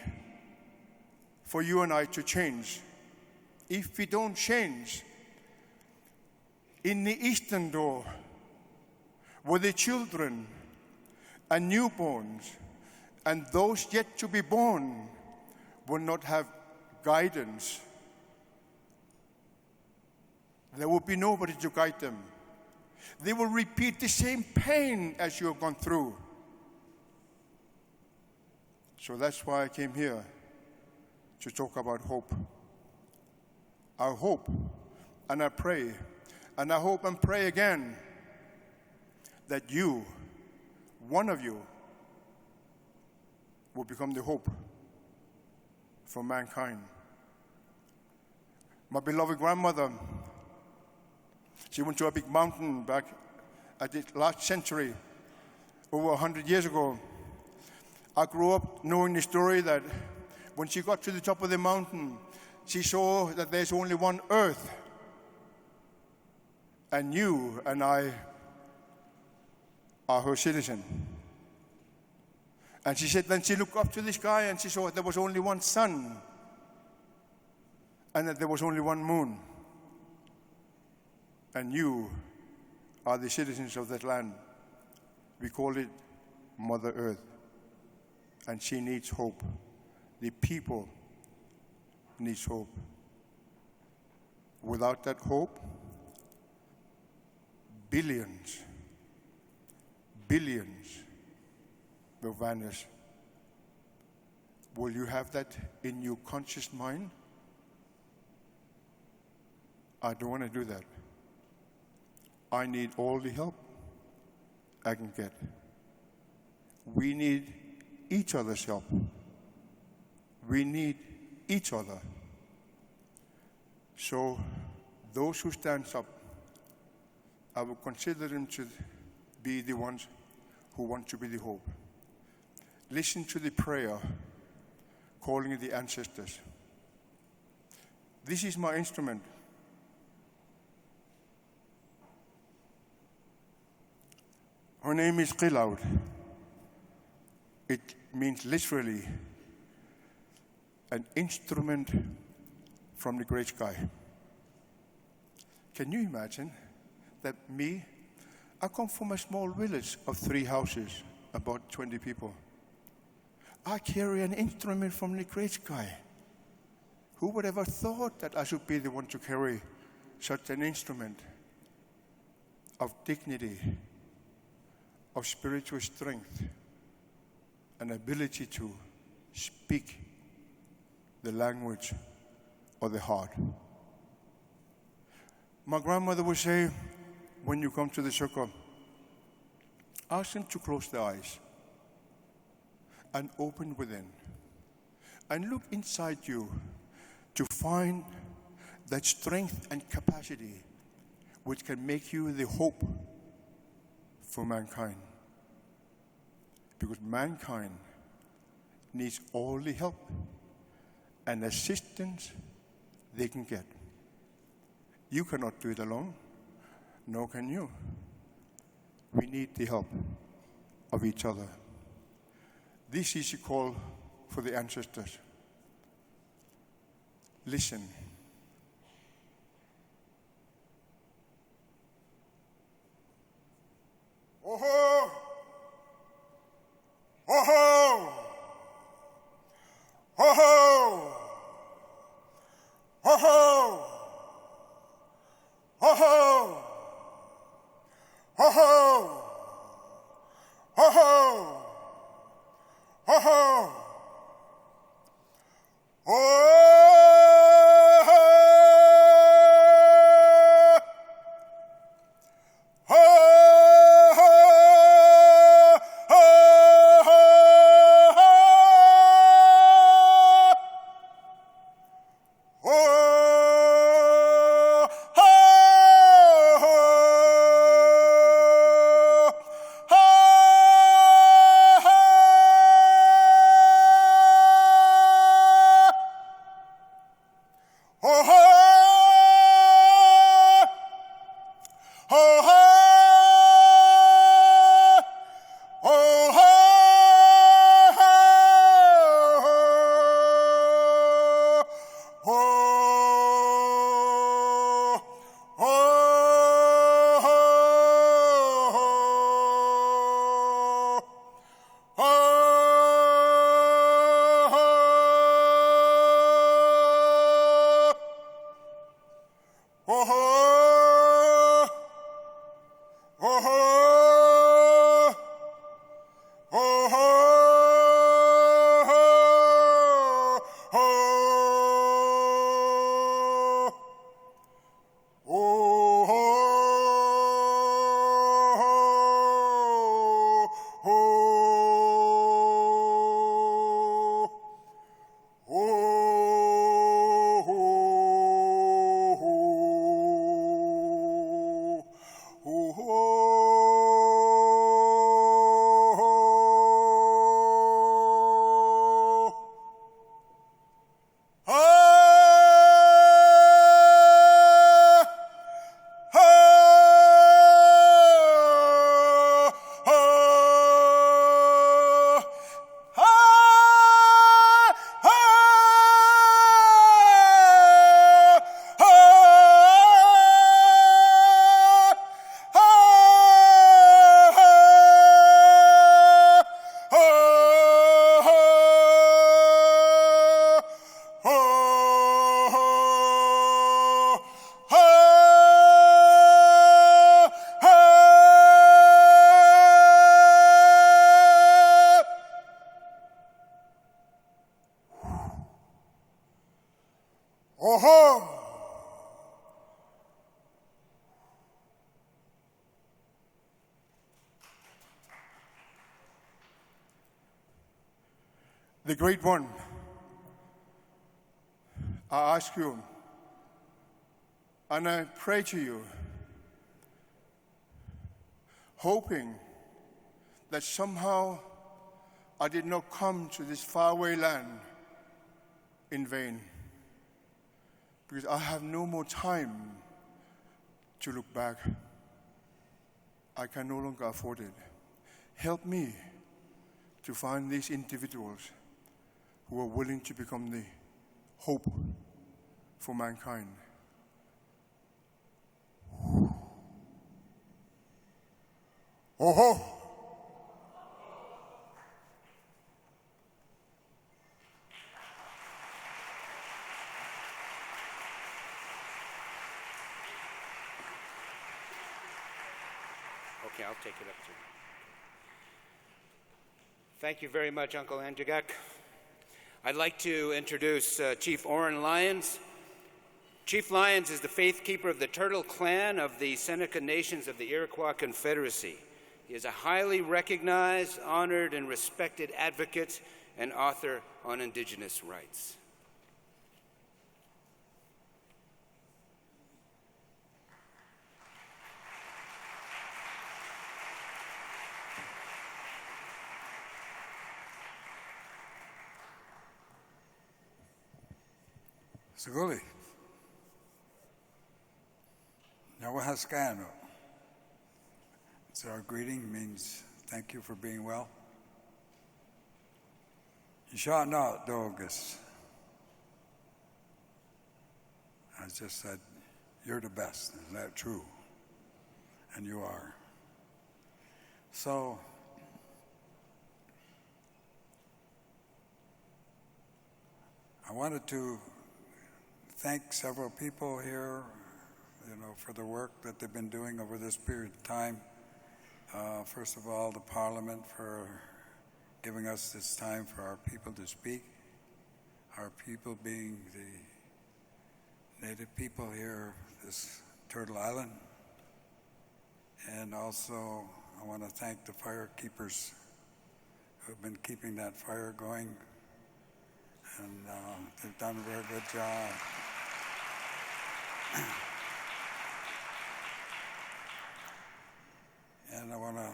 for you and I to change. If we don't change, in the Eastern Door, where the children and newborns and those yet to be born will not have guidance, there will be nobody to guide them. They will repeat the same pain as you have gone through. So that's why I came here, to talk about hope. I hope and I pray, and I hope and pray again that you, one of you, will become the hope for mankind. My beloved grandmother, she went to a big mountain back at the last century, over 100 years ago. I grew up knowing the story that when she got to the top of the mountain, she saw that there's only one earth. And you and I are her citizen. And she said, then she looked up to the sky and she saw there was only one sun and that there was only one moon. And you are the citizens of that land. We call it Mother Earth. And she needs hope. The people needs hope. Without that hope, billions will vanish. Will you have that in your conscious mind? I don't want to do that. I need all the help I can get. We need each other's help. We need each other. So those who stand up, I will consider them to be the ones who want to be the hope. Listen to the prayer calling the ancestors. This is my instrument. Her name is Qilaud. It means literally an instrument from the great sky. Can you imagine that I come from a small village of 3 houses, about 20 people. I carry an instrument from the great sky. Who would ever thought that I should be the one to carry such an instrument of dignity, of spiritual strength, an ability to speak the language of the heart? My grandmother would say, when you come to the circle, ask them to close their eyes and open within and look inside you to find that strength and capacity which can make you the hope for mankind. Because mankind needs all the help and assistance they can get. You cannot do it alone, nor can you. We need the help of each other. This is a call for the ancestors. Listen. Oh-ho! Oh-ho! Oh-ho! Oh-ho! Oh-ho! Oh-ho! Oh-ho! Oh-ho! ho! The Great One, I ask you, and I pray to you, hoping that somehow I did not come to this faraway land in vain, because I have no more time to look back. I can no longer afford it. Help me to find these individuals who are willing to become the hope for mankind. Oh ho! Okay, I'll take it up too. Thank you very much, Uncle Anjagak. I'd like to introduce Chief Oren Lyons. Chief Lyons is the faith keeper of the Turtle Clan of the Seneca Nations of the Iroquois Confederacy. He is a highly recognized, honored, and respected advocate and author on Indigenous rights. Saguli. Nawahaskano. So our greeting means thank you for being well. Ishana Dogus. I just said, you're the best. Is that true? And you are. So, I wanted to thank several people here, for the work that they've been doing over this period of time. First of all, the Parliament for giving us this time for our people to speak. Our people being the native people here, this Turtle Island. And also, I want to thank the fire keepers who have been keeping that fire going. And they've done a very good job. And I want to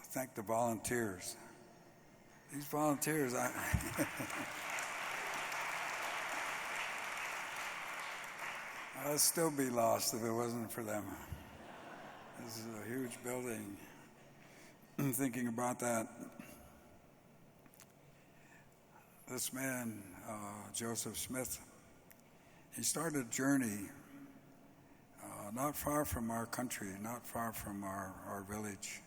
thank the volunteers. These volunteers, I'd still be lost if it wasn't for them. This is a huge building. Thinking about that, this man, Joseph Smith, he started a journey not far from our country, not far from our village,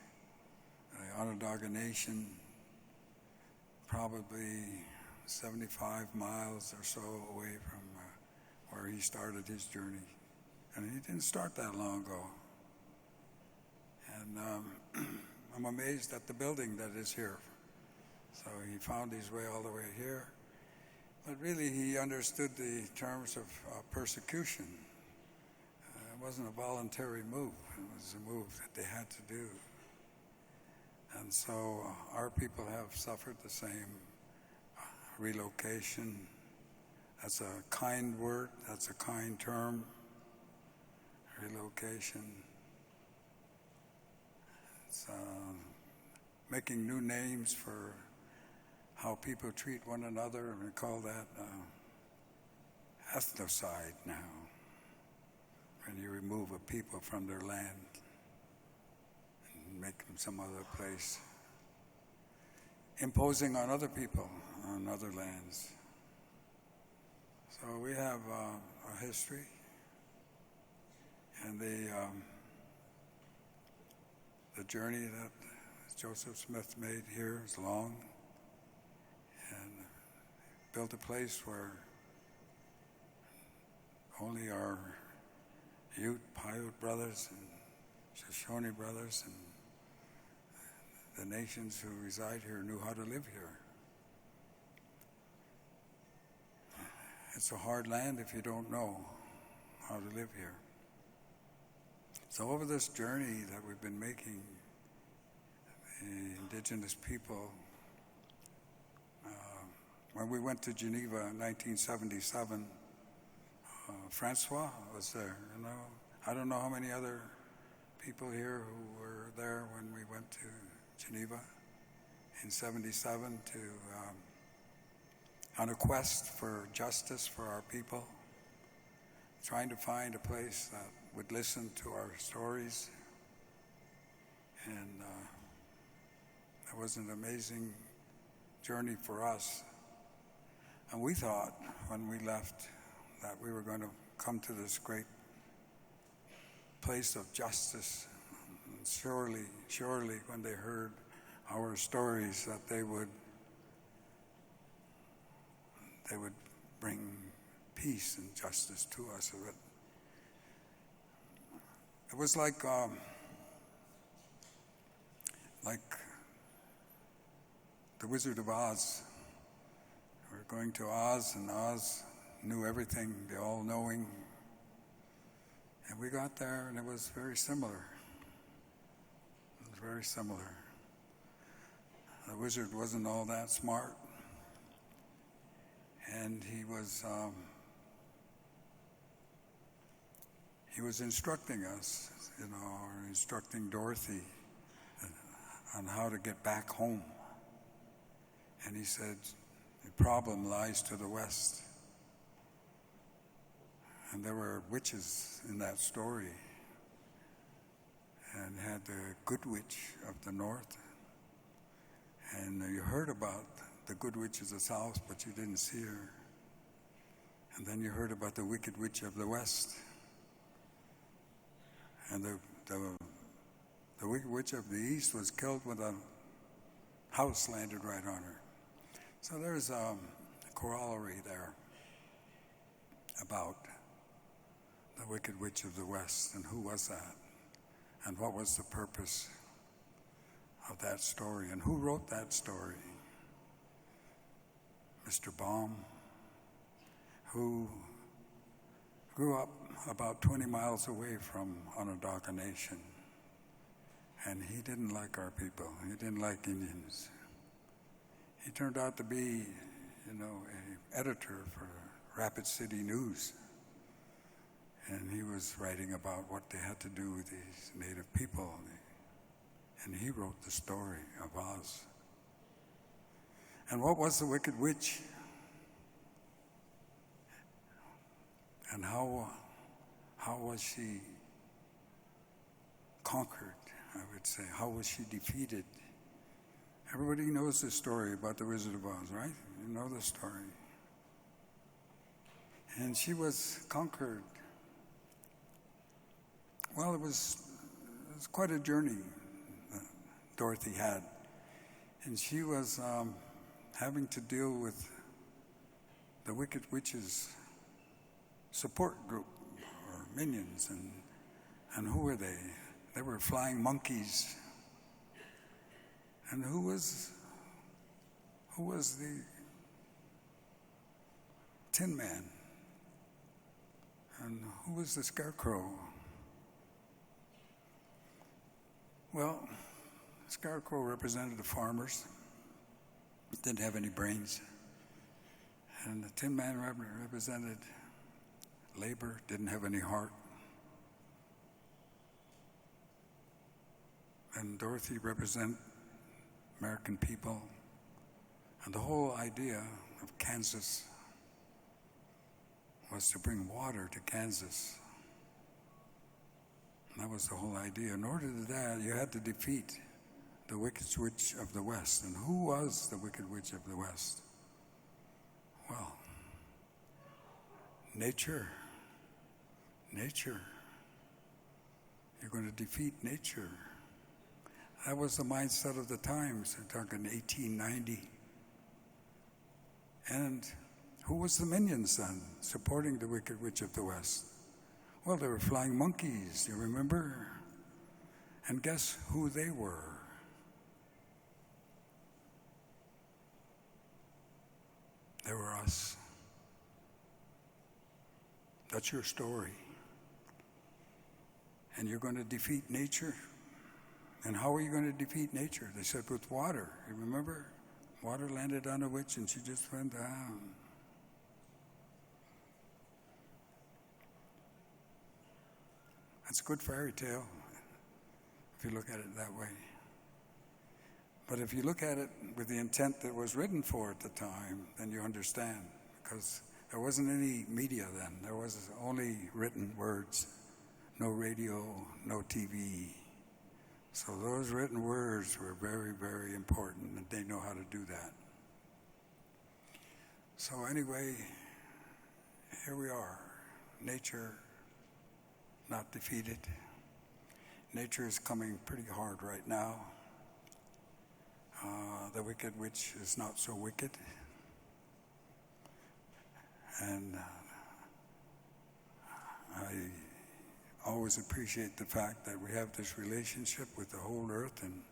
the Onondaga Nation, probably 75 miles or so away from where he started his journey. And he didn't start that long ago. And I'm amazed at the building that is here. So he found his way all the way here. But really, he understood the terms of persecution. It wasn't a voluntary move. It was a move that they had to do. And so our people have suffered the same relocation. That's a kind word. That's a kind term. Relocation. It's making new names for how people treat one another, and we call that ethnocide now, when you remove a people from their land and make them some other place, imposing on other people on other lands. So we have a history, and the journey that Joseph Smith made here is long, and built a place where only our Ute, Paiute brothers and Shoshone brothers and the nations who reside here knew how to live here. It's a hard land if you don't know. how to live here. So over this journey that we've been making, the indigenous people, when we went to Geneva in 1977, Francois was there, you know. I don't know how many other people here who were there when we went to Geneva in 77 on a quest for justice for our people, trying to find a place that would listen to our stories. And it was an amazing journey for us. And we thought when we left that we were going to come to this great place of justice. And surely when they heard our stories that they would bring peace and justice to us. It was like the Wizard of Oz. We were going to Oz, and Oz knew everything, the all-knowing. And we got there, and it was very similar. It was very similar. The wizard wasn't all that smart, and he was instructing us, you know, or instructing Dorothy on how to get back home. And he said, the problem lies to the west. And there were witches in that story, and had the good witch of the north. And you heard about the good witch of the south, but you didn't see her. And then you heard about the wicked witch of the west. And the wicked witch of the east was killed when a house landed right on her. So there's a corollary there about the wicked witch of the west, and who was that? And what was the purpose of that story? And who wrote that story? Mr. Baum, who grew up about 20 miles away from Onondaga Nation. And he didn't like our people. He didn't like Indians. He turned out to be, you know, an editor for Rapid City News. And he was writing about what they had to do with these native people. And he wrote the story of Oz. And what was the wicked witch? And how was she conquered, I would say? How was she defeated? Everybody knows the story about the Wizard of Oz, right? You know the story. And she was conquered. Well, it was quite a journey Dorothy had. And she was having to deal with the Wicked Witch's support group, or minions. And who were they? They were flying monkeys. And who was the Tin Man? And who was the Scarecrow? Well, Scarecrow represented the farmers, didn't have any brains. And the Tin Man represented labor, didn't have any heart. And Dorothy represented American people. And the whole idea of Kansas was to bring water to Kansas. And that was the whole idea. In order to do that, you had to defeat the Wicked Witch of the West. And who was the Wicked Witch of the West? Well, nature. Nature. You're going to defeat nature. That was the mindset of the times. We're talking 1890. And who was the minions then supporting the Wicked Witch of the West? Well, they were flying monkeys, you remember? And guess who they were? They were us. That's your story. and you're going to defeat nature. And how are you going to defeat nature? They said with water. You remember? Water landed on a witch and she just went down. That's a good fairy tale, if you look at it that way. But if you look at it with the intent that was written for at the time, then you understand. Because there wasn't any media then. There was only written words. No radio, no TV. So those written words were very, very important, and they know how to do that. So anyway, here we are. Nature not defeated. Nature is coming pretty hard right now. The wicked witch is not so wicked. And I always appreciate the fact that we have this relationship with the whole earth and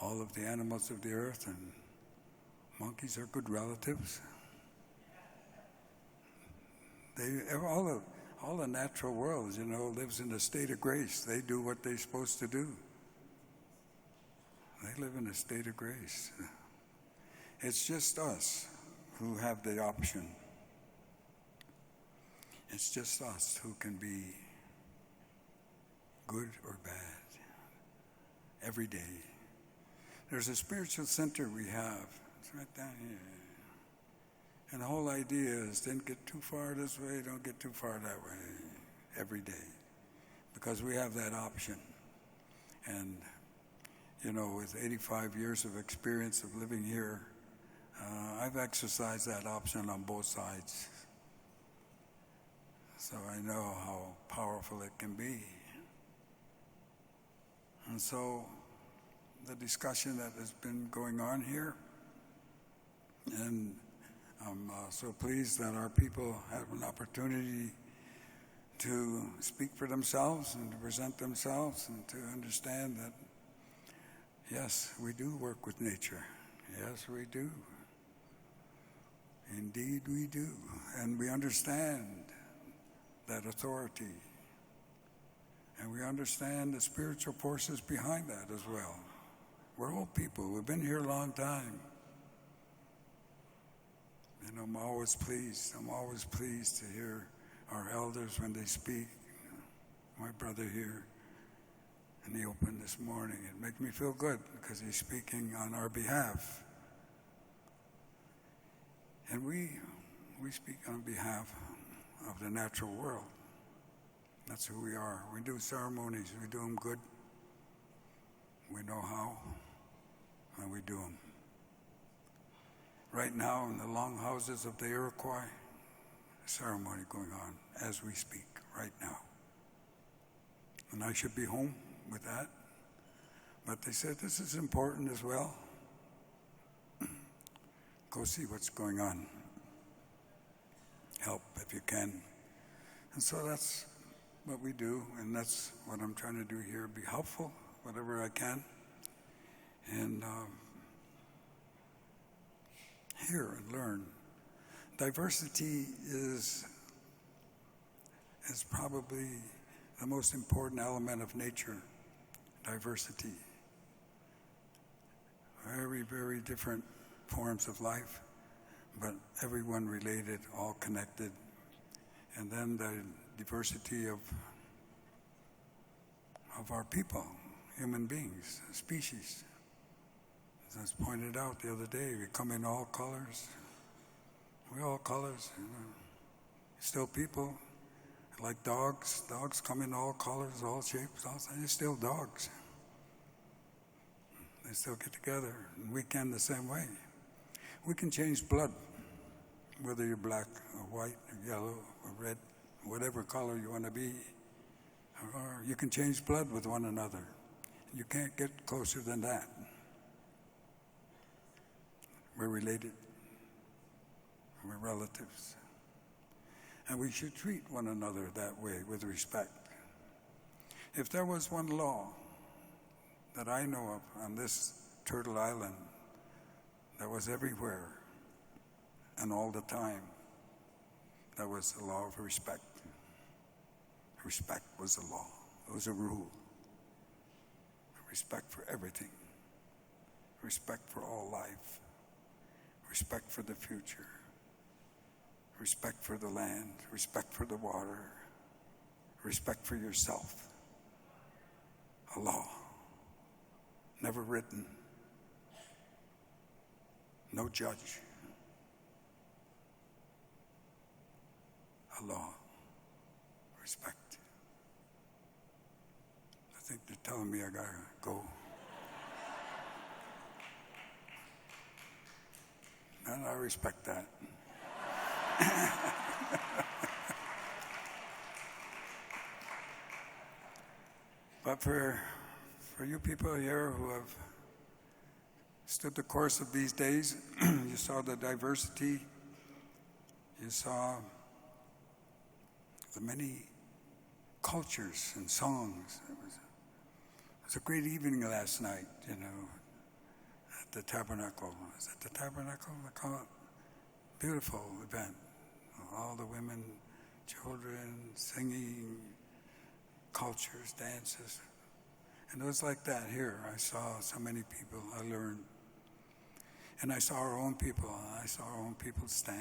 all of the animals of the earth, and monkeys are good relatives. All the natural world, lives in a state of grace. They do what they're supposed to do. They live in a state of grace. It's just us who have the option. It's just us who can be good or bad every day. There's a spiritual center we have. It's right down here. And the whole idea is don't get too far this way, don't get too far that way every day. Because we have that option. And, with 85 years of experience of living here, I've exercised that option on both sides. So I know how powerful it can be. And so the discussion that has been going on here, and I'm so pleased that our people have an opportunity to speak for themselves and to present themselves and to understand that, yes, we do work with nature. Yes, we do. Indeed, we do. And we understand that authority. And we understand the spiritual forces behind that as well. We're old people. We've been here a long time. And I'm always pleased to hear our elders when they speak. My brother here, and he opened this morning. It makes me feel good because he's speaking on our behalf. And we speak on behalf of the natural world. That's who we are. We do ceremonies. We do them good. We know how, and we do them. Right now, in the longhouses of the Iroquois, a ceremony going on as we speak right now. And I should be home with that. But they said this is important as well. Go see what's going on. Help if you can. And so that's what we do, and that's what I'm trying to do here. Be helpful, whatever I can. And hear and learn. Diversity is probably the most important element of nature. Diversity. Very, very different forms of life, but everyone related, all connected. And then the diversity of our people, human beings, species. As I was pointed out the other day, we come in all colors. We're all colors, Still people, like dogs. Dogs come in all colors, all shapes, all sizes. They're still dogs. They still get together, and we can the same way. We can change blood, whether you're black or white or yellow or red, whatever color you want to be, or you can change blood with one another. You can't get closer than that. We're related. We're relatives. And we should treat one another that way, with respect. If there was one law that I know of on this Turtle Island that was everywhere and all the time, that was the law of respect. Respect was the law It was a rule. Respect for everything. Respect for all life. Respect for the future. Respect for the land. Respect for the water. Respect for yourself. A law. Never written. No judge. A law. Respect. I think they're telling me I gotta go. And I respect that. But for you people here who have stood the course of these days, you saw the diversity, you saw the many cultures and songs. It was a great evening last night, you know, at the Tabernacle. Is it the Tabernacle? I call it. Beautiful event. All the women, children, singing, cultures, dances. And it was like that here. I saw so many people. I learned. And I saw our own people. I saw our own people stand.